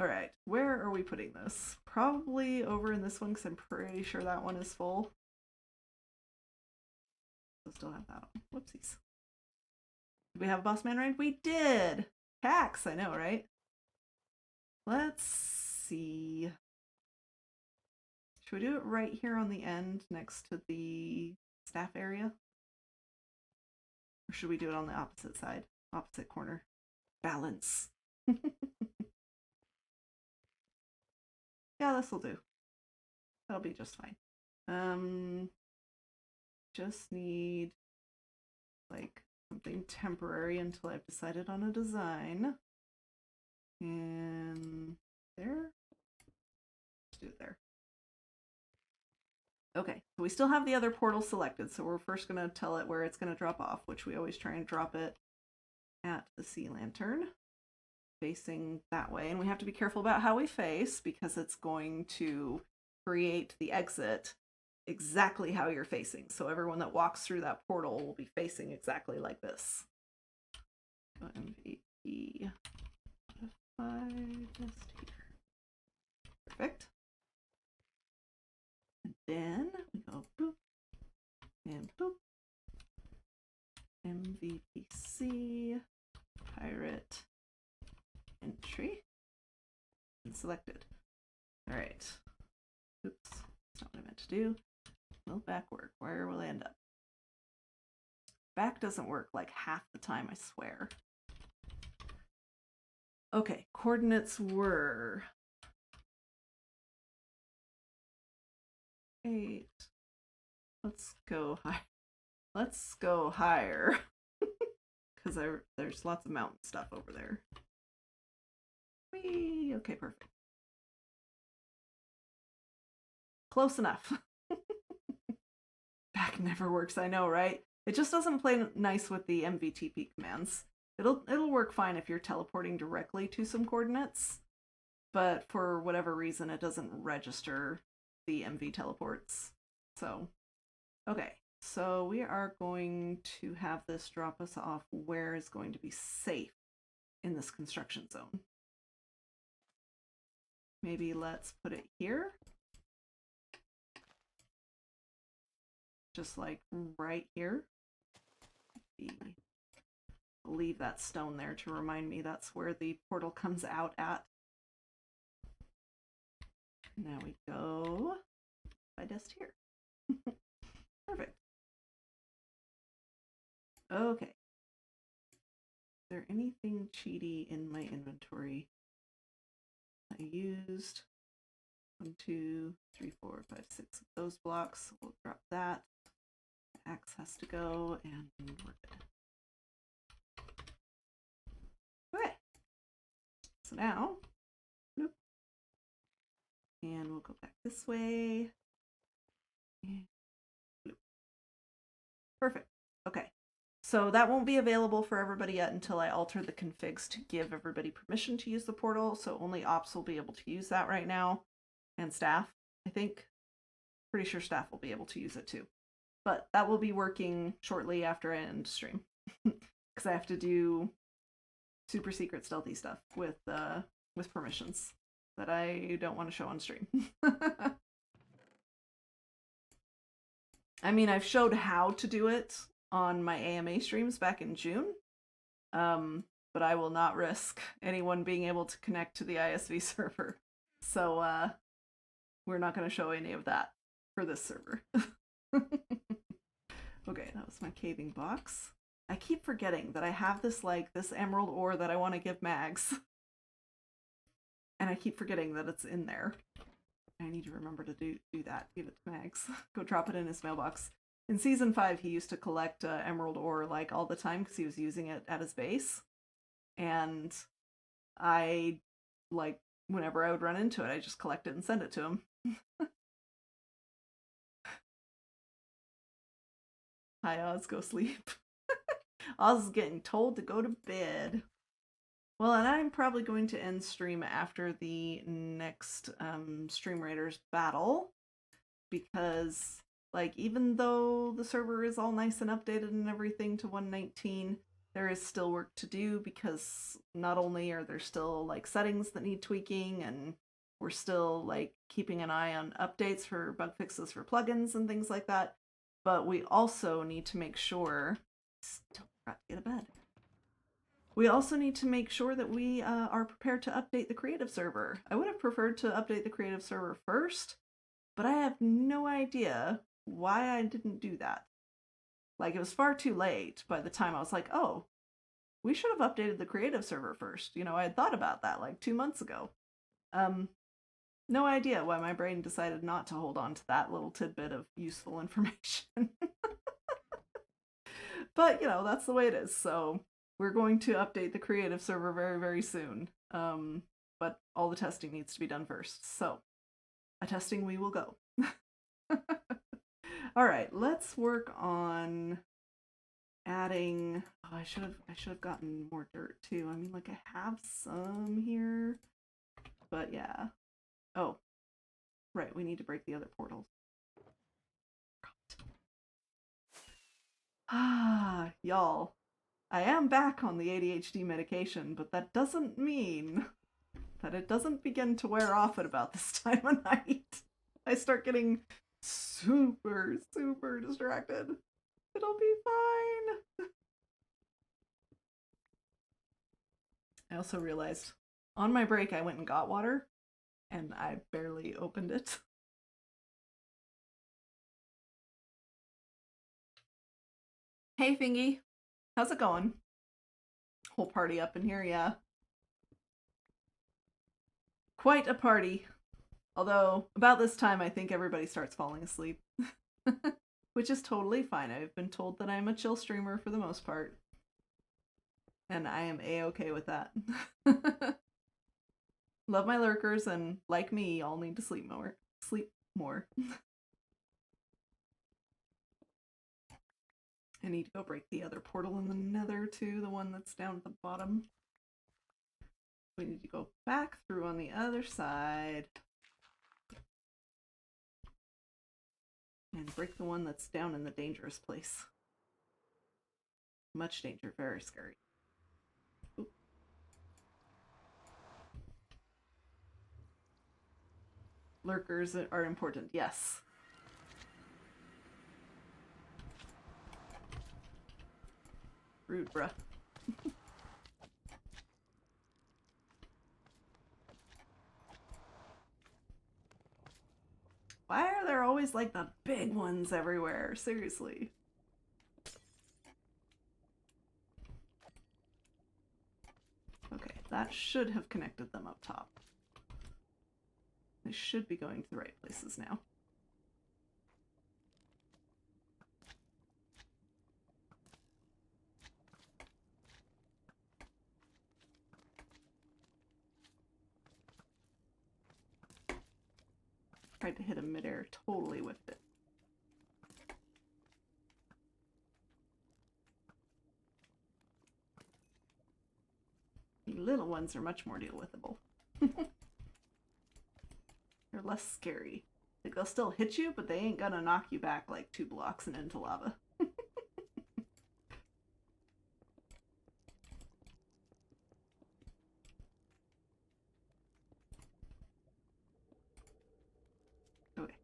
Alright, where are we putting this? Probably over in this one, because I'm pretty sure that one is full. I still have that one. Whoopsies. Did we have a boss man raid? We did! Cax, I know, right? Let's see. Should we do it right here on the end next to the staff area? Or should we do it on the opposite side? Opposite corner. Balance. Yeah, this'll do. That'll be just fine. Just need like something temporary until I've decided on a design. And there. Let's do it there. Okay, so we still have the other portal selected, so we're first going to tell it where it's going to drop off, which we always try and drop it at the sea lantern, facing that way. And we have to be careful about how we face, because it's going to create the exit exactly how you're facing. So everyone that walks through that portal will be facing exactly like this. So MVP modify just here. Perfect. And then we go boop and boop. MVPC pirate entry and selected. All right. Oops, that's not what I meant to do. Will back work? Where will I end up? Back doesn't work like half the time, I swear. Okay, coordinates were 8. Let's go high. Let's go higher. Because there's lots of mountain stuff over there. Whee! Okay, perfect. Close enough. Back never works, I know, right? It just doesn't play nice with the MVTP commands. It'll work fine if you're teleporting directly to some coordinates, but for whatever reason it doesn't register the MV teleports. So, okay. So we are going to have this drop us off where is going to be safe in this construction zone. Maybe let's put it here. Just like right here. Leave that stone there to remind me that's where the portal comes out at. Now we go by just here. Perfect. Okay. Is there anything cheaty in my inventory? I used 1, 2, 3, 4, 5, 6 of those blocks. We'll drop that. The axe has to go, and we're good. Okay. So now, bloop. And we'll go back this way. And bloop. Perfect. Okay. So that won't be available for everybody yet until I alter the configs to give everybody permission to use the portal. So only ops will be able to use that right now. And staff, I think. Pretty sure staff will be able to use it too. But that will be working shortly after I end stream. Because I have to do super secret stealthy stuff with permissions that I don't want to show on stream. I mean, I've showed how to do it on my AMA streams back in June, but I will not risk anyone being able to connect to the ISV server. So we're not going to show any of that for this server. Okay, that was my caving box. I keep forgetting that I have this emerald ore that I want to give Mags. And I keep forgetting that it's in there. I need to remember to do that. Give it to Mags. Go drop it in his mailbox. In Season 5, he used to collect emerald ore like all the time because he was using it at his base. And I, like, whenever I would run into it, I just collect it and send it to him. Hi, Oz, go sleep. Oz is getting told to go to bed. Well, and I'm probably going to end stream after the next Stream Raiders battle, because, like, even though the server is all nice and updated and everything to 1.19, there is still work to do, because not only are there still, like, settings that need tweaking, and we're still, like, keeping an eye on updates for bug fixes for plugins and things like that, but we also need to make sure... Still forgot to get to bed. We also need to make sure that we are prepared to update the creative server. I would have preferred to update the creative server first, but I have no idea why I didn't do that. Like, it was far too late by the time I was like, oh, we should have updated the creative server first. You know, I had thought about that like 2 months ago. No idea why my brain decided not to hold on to that little tidbit of useful information. But, you know, that's the way it is. So we're going to update the creative server very, very soon. But all the testing needs to be done first. So, a testing we will go. All right, let's work on adding. Oh, I should have gotten more dirt too. I mean, like, I have some here, but yeah. Oh, right, we need to break the other portals. Ah, y'all. I am back on the ADHD medication, but that doesn't mean that it doesn't begin to wear off at about this time of night. I start getting super, super distracted. It'll be fine. I also realized on my break I went and got water, and I barely opened it. Hey, Fingy. How's it going? Whole party up in here, yeah. Quite a party. Although, about this time, I think everybody starts falling asleep. Which is totally fine. I've been told that I'm a chill streamer for the most part. And I am a-okay with that. Love my lurkers, and like me, y'all need to sleep more. I need to go break the other portal in the nether too, the one that's down at the bottom. We need to go back through on the other side. And break the one that's down in the dangerous place. Much danger, very scary. Ooh. Lurkers are important, yes. Rude, bruh. Why are there always like the big ones everywhere? Seriously. Okay, that should have connected them up top. They should be going to the right places now. Tried to hit a midair, totally whiffed it. The little ones are much more deal withable. They're less scary. Like, they'll still hit you, but they ain't gonna knock you back like 2 blocks and into lava. Okay.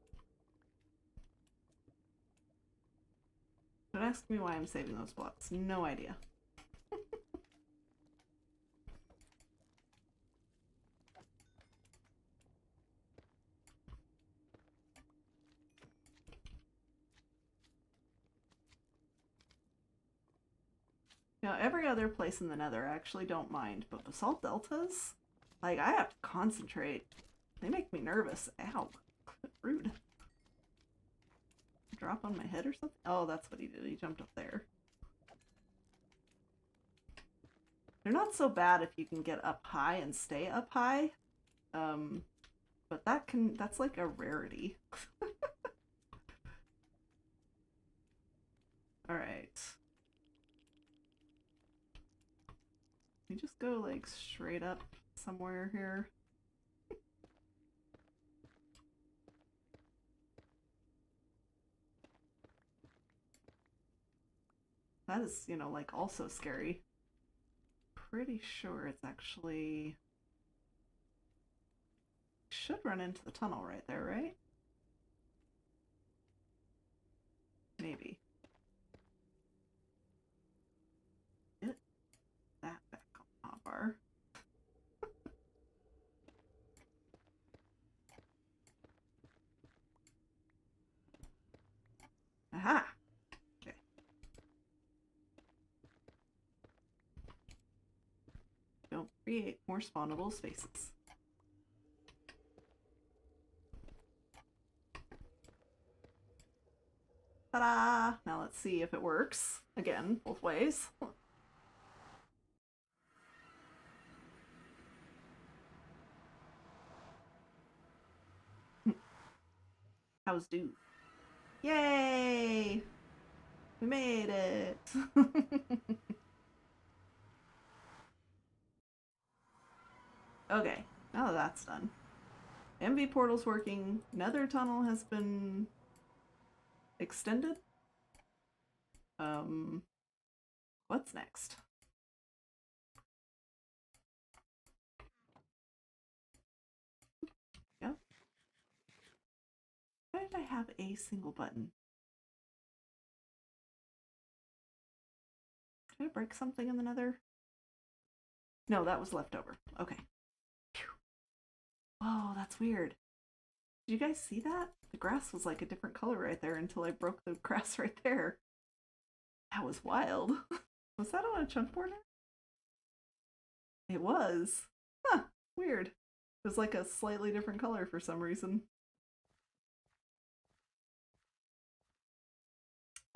Don't ask me why I'm saving those blocks. No idea. Now, every other place in the nether I actually don't mind, but basalt deltas? Like, I have to concentrate. They make me nervous. Ow. Rude. Drop on my head or something? Oh, that's what he did. He jumped up there. They're not so bad if you can get up high and stay up high. But that's like a rarity. Alright. We just go like straight up somewhere here. That is, you know, like also scary. Pretty sure it's actually should run into the tunnel right there, right? Maybe. That back create more spawnable spaces. Ta-da! Now let's see if it works. Again, both ways. How's do? Yay! We made it! Okay, now that that's done. MV portal's working. Nether tunnel has been extended. What's next? Yep. Why did I have a single button? Did I break something in the nether? No, that was left over. Okay. Phew. Whoa, that's weird. Did you guys see that? The grass was like a different color right there until I broke the grass right there. That was wild. Was that on a chunk border? It was. Huh, weird. It was like a slightly different color for some reason.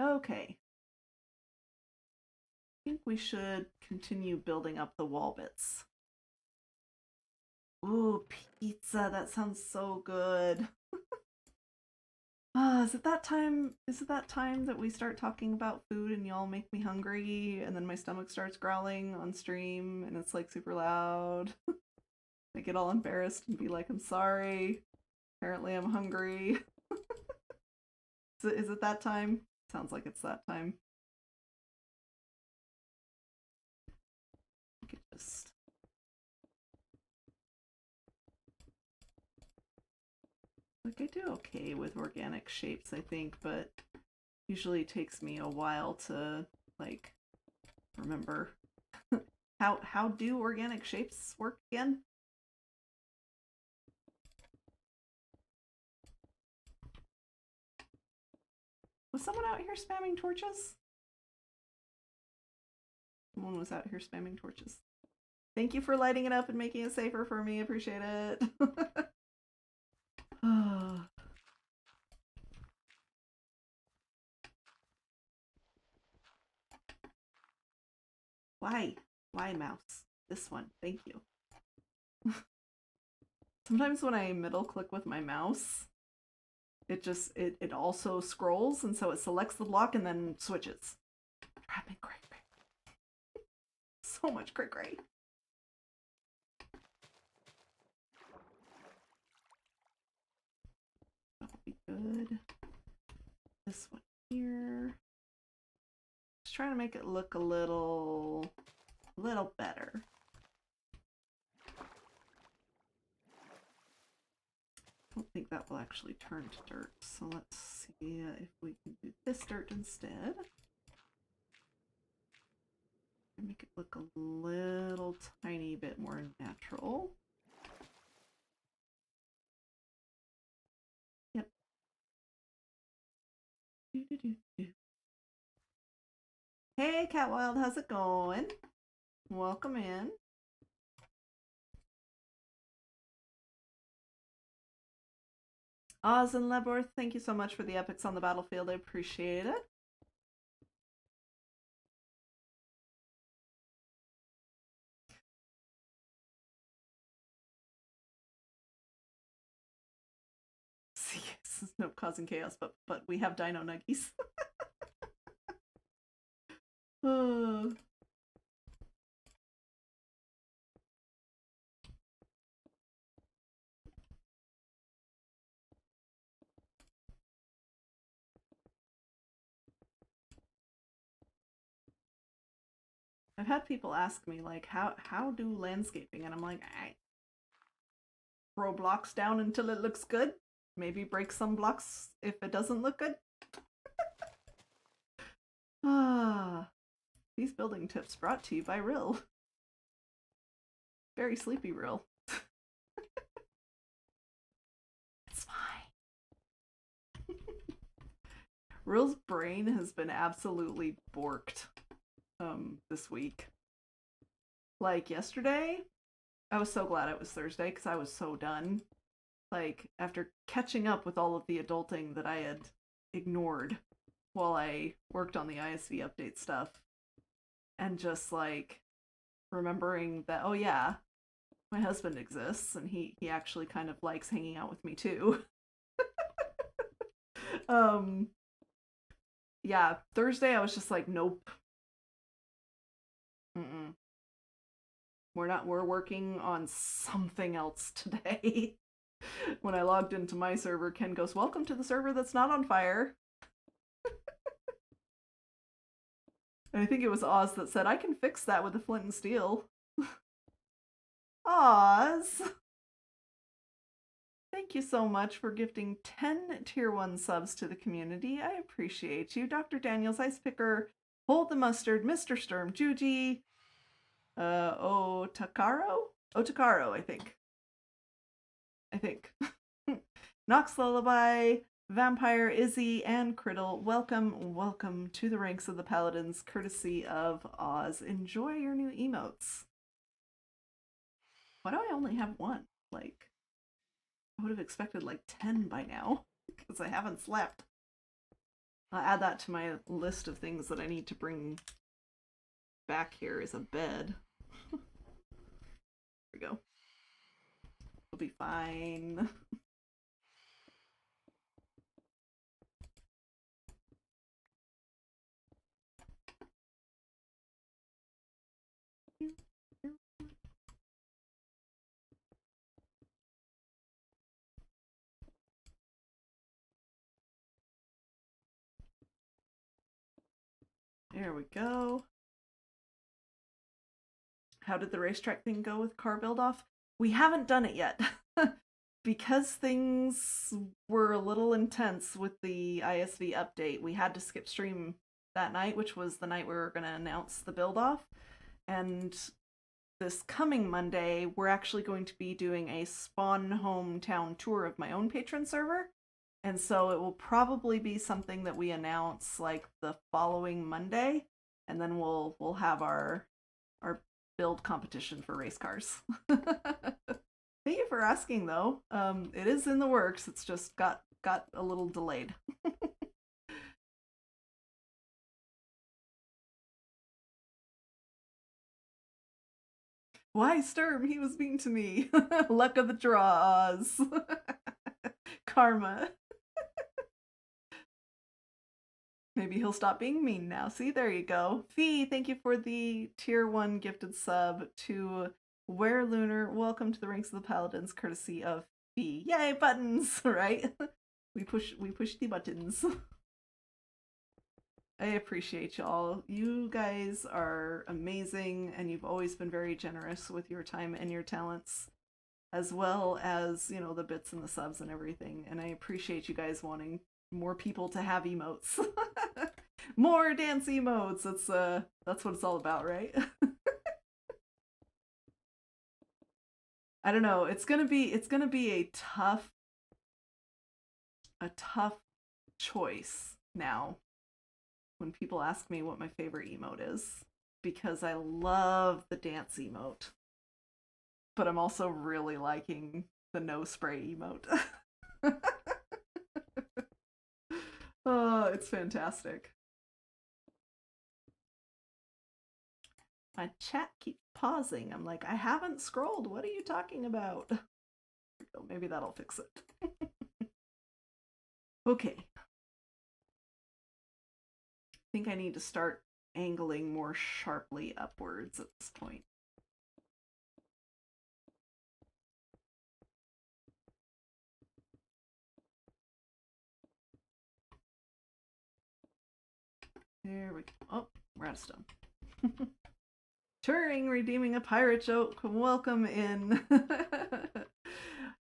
Okay. I think we should continue building up the wall bits. Ooh, pizza, that sounds so good. Is it that time that we start talking about food and y'all make me hungry and then my stomach starts growling on stream and it's like super loud? I get all embarrassed and be like, I'm sorry. Apparently I'm hungry. Is it that time? Sounds like it's that time. I could just... Like, I do okay with organic shapes, I think, but usually takes me a while to, like, remember. How do organic shapes work again? Was someone out here spamming torches? Someone was out here spamming torches. Thank you for lighting it up and making it safer for me. Appreciate it. Why? Why mouse? This one. Thank you. Sometimes when I middle click with my mouse, it also scrolls, and so it selects the block and then switches. Driving cray cray. So much cray cray. That'll be good. This one here. Just trying to make it look a little better. I don't think that will actually turn to dirt, so let's see if we can do this dirt instead. Make it look a little tiny bit more natural. Yep. Hey Catwild, how's it going? Welcome in. Oz and Leborth, thank you so much for the epics on the battlefield. I appreciate it. Yes, no causing chaos, but we have dino nuggies. I've had people ask me, like, how do landscaping? And I'm like, I throw blocks down until it looks good. Maybe break some blocks if it doesn't look good. These building tips brought to you by Rill. Very sleepy Rill. It's fine. Rill's brain has been absolutely borked this week. Like yesterday, I was so glad it was Thursday because I was so done. Like, after catching up with all of the adulting that I had ignored while I worked on the ISV update stuff, and just, like, remembering that, oh yeah, my husband exists, and he actually kind of likes hanging out with me too. Yeah, Thursday I was just like, nope. Mm-mm. We're working on something else today. When I logged into my server, Ken goes, welcome to the server that's not on fire. And I think it was Oz that said, I can fix that with the flint and steel. Oz! Thank you so much for gifting 10 tier 1 subs to the community. I appreciate you. Dr. Daniels, Ice Picker, Hold the Mustard, Mr. Sturm, Juji, Otakaro, I think. Nox Lullaby, Vampire, Izzy, and Criddle, welcome to the ranks of the Paladins, courtesy of Oz. Enjoy your new emotes. Why do I only have one? Like, I would have expected like 10 by now, because I haven't slept. I'll add that to my list of things that I need to bring back here is a bed. There we go. We'll be fine. There we go. How did the racetrack thing go with car build off? We haven't done it yet. Because things were a little intense with the ISV update, we had to skip stream that night, which was the night we were going to announce the build off. And this coming Monday, we're actually going to be doing a Spawn hometown tour of my own patron server. And so it will probably be something that we announce like the following Monday, and then we'll have our build competition for race cars. Thank you for asking, though. It is in the works. It's just got a little delayed. Why, Sturm? He was mean to me. Luck of the draws. Karma. Maybe he'll stop being mean now. See, there you go. Fee, thank you for the tier 1 gifted sub to Where Lunar. Welcome to the ranks of the Paladins, courtesy of Fee. Yay, buttons, right? We push the buttons. I appreciate y'all. You guys are amazing, and you've always been very generous with your time and your talents, as well as, you know, the bits and the subs and everything. And I appreciate you guys wanting more people to have emotes. More dance emotes. That's what it's all about, right? I don't know. It's gonna be a tough choice now when people ask me what my favorite emote is, because I love the dance emote, but I'm also really liking the no spray emote. Oh, it's fantastic. My chat keeps pausing. I'm like, I haven't scrolled. What are you talking about? There we go. Maybe that'll fix it. Okay. I think I need to start angling more sharply upwards at this point. There we go. Oh, we're out of stone. Turing redeeming a pirate joke. Welcome in.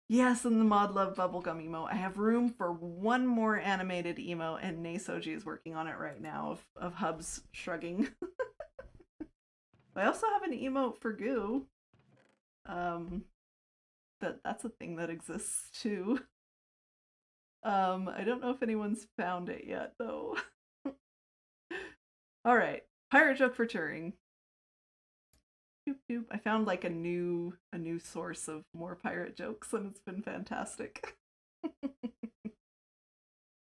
Yes, in the Mod Love Bubblegum emote. I have room for one more animated emote, and Naysoji is working on it right now of Hubs shrugging. I also have an emote for Goo. That's a thing that exists too. I don't know if anyone's found it yet though. Alright. Pirate joke for Turing. Doop, doop. I found like a new source of more pirate jokes, and it's been fantastic.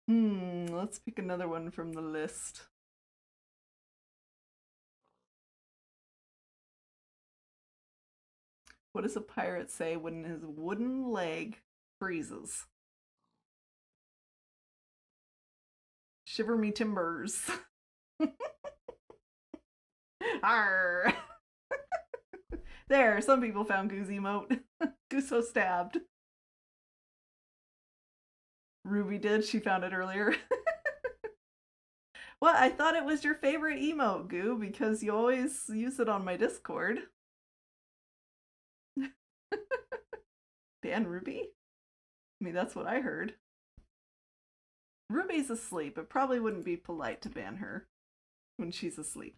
Let's pick another one from the list. What does a pirate say when his wooden leg freezes? Shiver me timbers. Arr! There, some people found Goose emote. Gooso stabbed. Ruby did, she found it earlier. Well, I thought it was your favorite emote, Goo, because you always use it on my Discord. Ban Ruby? I mean, that's what I heard. Ruby's asleep. It probably wouldn't be polite to ban her when she's asleep.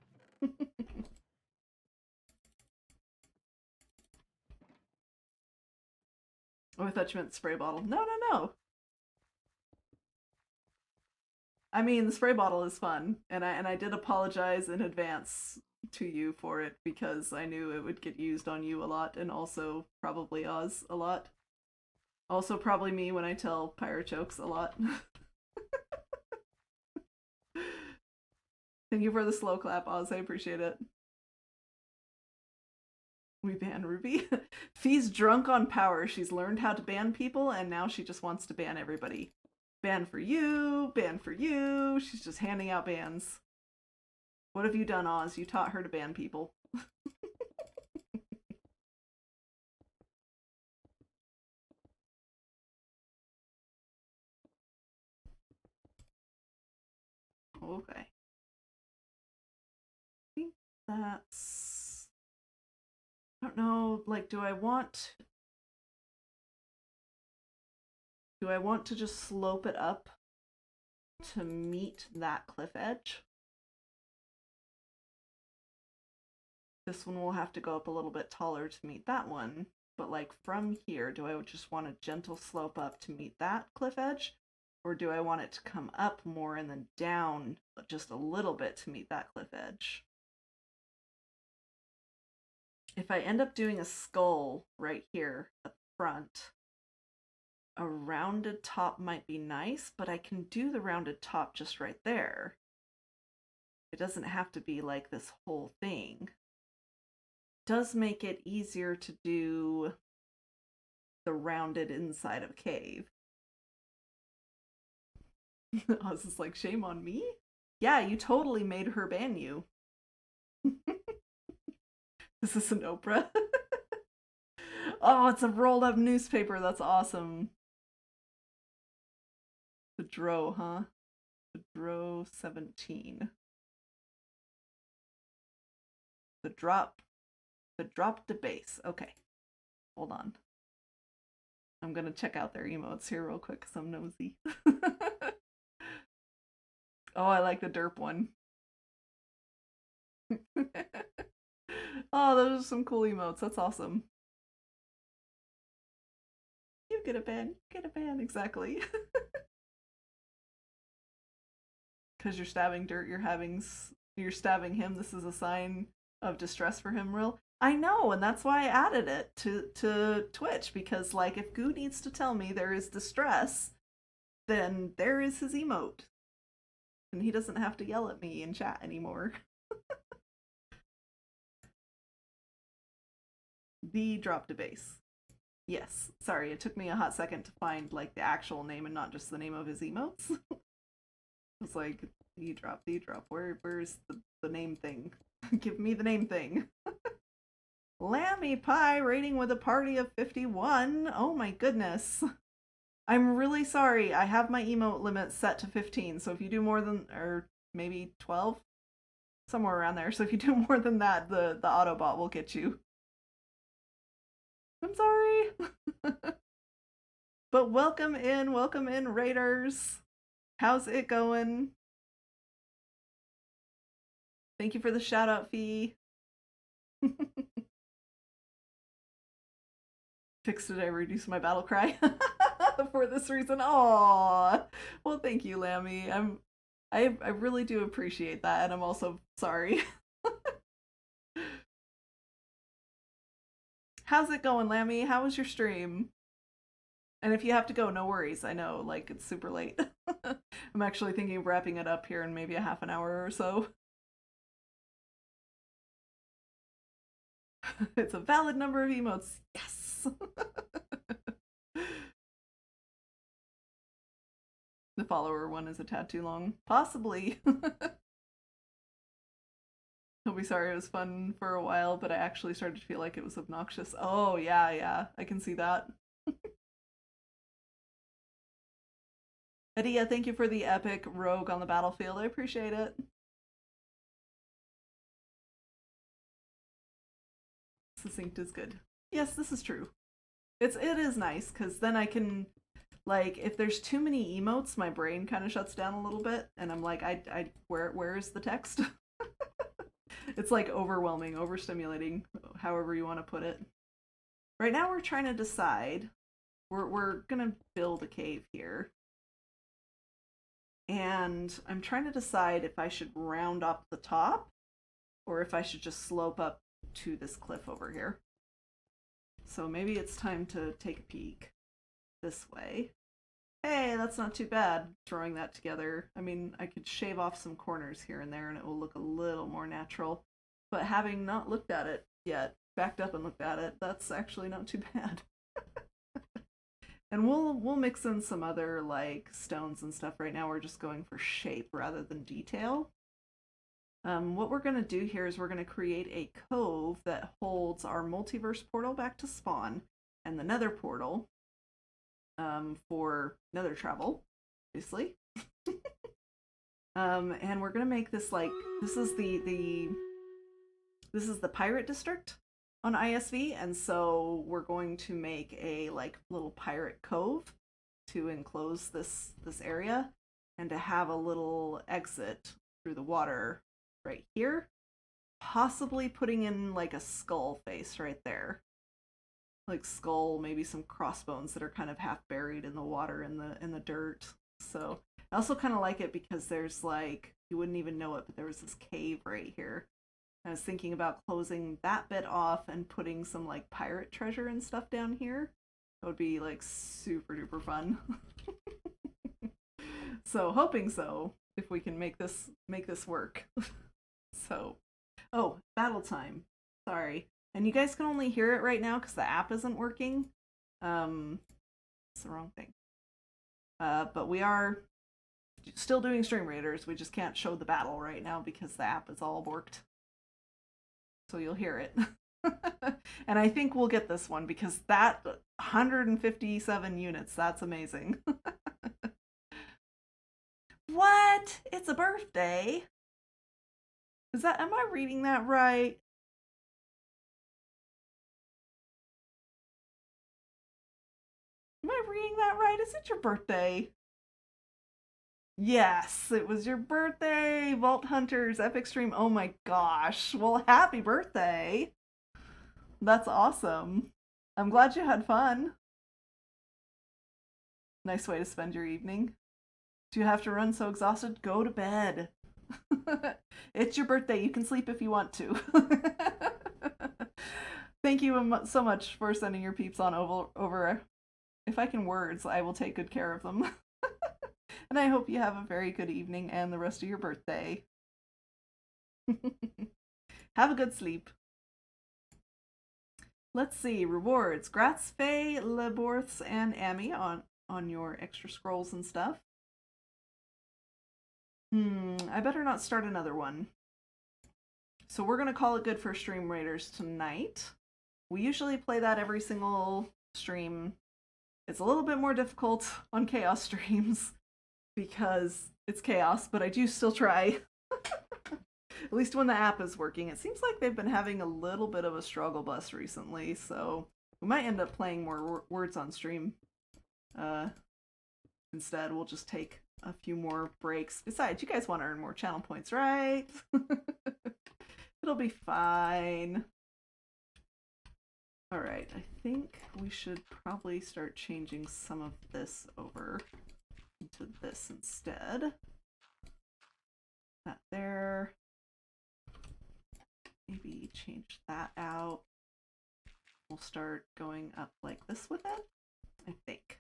Oh, I thought you meant spray bottle. No, no, no. I mean, the spray bottle is fun, and I did apologize in advance to you for it because I knew it would get used on you a lot, and also probably Oz a lot. Also probably me when I tell pirate jokes a lot. Thank you for the slow clap, Oz. I appreciate it. We ban Ruby. Fee's drunk on power. She's learned how to ban people, and now she just wants to ban everybody. Ban for you, ban for you. She's just handing out bans. What have you done, Oz? You taught her to ban people. Okay. I think that's... I don't know, like, do I want to just slope it up to meet that cliff edge? This one will have to go up a little bit taller to meet that one, but like from here, do I just want a gentle slope up to meet that cliff edge? Or do I want it to come up more and then down just a little bit to meet that cliff edge? If I end up doing a skull right here at the front, a rounded top might be nice, but I can do the rounded top just right there. It doesn't have to be like this whole thing. It does make it easier to do the rounded inside of a cave. Oz is like, shame on me? Yeah, you totally made her ban you. This is an Oprah. Oh, it's a rolled up newspaper. That's awesome. The Dro, huh? The Dro 17. The drop to base. Okay. Hold on. I'm gonna check out their emotes here real quick because I'm nosy. Oh, I like the derp one. Oh, those are some cool emotes. That's awesome. You get a ban. Get a ban. Exactly. Because you're stabbing dirt, you're stabbing him. This is a sign of distress for him, real. I know, and that's why I added it to Twitch, because like if Goo needs to tell me there is distress, then there is his emote. And he doesn't have to yell at me in chat anymore. The drop to base. Yes. Sorry, it took me a hot second to find like the actual name and not just the name of his emotes. It's like the drop. Where's the name thing? Give me the name thing. Lammy Pie rating with a party of 51. Oh my goodness. I'm really sorry. I have my emote limit set to 15. So if you do more than, or maybe 12, somewhere around there. So if you do more than that, the Autobot will get you. I'm sorry. But welcome in, Raiders. How's it going? Thank you for the shout out, Fee. Did I reduce my battle cry for this reason? Aww. Well, thank you, Lammy. I really do appreciate that, and I'm also sorry. How's it going, Lammy? How was your stream? And if you have to go, no worries. I know, like, it's super late. I'm actually thinking of wrapping it up here in maybe a half an hour or so. It's a valid number of emotes. Yes! The follower one is a tad too long. Possibly. He'll be sorry, it was fun for a while, but I actually started to feel like it was obnoxious. Oh, yeah, I can see that. Adia, thank you for the epic rogue on the battlefield. I appreciate it. Succinct is good. Yes, this is true. It is nice, because then I can, like, if there's too many emotes, my brain kind of shuts down a little bit, and I'm like, where is the text? It's like overwhelming, overstimulating, however you want to put it. Right now we're trying to decide. We're gonna build a cave here. And I'm trying to decide if I should round up the top or if I should just slope up to this cliff over here. So maybe it's time to take a peek this way. Hey, that's not too bad, throwing that together. I mean, I could shave off some corners here and there and it will look a little more natural. But having not looked at it yet, backed up and looked at it, that's actually not too bad. And we'll mix in some other, like, stones and stuff. Right now we're just going for shape rather than detail. What we're going to do here is we're going to create a cove that holds our multiverse portal back to spawn and the nether portal for nether travel, obviously. And we're going to make this, like, this is the pirate district on ISV, and so we're going to make a, like, little pirate cove to enclose this area and to have a little exit through the water right here, possibly putting in, like, a skull face right there, like skull, maybe some crossbones that are kind of half buried in the water in the dirt. So I also kind of like it because there's, like, you wouldn't even know it, but there was this cave right here. I was thinking about closing that bit off and putting some, like, pirate treasure and stuff down here. That would be, like, super duper fun. So hoping so, if we can make this work. So, oh, battle time. Sorry. And you guys can only hear it right now because the app isn't working. It's the wrong thing. But we are still doing Stream Raiders. We just can't show the battle right now because the app is all borked. So you'll hear it. And I think we'll get this one because that 157 units, that's amazing. What? It's a birthday? Am I reading that right? Am I reading that right? Is it your birthday? Yes, it was your birthday, Vault Hunters, Epic Stream. Oh my gosh. Well, happy birthday. That's awesome. I'm glad you had fun. Nice way to spend your evening. Do you have to run so exhausted? Go to bed. It's your birthday. You can sleep if you want to. Thank you so much for sending your peeps on over. If I can words, I will take good care of them. And I hope you have a very good evening and the rest of your birthday. Have a good sleep. Let's see. Rewards. Grats, Faye, Leborths, and Amy on your extra scrolls and stuff. I better not start another one. So we're going to call it good for Stream Raiders tonight. We usually play that every single stream. It's a little bit more difficult on Chaos streams because it's Chaos, but I do still try. At least when the app is working. It seems like they've been having a little bit of a struggle bus recently, so we might end up playing more words on stream. Instead, we'll just take a few more breaks. Besides, you guys want to earn more channel points, right? It'll be fine. Alright, I think we should probably start changing some of this over into this instead. That there. Maybe change that out. We'll start going up like this with it, I think.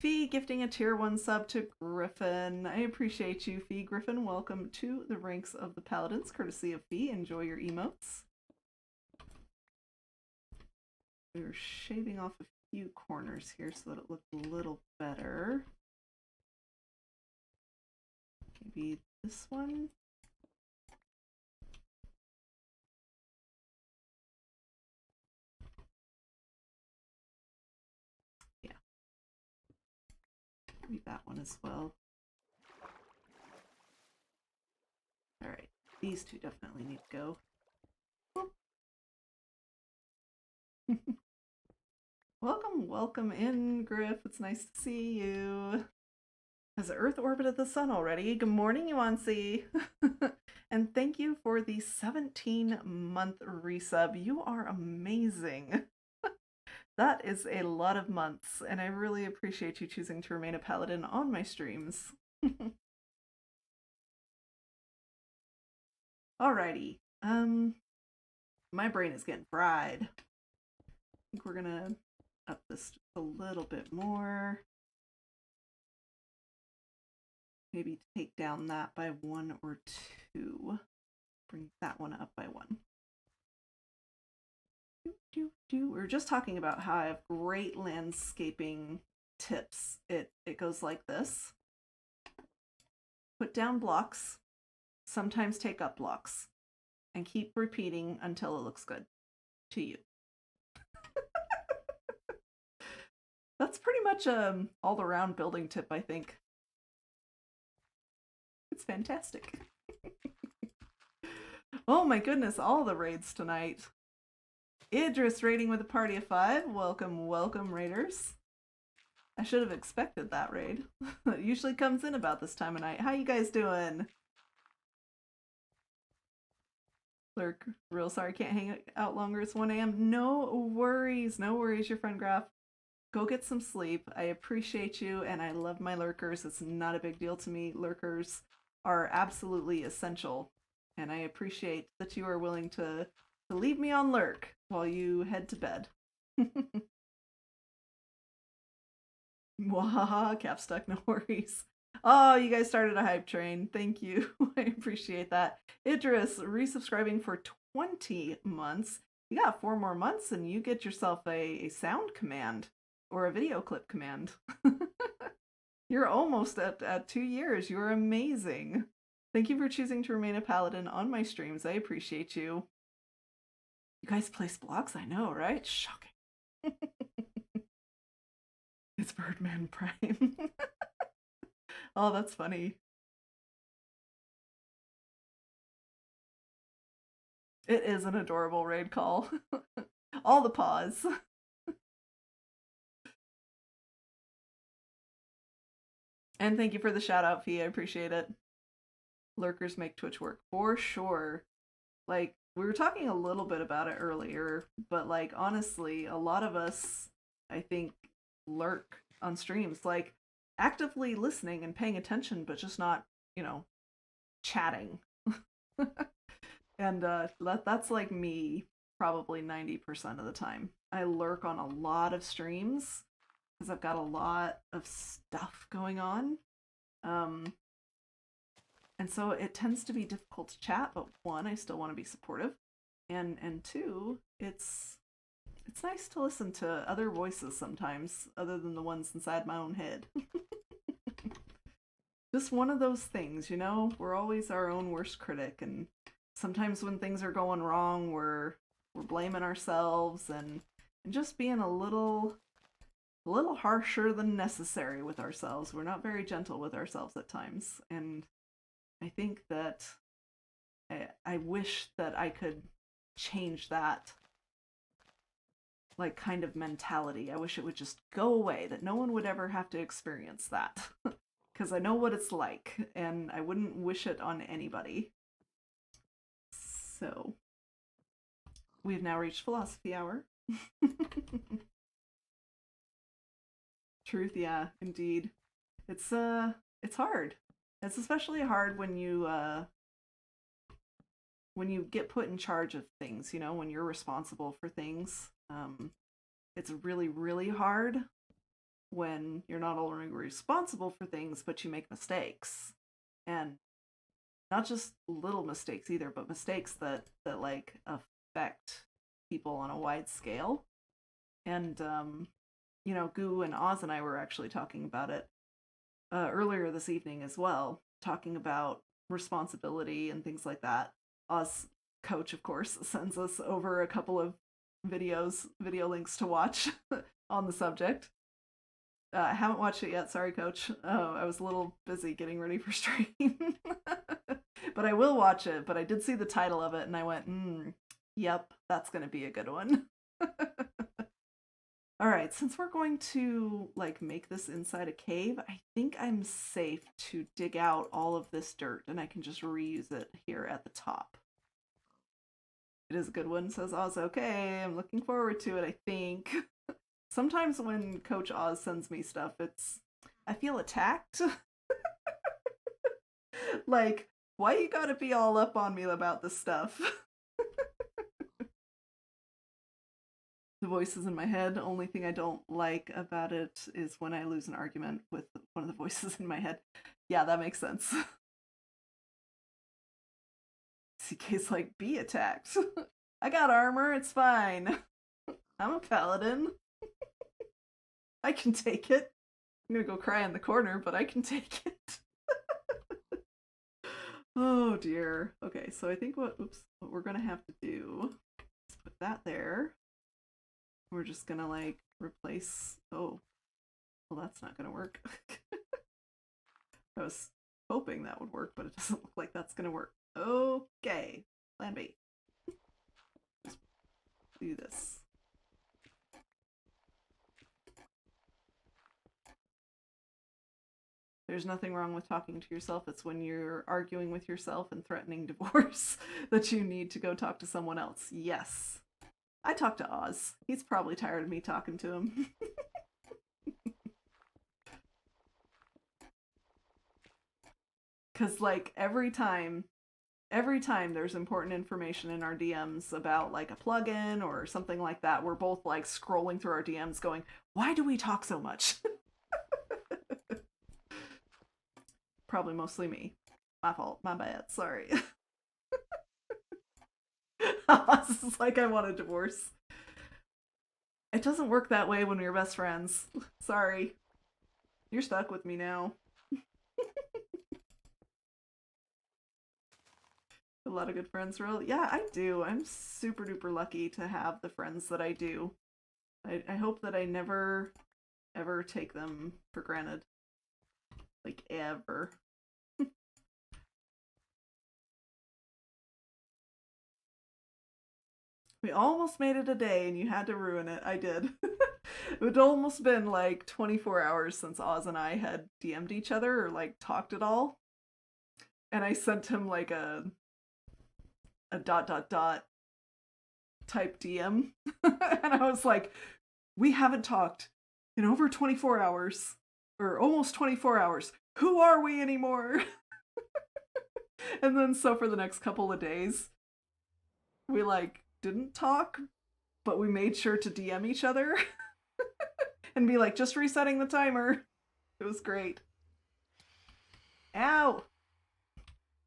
Fee gifting a tier 1 sub to Griffin. I appreciate you, Fee. Griffin, welcome to the ranks of the Paladins, courtesy of Fee. Enjoy your emotes. We're shaving off a few corners here so that it looks a little better. Maybe this one. Yeah. Maybe that one as well. Alright, these two definitely need to go. Welcome in, Griff. It's nice to see you. Has the Earth orbited the sun already? Good morning, Yuansi. And thank you for the 17-month resub. You are amazing. That is a lot of months, and I really appreciate you choosing to remain a paladin on my streams. Alrighty. My brain is getting fried. I think we're gonna up this just a little bit more. Maybe take down that by 1 or 2. Bring that one up by 1. We were just talking about how I have great landscaping tips. It goes like this. Put down blocks, sometimes take up blocks, and keep repeating until it looks good to you. That's pretty much all-around building tip, I think. It's fantastic. Oh my goodness, all the raids tonight. Idris raiding with a party of 5. Welcome, welcome, raiders. I should have expected that raid. It usually comes in about this time of night. How you guys doing? Lurk, real sorry, can't hang out longer. It's 1 a.m. No worries, your friend Graph. Go get some sleep. I appreciate you, and I love my lurkers. It's not a big deal to me. Lurkers are absolutely essential, and I appreciate that you are willing to leave me on lurk while you head to bed. Wahaha, cap stuck, no worries. Oh, you guys started a hype train. Thank you. I appreciate that. Idris, resubscribing for 20 months. You got 4 more months and you get yourself a sound command or a video clip command. You're almost at 2 years. You're amazing. Thank you for choosing to remain a paladin on my streams. I appreciate you. You guys place blocks? I know, right? Shocking. It's Birdman Prime. Oh, that's funny. It is an adorable raid call. All the paws. And thank you for the shout out fee. I appreciate it. Lurkers make Twitch work for sure. Like, we were talking a little bit about it earlier, but like, honestly, a lot of us, I think, lurk on streams, like actively listening and paying attention, but just not, you know, chatting. And that's like me probably 90% of the time. I lurk on a lot of streams because I've got a lot of stuff going on. And so it tends to be difficult to chat, but 1, I still want to be supportive. And 2, it's nice to listen to other voices sometimes, other than the ones inside my own head. Just one of those things, you know? We're always our own worst critic, and sometimes when things are going wrong, we're blaming ourselves and just being a little harsher than necessary with ourselves. We're not very gentle with ourselves at times, and I think that I wish that I could change that, like, kind of mentality. I wish it would just go away, that no one would ever have to experience that. Because I know what it's like, and I wouldn't wish it on anybody. So, we've now reached philosophy hour. Truth, yeah, indeed. It's hard. It's especially hard when you when you get put in charge of things, you know, when you're responsible for things, it's really, really hard when you're not only responsible for things, but you make mistakes. And not just little mistakes either, but mistakes that like affect people on a wide scale. And you know, Goo and Oz and I were actually talking about it earlier this evening as well, talking about responsibility and things like that. Oz coach, of course, sends us over a couple of video links to watch on the subject. I haven't watched it yet, sorry coach. I was a little busy getting ready for stream. But I will watch it, but I did see the title of it and I went, yep, that's gonna be a good one. Alright, since we're going to like make this inside a cave, I think I'm safe to dig out all of this dirt and I can just reuse it here at the top. It is a good one, says Oz. Okay, I'm looking forward to it, I think. Sometimes when Coach Oz sends me stuff, I feel attacked. Like, why you gotta be all up on me about this stuff? The voices in my head, the only thing I don't like about it is when I lose an argument with one of the voices in my head. Yeah, that makes sense. CK's like, be attacked. I got armor, it's fine. I'm a paladin. I can take it. I'm gonna go cry in the corner, but I can take it. Oh dear. Okay, so I think what we're gonna have to do is put that there. We're just gonna like replace, oh, well that's not gonna work. I was hoping that would work, but it doesn't look like that's gonna work. Okay, plan B. Just do this. There's nothing wrong with talking to yourself. It's when you're arguing with yourself and threatening divorce that you need to go talk to someone else. Yes. I talked to Oz. He's probably tired of me talking to him. Because, like, every time there's important information in our DMs about, like, a plugin or something like that, we're both, like, scrolling through our DMs going, why do we talk so much? Probably mostly me. My fault. My bad. Sorry. This is like I want a divorce. It doesn't work that way when we're best friends. Sorry. You're stuck with me now. A lot of good friends, really. Yeah, I do. I'm super duper lucky to have the friends that I do. I hope that I never, ever take them for granted. Like, ever. We almost made it a day and you had to ruin it. I did. It had almost been like 24 hours since Oz and I had DM'd each other or like talked at all. And I sent him like a ... type DM. And I was like, we haven't talked in over 24 hours. Or almost 24 hours. Who are we anymore? And then so for the next couple of days, we like didn't talk, but we made sure to DM each other and be like, just resetting the timer. It was great. Ow!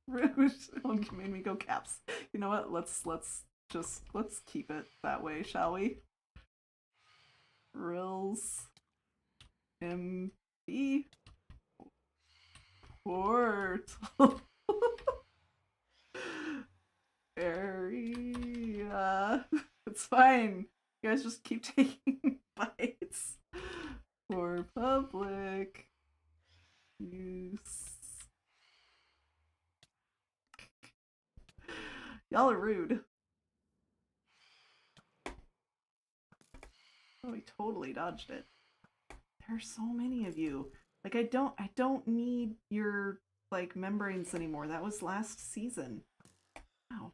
Rude. Oh, you made me go caps. You know what? Let's keep it that way, shall we? Rills MB Portal area. It's fine. You guys just keep taking bites for public use. Y'all are rude. Oh, we totally dodged it. There are so many of you. Like, I don't need your, like, membranes anymore. That was last season. Wow.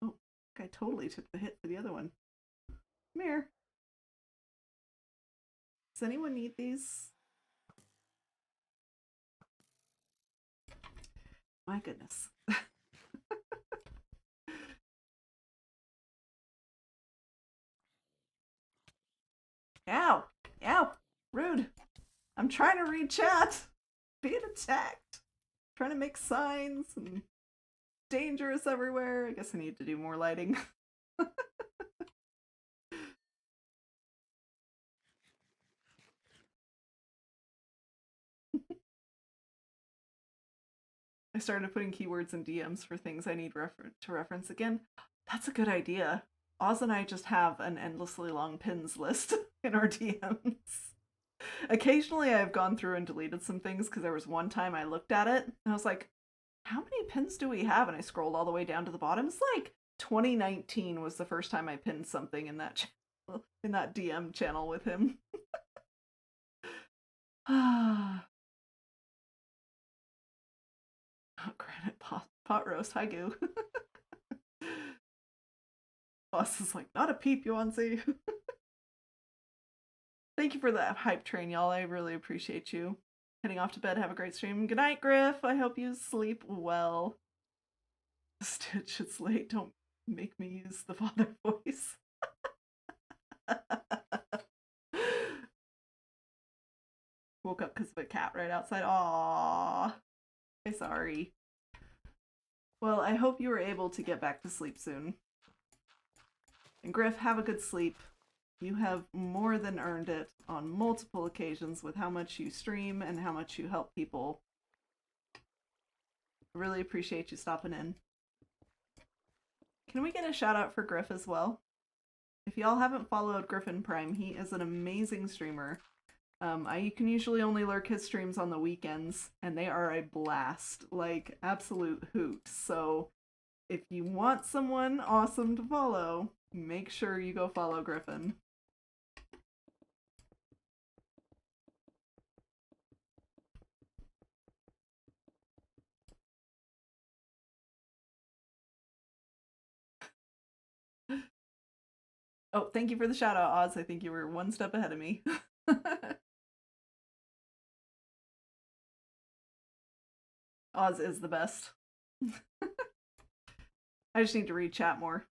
Oh, I totally took the hit for the other one. Come here. Does anyone need these? My goodness. Ow! Ow! Rude! I'm trying to read chat! Being attacked! Trying to make signs and dangerous everywhere. I guess I need to do more lighting. I started putting keywords in DMs for things I need to reference again. That's a good idea. Oz and I just have an endlessly long pins list in our DMs. Occasionally I've gone through and deleted some things because there was one time I looked at it and I was like, how many pins do we have? And I scrolled all the way down to the bottom. It's like 2019 was the first time I pinned something in that in that DM channel with him. Oh, granite pot roast. Hi, Goo. Boss is like, not a peep, Yuanzi. Thank you for the hype train, y'all. I really appreciate you. Heading off to bed. Have a great stream. Good night, Griff. I hope you sleep well. Stitch, it's late. Don't make me use the father voice. Woke up because of a cat right outside. Aww. I'm sorry. Well, I hope you were able to get back to sleep soon. And Griff, have a good sleep. You have more than earned it on multiple occasions with how much you stream and how much you help people. I really appreciate you stopping in. Can we get a shout out for Griff as well? If y'all haven't followed Griffin Prime, he is an amazing streamer. You can usually only lurk his streams on the weekends, and they are a blast, like absolute hoot. So if you want someone awesome to follow, make sure you go follow Griffin. Oh, thank you for the shout out, Oz. I think you were one step ahead of me. Oz is the best. I just need to read chat more.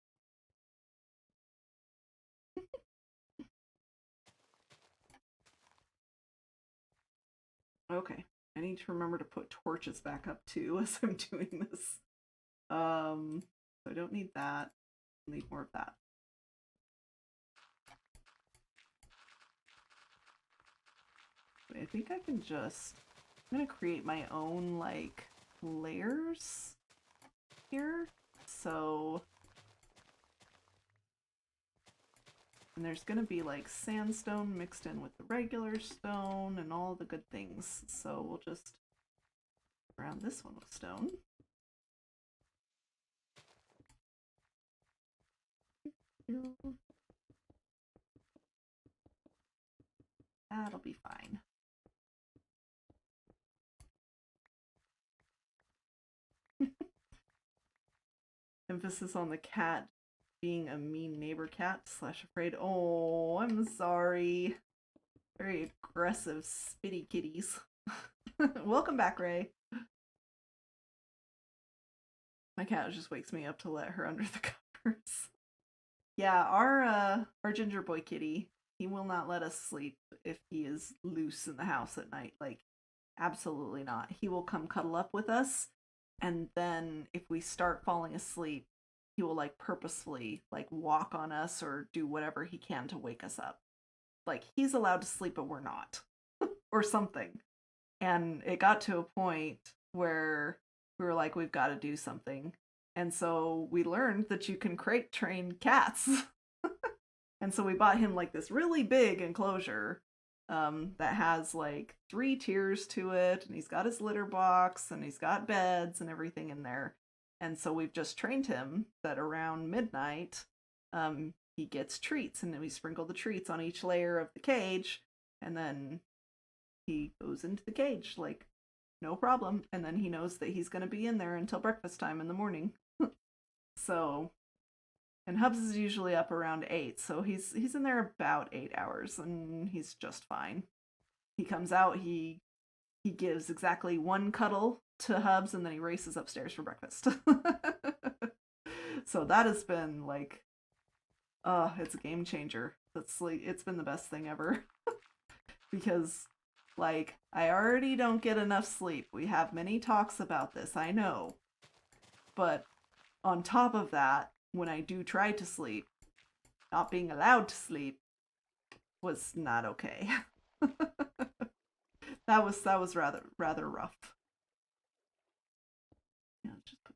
Okay, I need to remember to put torches back up too as I'm doing this. So I don't need that. I need more of that. I think I can just, I'm gonna create my own like layers here. So, and there's gonna be like sandstone mixed in with the regular stone and all the good things. So we'll just surround this one with stone. That'll be fine. Emphasis on the cat being a mean neighbor cat / afraid. Oh, I'm sorry. Very aggressive, spitty kitties. Welcome back, Ray. My cat just wakes me up to let her under the covers. Yeah, our ginger boy kitty, he will not let us sleep if he is loose in the house at night. Like, absolutely not. He will come cuddle up with us, and then if we start falling asleep, he will like purposefully like walk on us or do whatever he can to wake us up. Like, he's allowed to sleep, but we're not. Or something. And it got to a point where we were like, we've got to do something. And so we learned that you can crate train cats. And so we bought him like this really big enclosure that has like 3 tiers to it, and he's got his litter box, and he's got beds and everything in there. And so we've just trained him that around midnight, he gets treats, and then we sprinkle the treats on each layer of the cage, and then he goes into the cage, like, no problem. And then he knows that he's going to be in there until breakfast time in the morning. So, and Hubs is usually up around 8, so he's in there about 8 hours, and he's just fine. He comes out, he gives exactly 1 cuddle to Hubs, and then he races upstairs for breakfast. So that has been like It's a game changer. That's like, it's been the best thing ever. Because, like, I already don't get enough sleep. We have many talks about this, I know. But on top of that, when I do try to sleep, not being allowed to sleep was not okay. that was rather rough. Yeah, just put...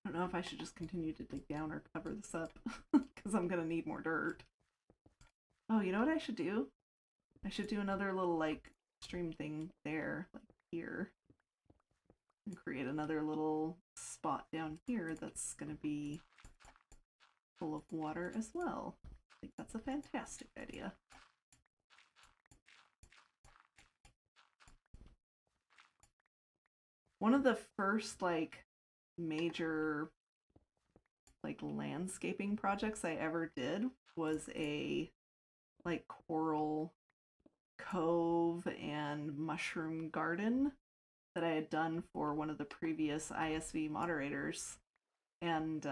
I don't know if I should just continue to dig down or cover this up, because I'm gonna need more dirt. Oh, you know what I should do? I should do another little, like, stream thing there, like here. And create another little spot down here that's gonna be full of water as well. I think that's a fantastic idea. One of the first, like, major, like, landscaping projects I ever did was a, like, coral cove and mushroom garden that I had done for one of the previous ISV moderators. And,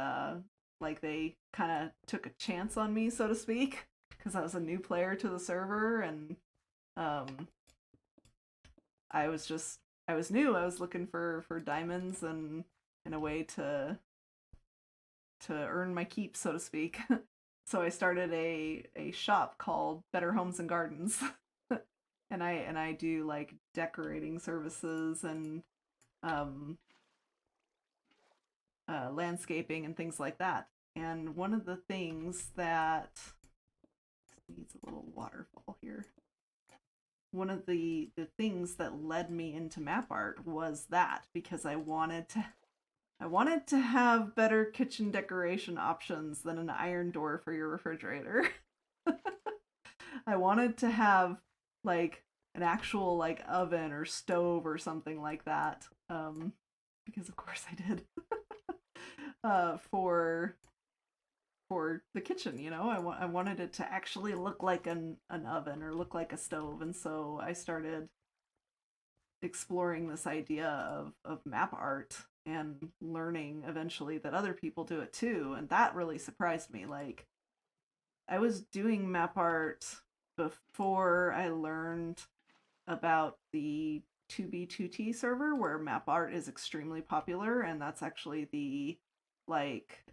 like, they kind of took a chance on me, so to speak, because I was a new player to the server, and, I was new. I was looking for diamonds and a way to earn my keep, so to speak. So I started a shop called Better Homes and Gardens. and I do, like, decorating services and landscaping and things like that. And one of the things that needs a little waterfall here. One of the things that led me into map art was that, because I wanted to have better kitchen decoration options than an iron door for your refrigerator. I wanted to have, like, an actual, like, oven or stove or something like that. Because of course I did. For the kitchen, you know, I wanted it to actually look like an oven or look like a stove, and so I started exploring this idea of map art and learning eventually that other people do it too, and that really surprised me. Like, I was doing map art before I learned about the 2B2T server, where map art is extremely popular, and that's actually the, like,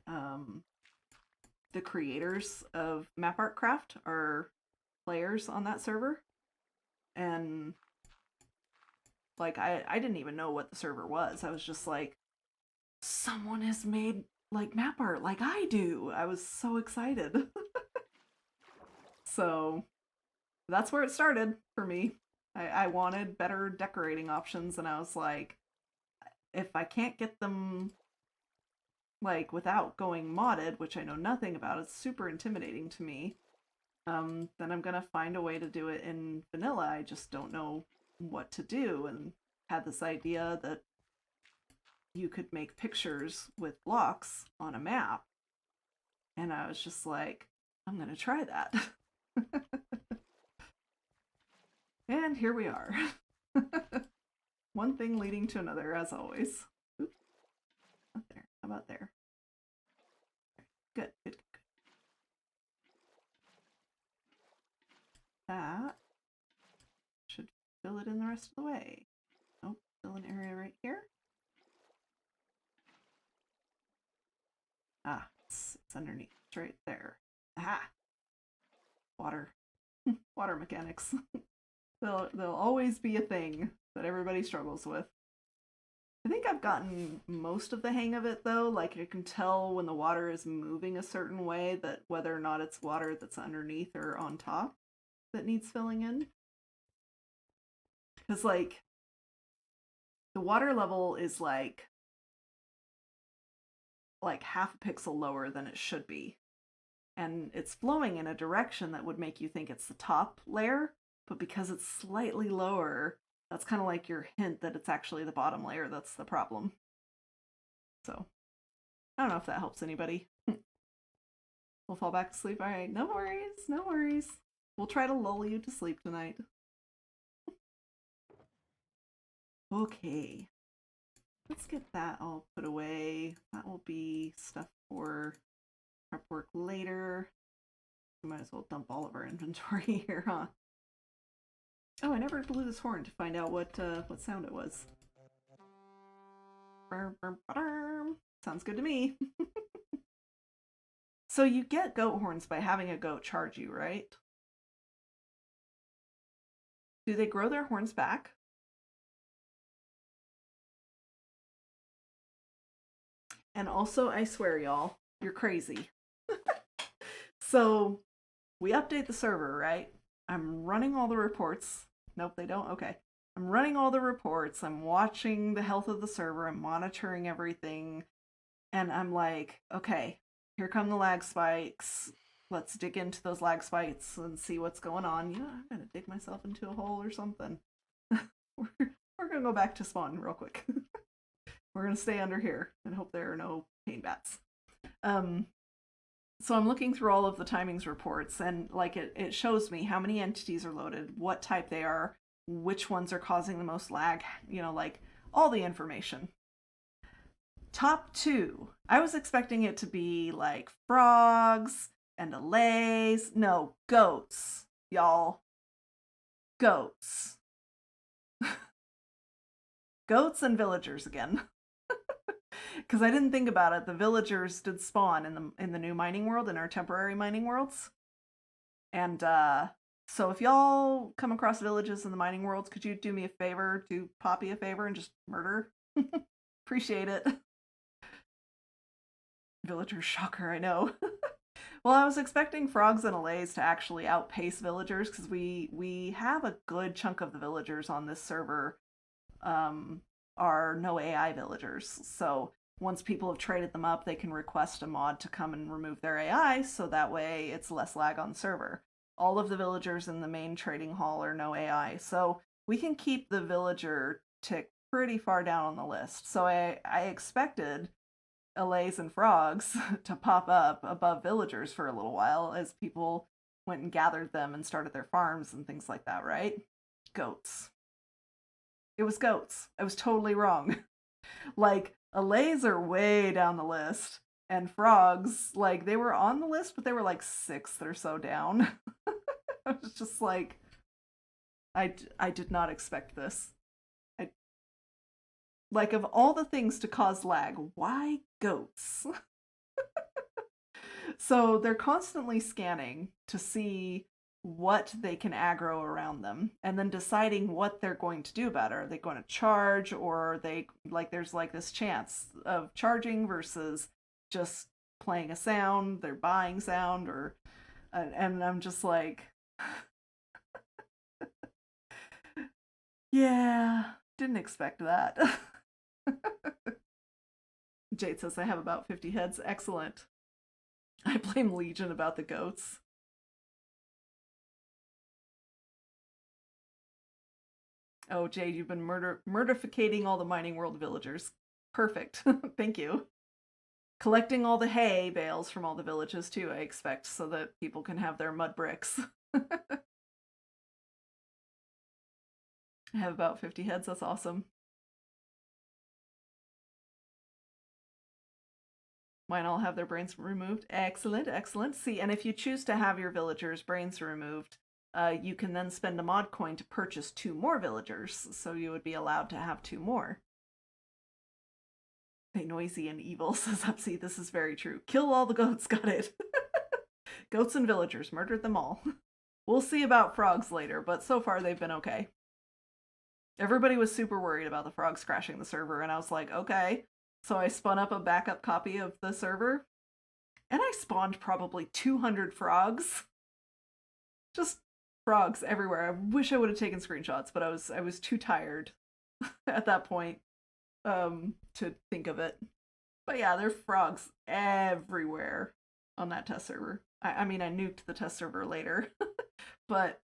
the creators of Map Art Craft are players on that server. And, like, I didn't even know what the server was. I was just like, someone has made, like, map art like I do. I was so excited. So that's where it started for me. I wanted better decorating options, and I was like, if I can't get them, like, without going modded, which I know nothing about, it's super intimidating to me, then I'm gonna find a way to do it in vanilla. I just don't know what to do, and had this idea that you could make pictures with blocks on a map, and I was just like, I'm gonna try that. And here we are. One thing leading to another, as always. Oops. Not there. How about there? Good, good, good. That should fill it in the rest of the way. Oh, fill an area right here. Ah, it's underneath. It's right there. Aha! Water. Water mechanics. They'll always be a thing that everybody struggles with. I think I've gotten most of the hang of it, though. Like, I can tell when the water is moving a certain way, that whether or not it's water that's underneath or on top that needs filling in. Because, like, the water level is like half a pixel lower than it should be. And it's flowing in a direction that would make you think it's the top layer, but because it's slightly lower, that's kind of like your hint that it's actually the bottom layer that's the problem. So, I don't know if that helps anybody. We'll fall back to sleep. Alright, no worries, no worries. We'll try to lull you to sleep tonight. Okay. let's get that all put away. That will be stuff for prep work later. We might as well dump all of our inventory here, huh? Oh, I never blew this horn to find out what sound it was. Sounds good to me. So you get goat horns by having a goat charge you, right? Do they grow their horns back? And also, I swear, y'all, you're crazy. So we update the server, right? I'm running all the reports. Nope, they don't. Okay. I'm running all the reports. I'm watching the health of the server. I'm monitoring everything. And I'm like, okay, here come the lag spikes. Let's dig into those lag spikes and see what's going on. You know, I'm going to dig myself into a hole or something. We're going to go back to spawn real quick. We're going to stay under here and hope there are no pain bats. So I'm looking through all of the timings reports, and like it shows me how many entities are loaded, what type they are, which ones are causing the most lag, you know, like all the information. Top 2. I was expecting it to be like frogs and allays. No, goats, y'all. Goats. Goats and villagers again. Because I didn't think about it, the villagers did spawn in the new mining world, in our temporary mining worlds. And so if y'all come across villages in the mining worlds, could you do me a favor, do Poppy a favor, and just murder? Appreciate it. Villager shocker, I know. Well, I was expecting frogs and allays to actually outpace villagers, because we have a good chunk of the villagers on this server are no AI villagers. So once people have traded them up, they can request a mod to come and remove their AI, so that way it's less lag on the server. All of the villagers in the main trading hall are no AI, so we can keep the villager tick pretty far down on the list. So I expected allays and frogs to pop up above villagers for a little while as people went and gathered them and started their farms and things like that, right? Goats. It was goats. I was totally wrong. Like, allays are way down the list, and frogs, like, they were on the list, but they were like 6th or so down. I was just like, I did not expect this. Like, of all the things to cause lag, why goats? So they're constantly scanning to see what they can aggro around them, and then deciding what they're going to do about it. Are they going to charge, or are they, like, there's like this chance of charging versus just playing a sound, they're buying sound, or and I'm just like, yeah, didn't expect that. Jade says I have about 50 heads. Excellent. I blame Legion about the goats. Oh, Jade, you've been murdificating all the mining world villagers. Perfect. Thank you. Collecting all the hay bales from all the villages, too, I expect, so that people can have their mud bricks. I have about 50 heads. That's awesome. Mine all have their brains removed. Excellent, excellent. See, and if you choose to have your villagers' brains removed, you can then spend a mod coin to purchase 2 more villagers, so you would be allowed to have 2 more. They noisy and evil, says Upsy. This is very true. Kill all the goats, got it. Goats and villagers, murdered them all. We'll see about frogs later, but so far they've been okay. Everybody was super worried about the frogs crashing the server, and I was like, okay. So I spun up a backup copy of the server, and I spawned probably 200 frogs. Just frogs everywhere. I wish I would have taken screenshots, but I was too tired at that point to think of it. But yeah, there are frogs everywhere on that test server. I mean, I nuked the test server later, but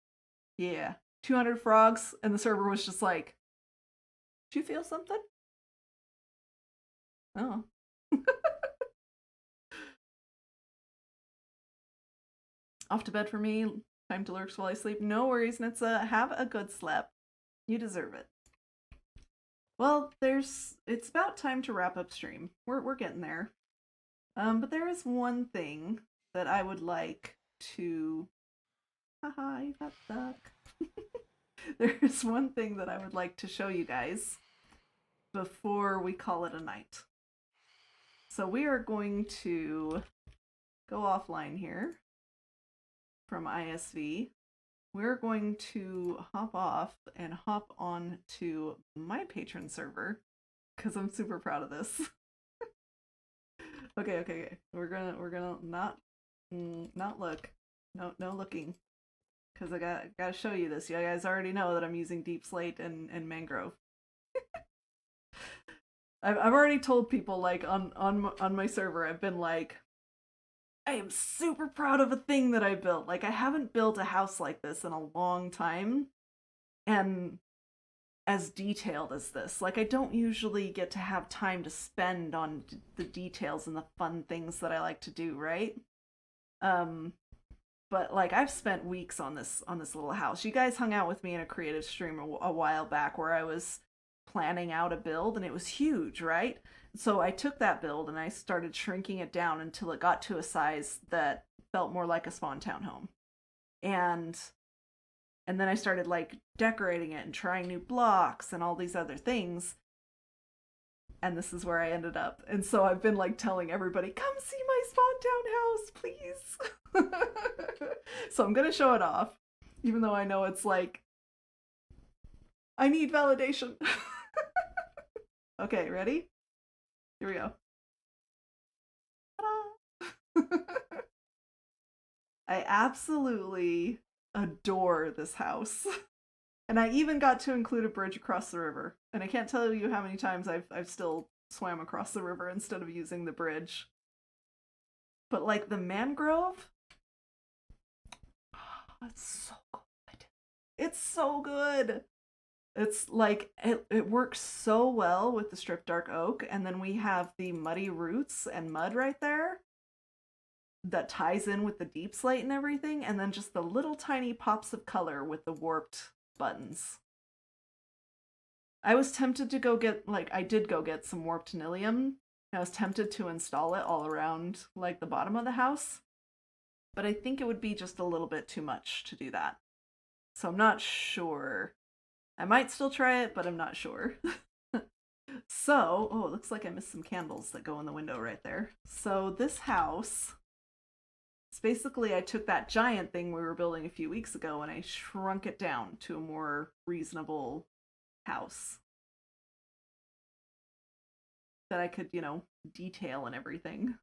yeah, 200 frogs, and the server was just like, "Do you feel something?" Oh. Off to bed for me. Time to lurk while I sleep. No worries, Nitsa. Have a good sleep. You deserve it. Well, it's about time to wrap up stream. We're getting there. But there is one thing that I would like to. Haha, you got stuck. There is one thing that I would like to show you guys before we call it a night. So we are going to go offline here from ISV. We're going to hop off and hop on to my patron server because I'm super proud of this. Okay. We're gonna not look. No looking. Because I gotta show you this. You guys already know that I'm using deep slate and mangrove. I've already told people, like, on my server, I've been like, I am super proud of a thing that I built. Like, I haven't built a house like this in a long time, and as detailed as this. Like, I don't usually get to have time to spend on the details and the fun things that I like to do, right? But like, I've spent weeks on this little house. You guys hung out with me in a creative stream a while back where I was planning out a build, and it was huge, right? So I took that build and I started shrinking it down until it got to a size that felt more like a spawn town home. And then I started like decorating it and trying new blocks and all these other things. And this is where I ended up. And so I've been like telling everybody, come see my spawn town house, please. So I'm gonna show it off, even though I know it's like, I need validation. Okay, ready? Here we go. I absolutely adore this house. And I even got to include a bridge across the river. And I can't tell you how many times I've still swam across the river instead of using the bridge. But like the mangrove, oh, it's so good. It's so good. It's like it works so well with the strip dark oak, and then we have the muddy roots and mud right there that ties in with the deep slate and everything, and then just the little tiny pops of color with the warped buttons. I was tempted to go get, like, I did go get some warped Nilium. I was tempted to install it all around, like, the bottom of the house. But I think it would be just a little bit too much to do that. So I'm not sure. I might still try it, but I'm not sure. So, oh, it looks like I missed some candles that go in the window right there. So this house, it's basically, I took that giant thing we were building a few weeks ago and I shrunk it down to a more reasonable house that I could, detail and everything.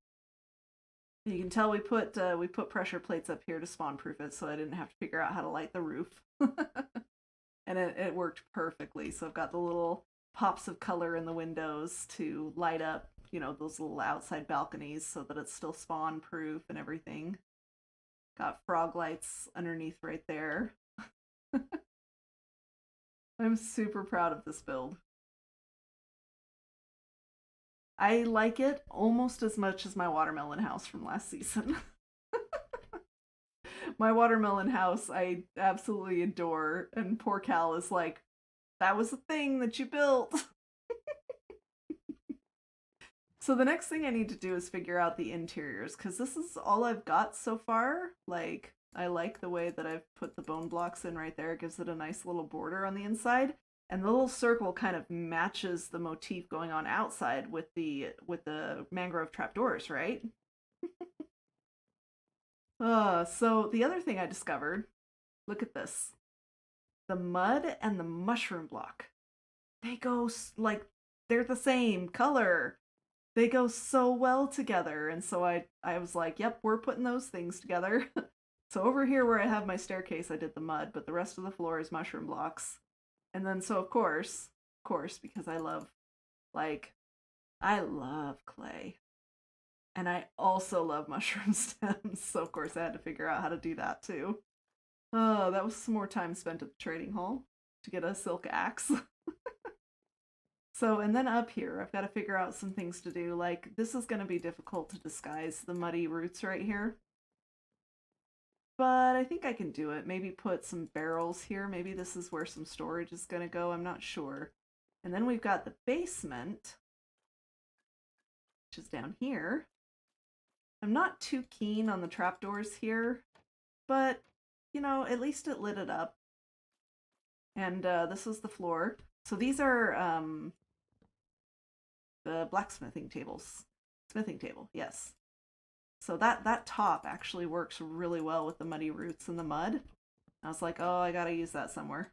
You can tell we put pressure plates up here to spawn proof it, so I didn't have to figure out how to light the roof. And it worked perfectly. So I've got the little pops of color in the windows to light up, those little outside balconies so that it's still spawn proof and everything. Got frog lights underneath right there. I'm super proud of this build. I like it almost as much as my watermelon house from last season. My watermelon house I absolutely adore, and poor Cal is like, that was the thing that you built. So the next thing I need to do is figure out the interiors, because this is all I've got so far. Like, I like the way that I've put the bone blocks in right there. It gives it a nice little border on the inside. And the little circle kind of matches the motif going on outside with the mangrove trapdoors, right? So the other thing I discovered, look at this. The mud and the mushroom block. They go, like, they're the same color. They go so well together. And so I was like, yep, we're putting those things together. So over here where I have my staircase, I did the mud, but the rest of the floor is mushroom blocks. And then, so of course, because I love clay. And I also love mushroom stems, so of course I had to figure out how to do that too. Oh, that was some more time spent at the trading hall to get a silk axe. So, and then up here, I've got to figure out some things to do. Like, this is going to be difficult to disguise the muddy roots right here. But I think I can do it. Maybe put some barrels here. Maybe this is where some storage is going to go. I'm not sure. And then we've got the basement, which is down here. I'm not too keen on the trapdoors here, but, you know, at least it lit it up. And this is the floor. So these are the blacksmithing tables. Smithing table, yes. So that top actually works really well with the muddy roots and the mud. I was like, oh, I gotta use that somewhere.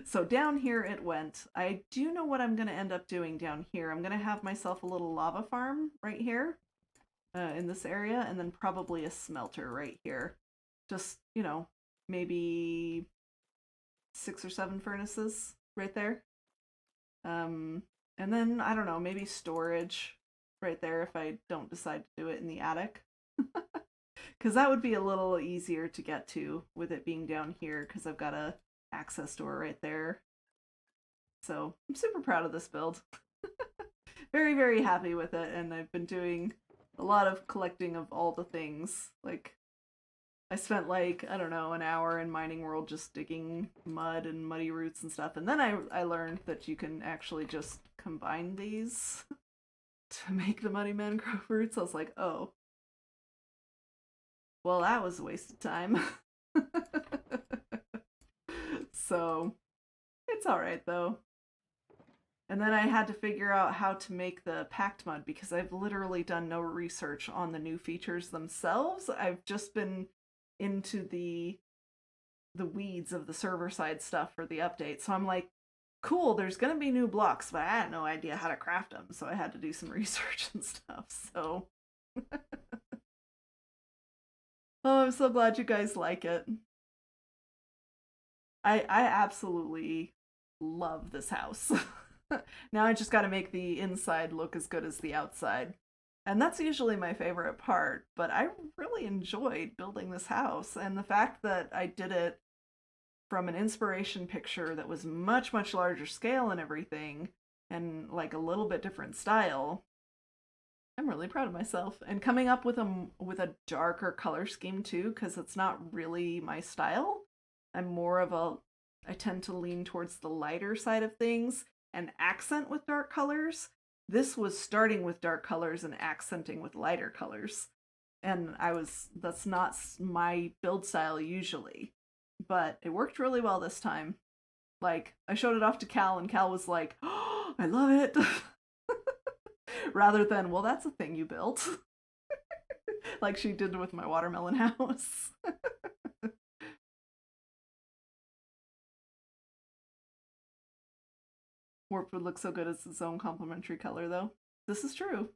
So down here it went. I do know what I'm gonna end up doing down here. I'm gonna have myself a little lava farm right here in this area, and then probably a smelter right here. Just, you know, maybe 6 or 7 furnaces right there. And then, I don't know, maybe storage right there if I don't decide to do it in the attic. Because that would be a little easier to get to with it being down here, because I've got a access door right there. So I'm super proud of this build. Very, very happy with it, and I've been doing a lot of collecting of all the things. Like, I spent like, I don't know, an hour in Mining World just digging mud and muddy roots and stuff, and then I learned that you can actually just combine these to make the muddy mangrove roots. I was like, oh. Well, that was a waste of time. So, it's alright though. And then I had to figure out how to make the packed mud, because I've literally done no research on the new features themselves. I've just been into the weeds of the server side stuff for the update. So I'm like, cool, there's gonna be new blocks, but I had no idea how to craft them, so I had to do some research and stuff. So oh, I'm so glad you guys like it. I absolutely love this house. Now I just got to make the inside look as good as the outside. And that's usually my favorite part, but I really enjoyed building this house, and the fact that I did it from an inspiration picture that was much, much larger scale and everything, and like a little bit different style. I'm really proud of myself. And coming up with a darker color scheme too, because it's not really my style. I tend to lean towards the lighter side of things and accent with dark colors. This was starting with dark colors and accenting with lighter colors. And that's not my build style usually, but it worked really well this time. Like, I showed it off to Cal, and Cal was like, oh, I love it. Rather than, well, that's a thing you built. Like she did with my watermelon house. Warp would look so good as its own complementary color, though. This is true.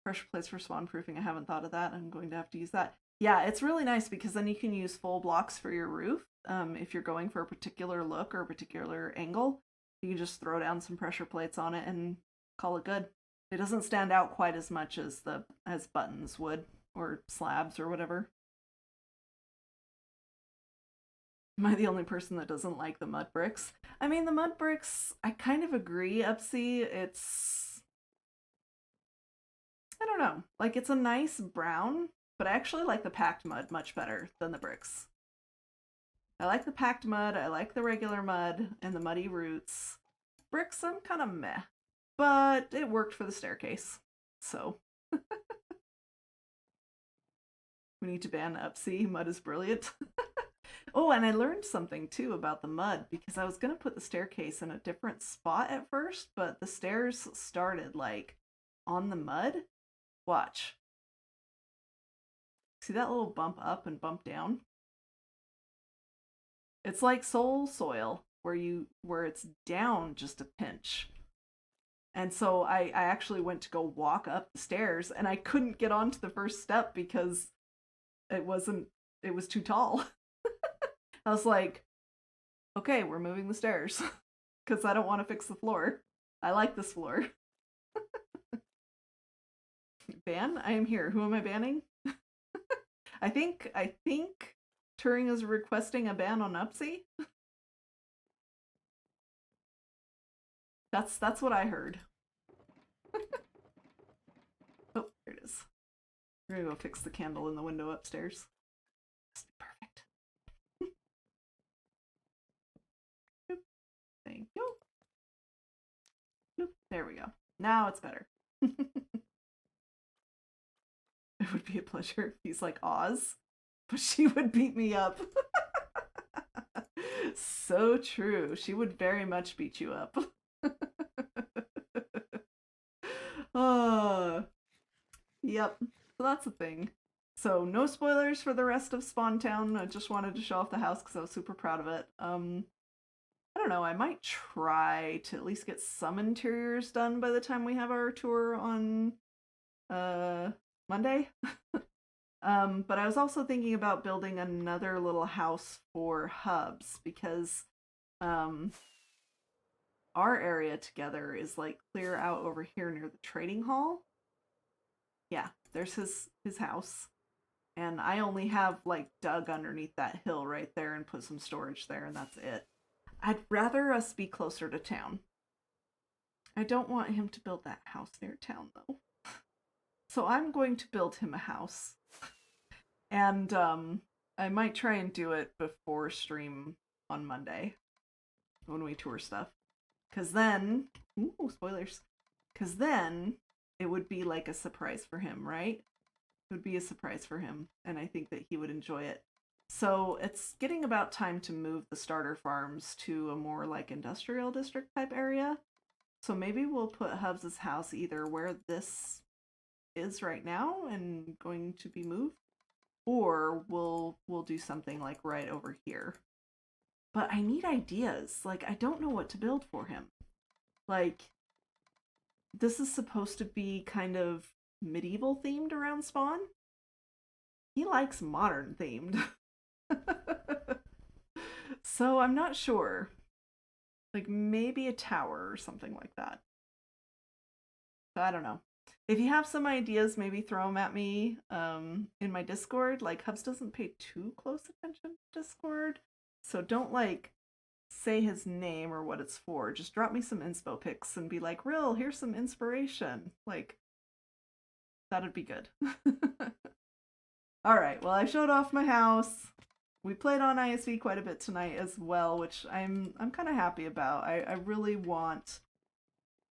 Pressure plates for spawn proofing. I haven't thought of that. I'm going to have to use that. Yeah, it's really nice because then you can use full blocks for your roof. If you're going for a particular look or a particular angle, you can just throw down some pressure plates on it and call it good. It doesn't stand out quite as much as buttons would, or slabs or whatever. Am I the only person that doesn't like the mud bricks? I mean, the mud bricks, I kind of agree, Upsy. I don't know. Like, it's a nice brown, but I actually like the packed mud much better than the bricks. I like the packed mud, I like the regular mud, and the muddy roots. Bricks, I'm kind of meh. But it worked for the staircase, so. We need to ban Upsy. Mud is brilliant. Oh, and I learned something too about the mud, because I was going to put the staircase in a different spot at first, but the stairs started like on the mud. Watch. See that little bump up and bump down? It's like soul soil where it's down just a pinch. And so I actually went to go walk up the stairs, and I couldn't get onto the first step because it was too tall. I was like, okay, we're moving the stairs because I don't want to fix the floor. I like this floor. Ban? I am here. Who am I banning? I think Turing is requesting a ban on Upsy. That's what I heard. Oh, there it is. We're gonna go fix the candle in the window upstairs. Perfect. Thank you. Now it's better. It would be a pleasure if he's like Oz, but she would beat me up. So true. She would very much beat you up. Yep. So that's the thing. So no spoilers for the rest of Spawn Town. I just wanted to show off the house because I was super proud of it. I don't know. I might try to at least get some interiors done by the time we have our tour on Monday. But I was also thinking about building another little house for Hubs because our area together is like clear out over here near the trading hall. Yeah, there's his house. And I only have like dug underneath that hill right there and put some storage there, and that's it. I'd rather us be closer to town. I don't want him to build that house near town though. So I'm going to build him a house. And I might try and do it before stream on Monday when we tour stuff. Because then, ooh, spoilers. Because then it would be like a surprise for him, right? It would be a surprise for him, and I think that he would enjoy it. So it's getting about time to move the starter farms to a more like industrial district type area. So maybe we'll put Hubs' house either where this is right now and going to be moved, or we'll do something like right over here. But I need ideas. Like, I don't know what to build for him. Like, this is supposed to be kind of medieval themed around Spawn. He likes modern themed. So I'm not sure. Like maybe a tower or something like that. So I don't know. If you have some ideas, maybe throw them at me in my Discord. Like Hubs doesn't pay too close attention to Discord. So don't like say his name or what it's for. Just drop me some inspo pics and be like, Rill, here's some inspiration. Like, that'd be good. Alright, well I showed off my house. We played on ISV quite a bit tonight as well, which I'm kind of happy about. I really want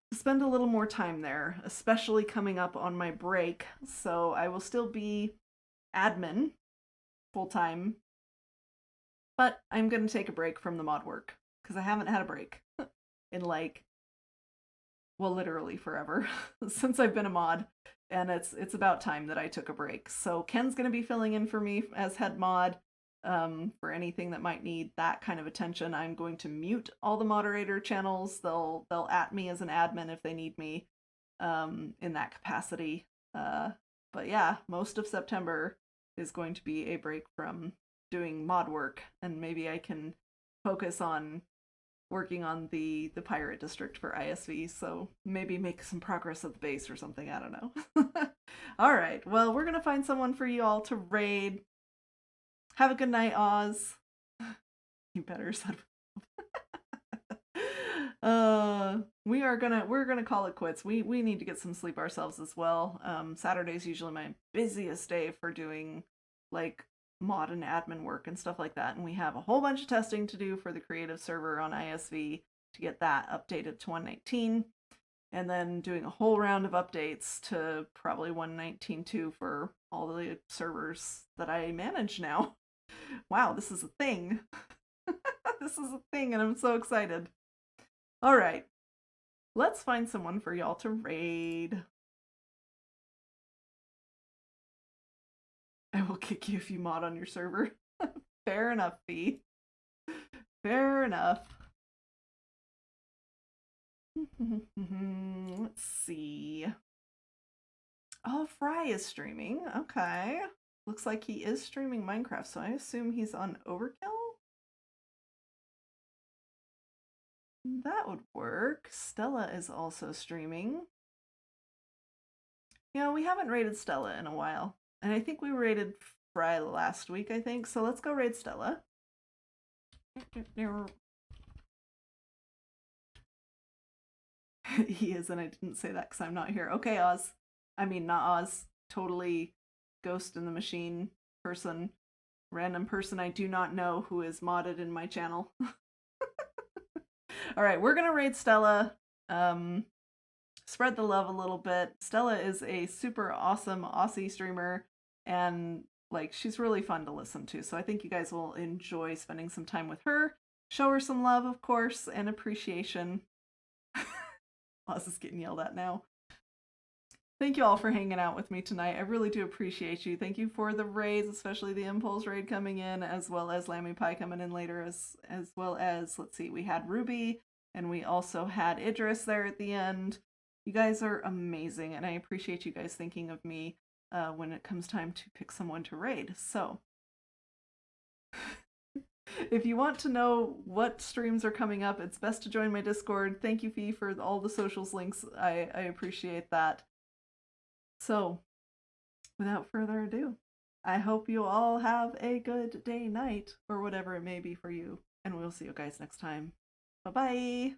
to spend a little more time there, especially coming up on my break. So I will still be admin full-time, but I'm going to take a break from the mod work because I haven't had a break in like, well, literally forever since I've been a mod. And it's about time that I took a break. So Ken's going to be filling in for me as head mod for anything that might need that kind of attention. I'm going to mute all the moderator channels. They'll at me as an admin if they need me in that capacity. But yeah, most of September is going to be a break from doing mod work, and maybe I can focus on working on the pirate district for ISV, so maybe make some progress at the base or something, I don't know. Alright, well, we're gonna find someone for you all to raid. Have a good night, Oz. You better said. We're gonna call it quits. We need to get some sleep ourselves as well. Saturday's usually my busiest day for doing like mod and admin work and stuff like that, and we have a whole bunch of testing to do for the creative server on ISV to get that updated to 119, and then doing a whole round of updates to probably 119.2 for all the servers that I manage now. Wow, this is a thing. This is a thing, and I'm so excited. Alright, let's find someone for y'all to raid. I will kick you if you mod on your server. Fair enough, Fee. Fair enough. Let's see. Oh, Fry is streaming. Okay. Looks like he is streaming Minecraft, so I assume he's on Overkill? That would work. Stella is also streaming. Yeah, we haven't raided Stella in a while. And I think we raided Fry last week, I think. So let's go raid Stella. He is, and I didn't say that because I'm not here. Okay, Oz. I mean, not Oz. Totally Ghost in the Machine person. Random person I do not know who is modded in my channel. Alright, we're gonna raid Stella. spread the love a little bit. Stella is a super awesome Aussie streamer, and like she's really fun to listen to. So I think you guys will enjoy spending some time with her. Show her some love, of course, and appreciation. Oz is getting yelled at now. Thank you all for hanging out with me tonight. I really do appreciate you. Thank you for the raids, especially the Impulse raid coming in, as well as Lammy Pie coming in later, as well as, let's see, we had Ruby, and we also had Idris there at the end. You guys are amazing, and I appreciate you guys thinking of me when it comes time to pick someone to raid. So, if you want to know what streams are coming up, it's best to join my Discord. Thank you, Fee, for all the socials links. I appreciate that. So, without further ado, I hope you all have a good day, night, or whatever it may be for you. And we'll see you guys next time. Bye-bye!